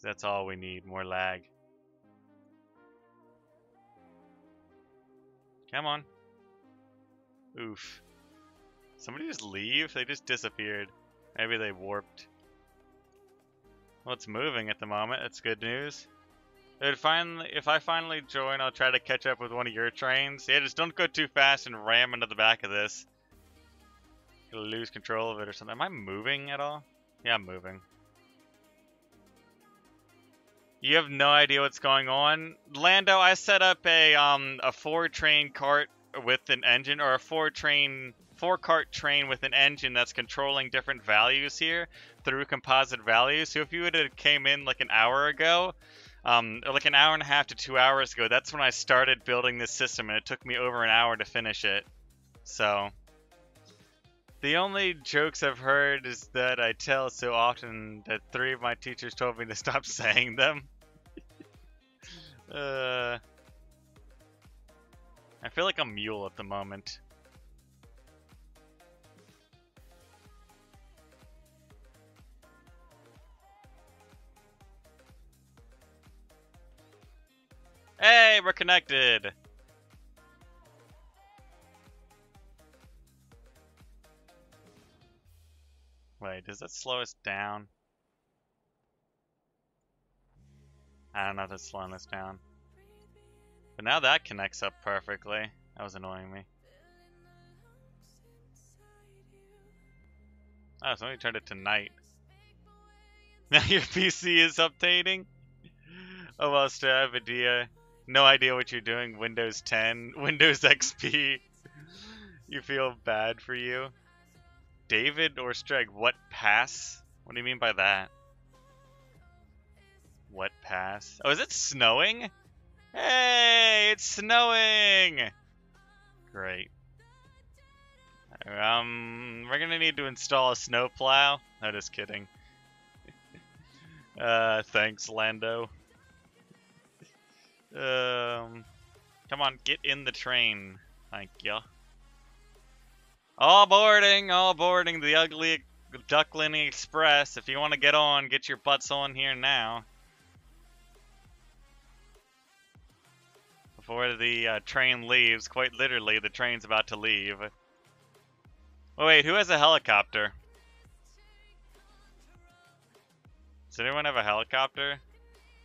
That's all we need, more lag. Come on. Oof. Somebody just leave? They just disappeared. Maybe they warped. Well, it's moving at the moment. That's good news. If I finally join, I'll try to catch up with one of your trains. Yeah, just don't go too fast and ram into the back of this. You'll lose control of it or something. Am I moving at all? Yeah, I'm moving. You have no idea what's going on. Lando, I set up a 4-train cart with an engine, or a 4-cart train with an engine that's controlling different values here through composite values. So if you would have came in like an hour ago, or like an hour and a half to 2 hours ago, that's when I started building this system, and it took me over an hour to finish it. So the only jokes I've heard is that I tell so often that 3 of my teachers told me to stop saying them. I feel like a mule at the moment. Hey, we're connected! Wait, does that slow us down? I don't know if that's slowing us down. But now that connects up perfectly. That was annoying me. Oh, somebody turned it to night. Now your PC is updating? Oh well, still I have no idea what you're doing. Windows 10, Windows XP. You feel bad for you. David or Streg, what pass? What do you mean by that? What pass? Oh, is it snowing? Hey, it's snowing! Great. We're gonna need to install a snowplow. No, just kidding. Thanks, Lando. Come on, get in the train. Thank you. All boarding the ugly Duckling Express. If you want to get on, get your butts on here now. Before the train leaves, quite literally, the train's about to leave. Oh wait, who has a helicopter? Does anyone have a helicopter?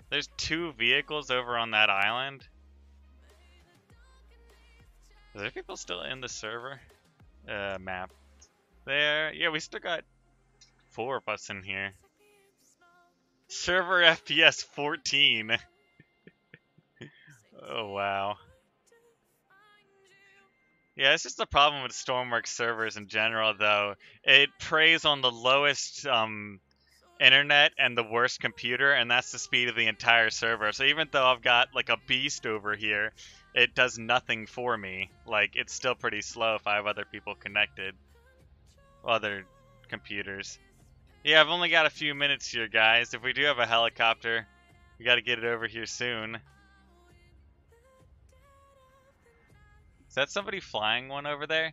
There's 2 vehicles over on that island. Is there people still in the server? Map. There. Yeah, we still got 4 of us in here. Server FPS 14. Oh, wow. Yeah, it's just the problem with Stormworks servers in general, though. It preys on the lowest internet and the worst computer, and that's the speed of the entire server. So even though I've got like a beast over here, it does nothing for me. Like, it's still pretty slow if I have other people connected. Other computers. Yeah, I've only got a few minutes here, guys. If we do have a helicopter, we gotta get it over here soon. Is that somebody flying one over there?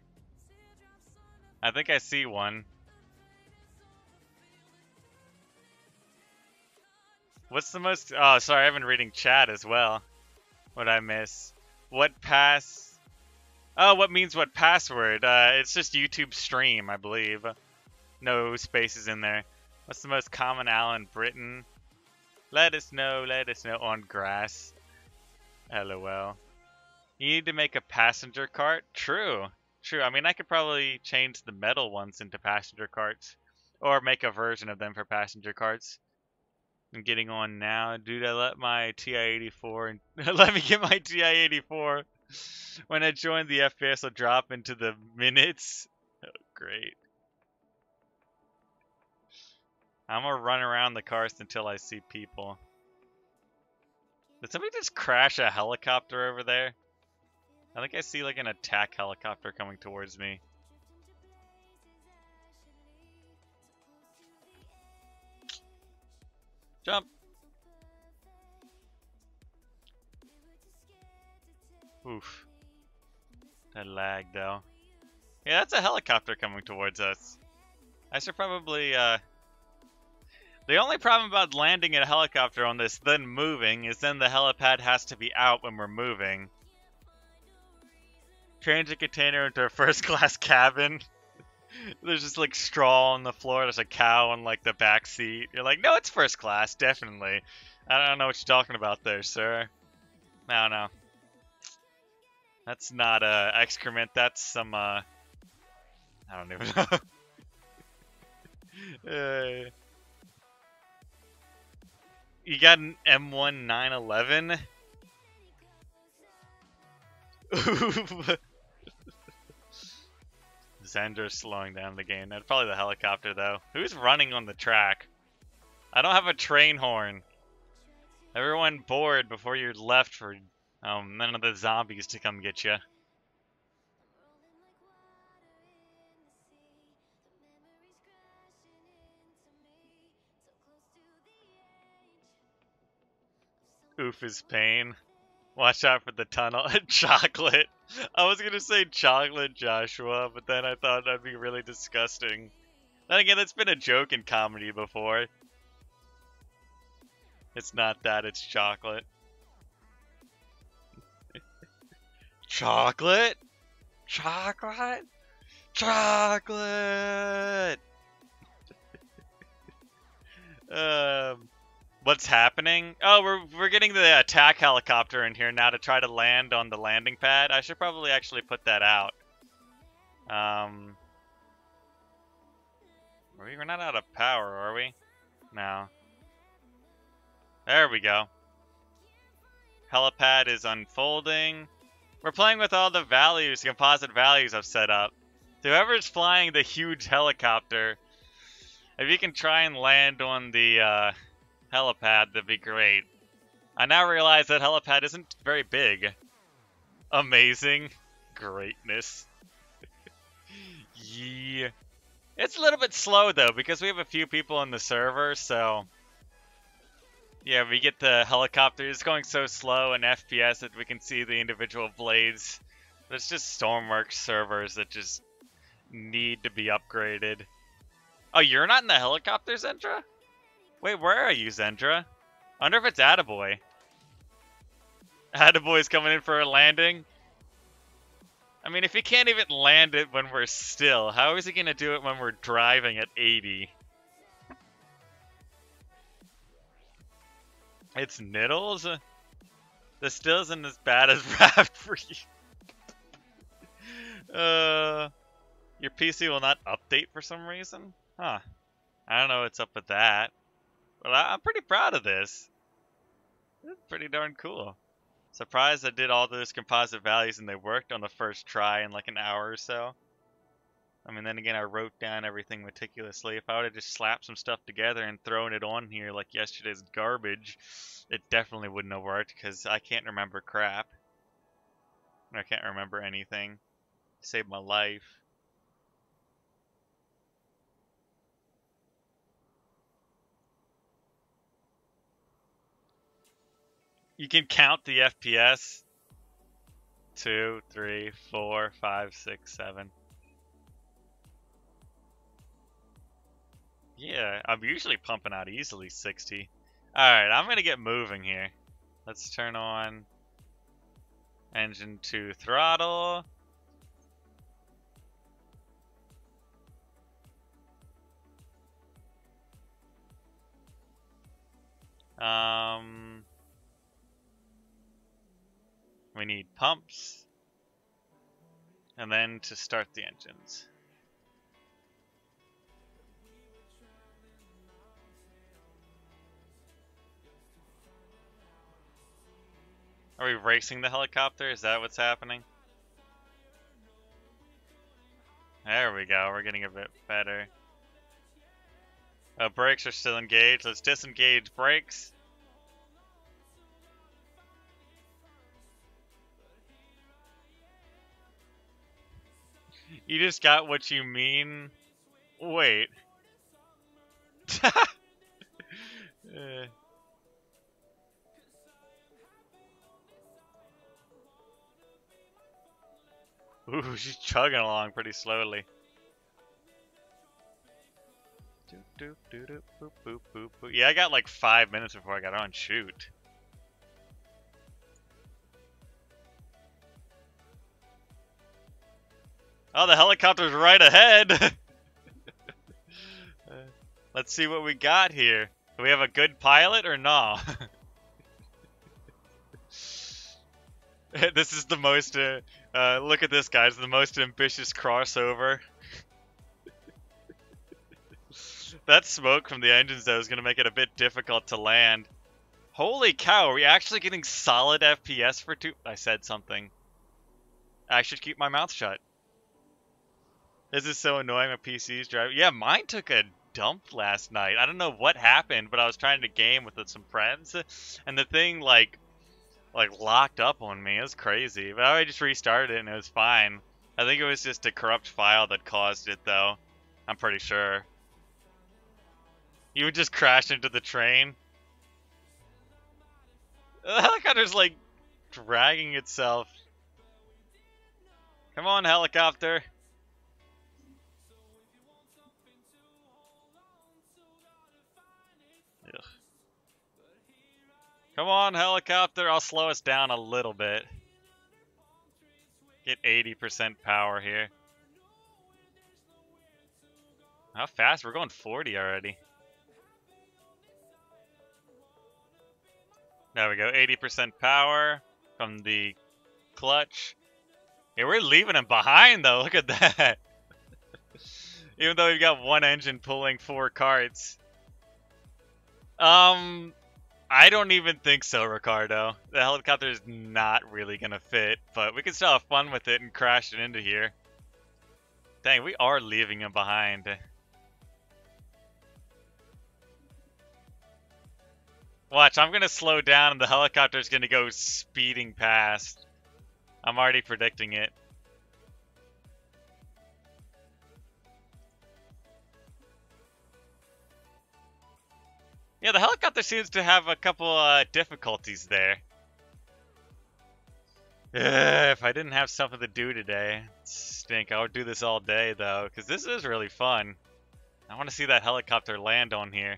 I think I see one. What's the most... Oh, sorry, I've been reading chat as well. What'd I miss? What pass... Oh, what means what password? It's just YouTube stream, I believe. No spaces in there. What's the most common owl in Britain? Let us know on grass. LOL. You need to make a passenger cart? True. True. I mean, I could probably change the metal ones into passenger carts. Or make a version of them for passenger carts. I'm getting on now. Dude, I let my TI-84 and let me get my TI-84. When I join, the FPS will drop into the minutes. Oh, great. I'm gonna run around the cars until I see people. Did somebody just crash a helicopter over there? I think I see like an attack helicopter coming towards me. Jump! Oof. That lag, though. Yeah, that's a helicopter coming towards us. I should probably, The only problem about landing a helicopter on this, then moving, is then the helipad has to be out when we're moving. Change a container into a first-class cabin. There's just like straw on the floor. There's a cow on like the back seat. You're like, no, it's first class, definitely. I don't know what you're talking about there, sir. No, no. That's not excrement. That's some I don't even know. You got an M1 911? Zendra's slowing down the game. That's probably the helicopter, though. Who's running on the track? I don't have a train horn. Everyone board before you're left for none of the zombies to come get you. Oof is pain. Watch out for the tunnel. Chocolate. I was gonna say chocolate, Joshua, but then I thought that'd be really disgusting. Then again, that's been a joke in comedy before. It's not that, it's chocolate. Chocolate? Chocolate? Chocolate! What's happening? Oh, we're getting the attack helicopter in here now to try to land on the landing pad. I should probably actually put that out. We're not out of power, are we? No. There we go. Helipad is unfolding. We're playing with all the values, composite values I've set up. Whoever's flying the huge helicopter, if you can try and land on the helipad, that'd be great. I now realize that helipad isn't very big. Amazing. Greatness. Yeah. It's a little bit slow, though, because we have a few people on the server, so... Yeah, we get the helicopter. It's going so slow in FPS that we can see the individual blades. But it's just Stormworks servers that just need to be upgraded. Oh, you're not in the helicopter, Zendra? Wait, where are you, Zendra? I wonder if it's Attaboy. Attaboy's coming in for a landing? I mean, if he can't even land it when we're still, how is he going to do it when we're driving at 80? It's Niddles? The still isn't as bad as Raft for you. Your PC will not update for some reason? Huh. I don't know what's up with that. But I'm pretty proud of this. It's pretty darn cool. Surprised I did all those composite values and they worked on the first try in like an hour or so. I mean, then again, I wrote down everything meticulously. If I would have just slapped some stuff together and thrown it on here like yesterday's garbage, it definitely wouldn't have worked because I can't remember crap. I can't remember anything. It saved my life. You can count the FPS. 2, 3, 4, 5, 6, 7. Yeah, I'm usually pumping out easily 60. Alright, I'm gonna get moving here. Let's turn on engine to throttle. We need pumps. And then to start the engines. Are we racing the helicopter? Is that what's happening? There we go. We're getting a bit better. Brakes are still engaged. Let's disengage brakes. You just got what you mean? Wait. Ooh, she's chugging along pretty slowly. Yeah, I got like 5 minutes before I got on. Shoot. Oh, the helicopter's right ahead. Let's see what we got here. Do we have a good pilot or no? This is the most, look at this, guys, the most ambitious crossover. That smoke from the engines, though, is going to make it a bit difficult to land. Holy cow, are we actually getting solid FPS for two? I said something. I should keep my mouth shut. This is so annoying when PC's driving. Yeah, mine took a dump last night. I don't know what happened, but I was trying to game with some friends, and the thing like locked up on me. It was crazy. But I just restarted it and it was fine. I think it was just a corrupt file that caused it, though. I'm pretty sure. You would just crash into the train. The helicopter's like dragging itself. Come on, helicopter. Ugh. Come on, helicopter. I'll slow us down a little bit. Get 80% power here. How fast? We're going 40 already. There we go. 80% power from the clutch. Yeah, we're leaving him behind, though. Look at that. Even though we've got one engine pulling 4 carts. I don't even think so, Ricardo. The helicopter's not really gonna fit, but we can still have fun with it and crash it into here. Dang, we are leaving him behind. Watch, I'm gonna slow down and the helicopter's gonna go speeding past. I'm already predicting it. Yeah, the helicopter seems to have a couple difficulties there. If I didn't have something to do today, stink. I would do this all day, though, because this is really fun. I want to see that helicopter land on here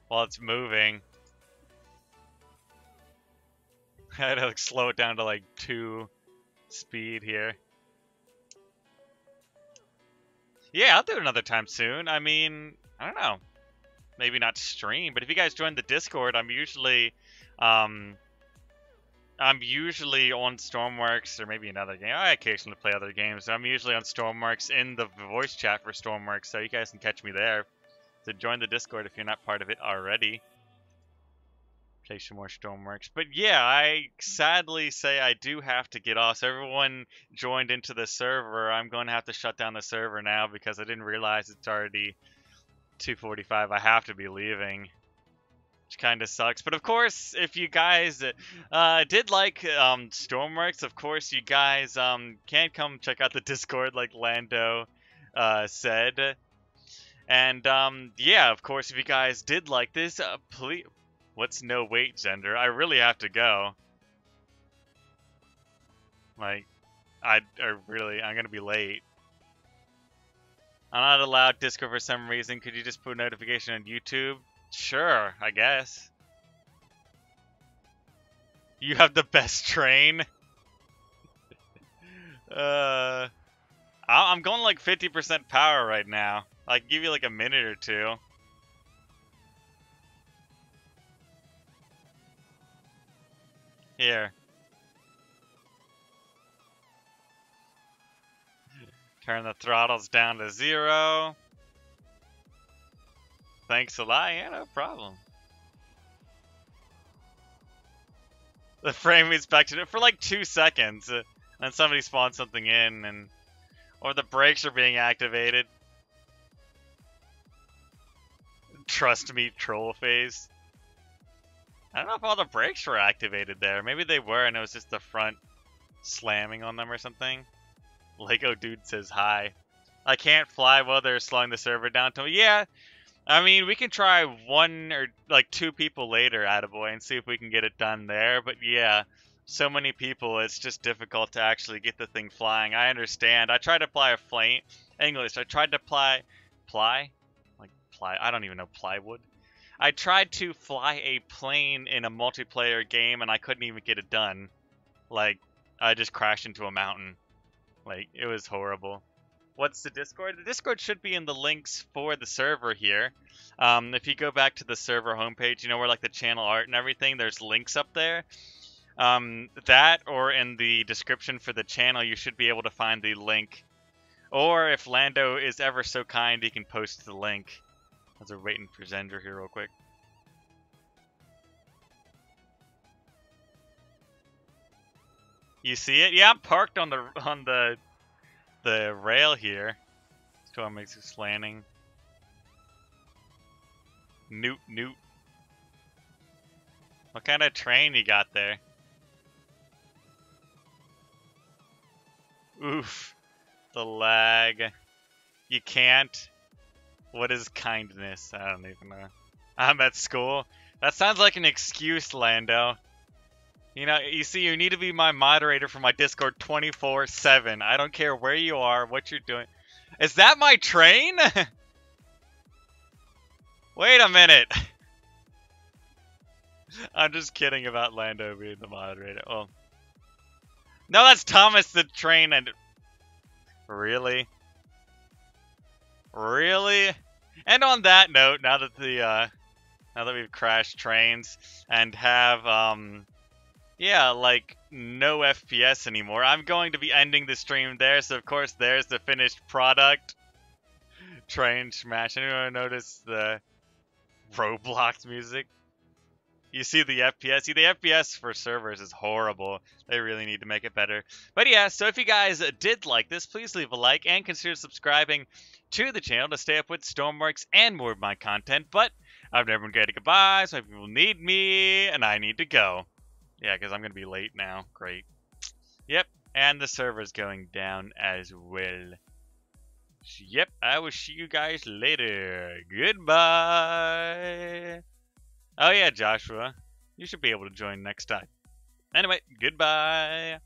while it's moving. I had to like, slow it down to like 2 speed here. Yeah, I'll do it another time soon. I mean, I don't know. Maybe not stream, but if you guys join the Discord, I'm usually on Stormworks or maybe another game. I occasionally play other games. I'm usually on Stormworks in the voice chat for Stormworks, so you guys can catch me there. So join the Discord if you're not part of it already. Play some more Stormworks. But yeah, I sadly say I do have to get off. So everyone joined into the server. I'm going to have to shut down the server now because I didn't realize it's already 2:45. I have to be leaving, which kind of sucks. But of course, if you guys did like Stormworks, of course you guys can come check out the Discord like Lando said. And yeah, of course, if you guys did like this, please. What's no wait, gender? I really have to go. Like, I'm gonna be late. I'm not allowed Discord for some reason. Could you just put a notification on YouTube? Sure, I guess. You have the best train. I'm going like 50% power right now. I can give you like a minute or two. Here. Turn the throttles down to 0. Thanks a lot. Yeah, no problem. The frame inspected it for like 2 seconds. And somebody spawned something in, or the brakes are being activated. Trust me, troll face. I don't know if all the brakes were activated there. Maybe they were and it was just the front slamming on them or something. Lego dude says hi. I can't fly while they're slowing the server down to me. Yeah, I mean, we can try 1 or like 2 people later, attaboy, and see if we can get it done there. But yeah, so many people, it's just difficult to actually get the thing flying. I understand. I tried to apply a plane. English. I tried to ply? I don't even know plywood. I tried to fly a plane in a multiplayer game and I couldn't even get it done. Like, I just crashed into a mountain. Like, it was horrible. What's the Discord? The Discord should be in the links for the server here. If you go back to the server homepage, you know where like the channel art and everything, there's links up there. That or in the description for the channel, you should be able to find the link. Or if Lando is ever so kind, he can post the link. As we're waiting for Zender here real quick. You see it? Yeah, I'm parked on the rail here. Stormworks is landing. Newt. What kind of train you got there? Oof. The lag. You can't. What is kindness? I don't even know. I'm at school. That sounds like an excuse, Lando. You know, you see, you need to be my moderator for my Discord 24/7. I don't care where you are, what you're doing. Is that my train? Wait a minute. I'm just kidding about Lando being the moderator. Oh. No, that's Thomas the train and... Really? Really? And on that note, now that we've crashed trains and have yeah, like no FPS anymore, I'm going to be ending the stream there. So of course there's the finished product. Train smash. Anyone notice the Roblox music? You see the FPS? See, the FPS for servers is horrible. They really need to make it better. But yeah, so if you guys did like this, please leave a like and consider subscribing to the channel to stay up with Stormworks and more of my content. But I've never been great at goodbye, so people need me, and I need to go. Yeah, because I'm going to be late now. Great. Yep, and the server's going down as well. Yep, I will see you guys later. Goodbye. Oh yeah, Joshua. You should be able to join next time. Anyway, goodbye.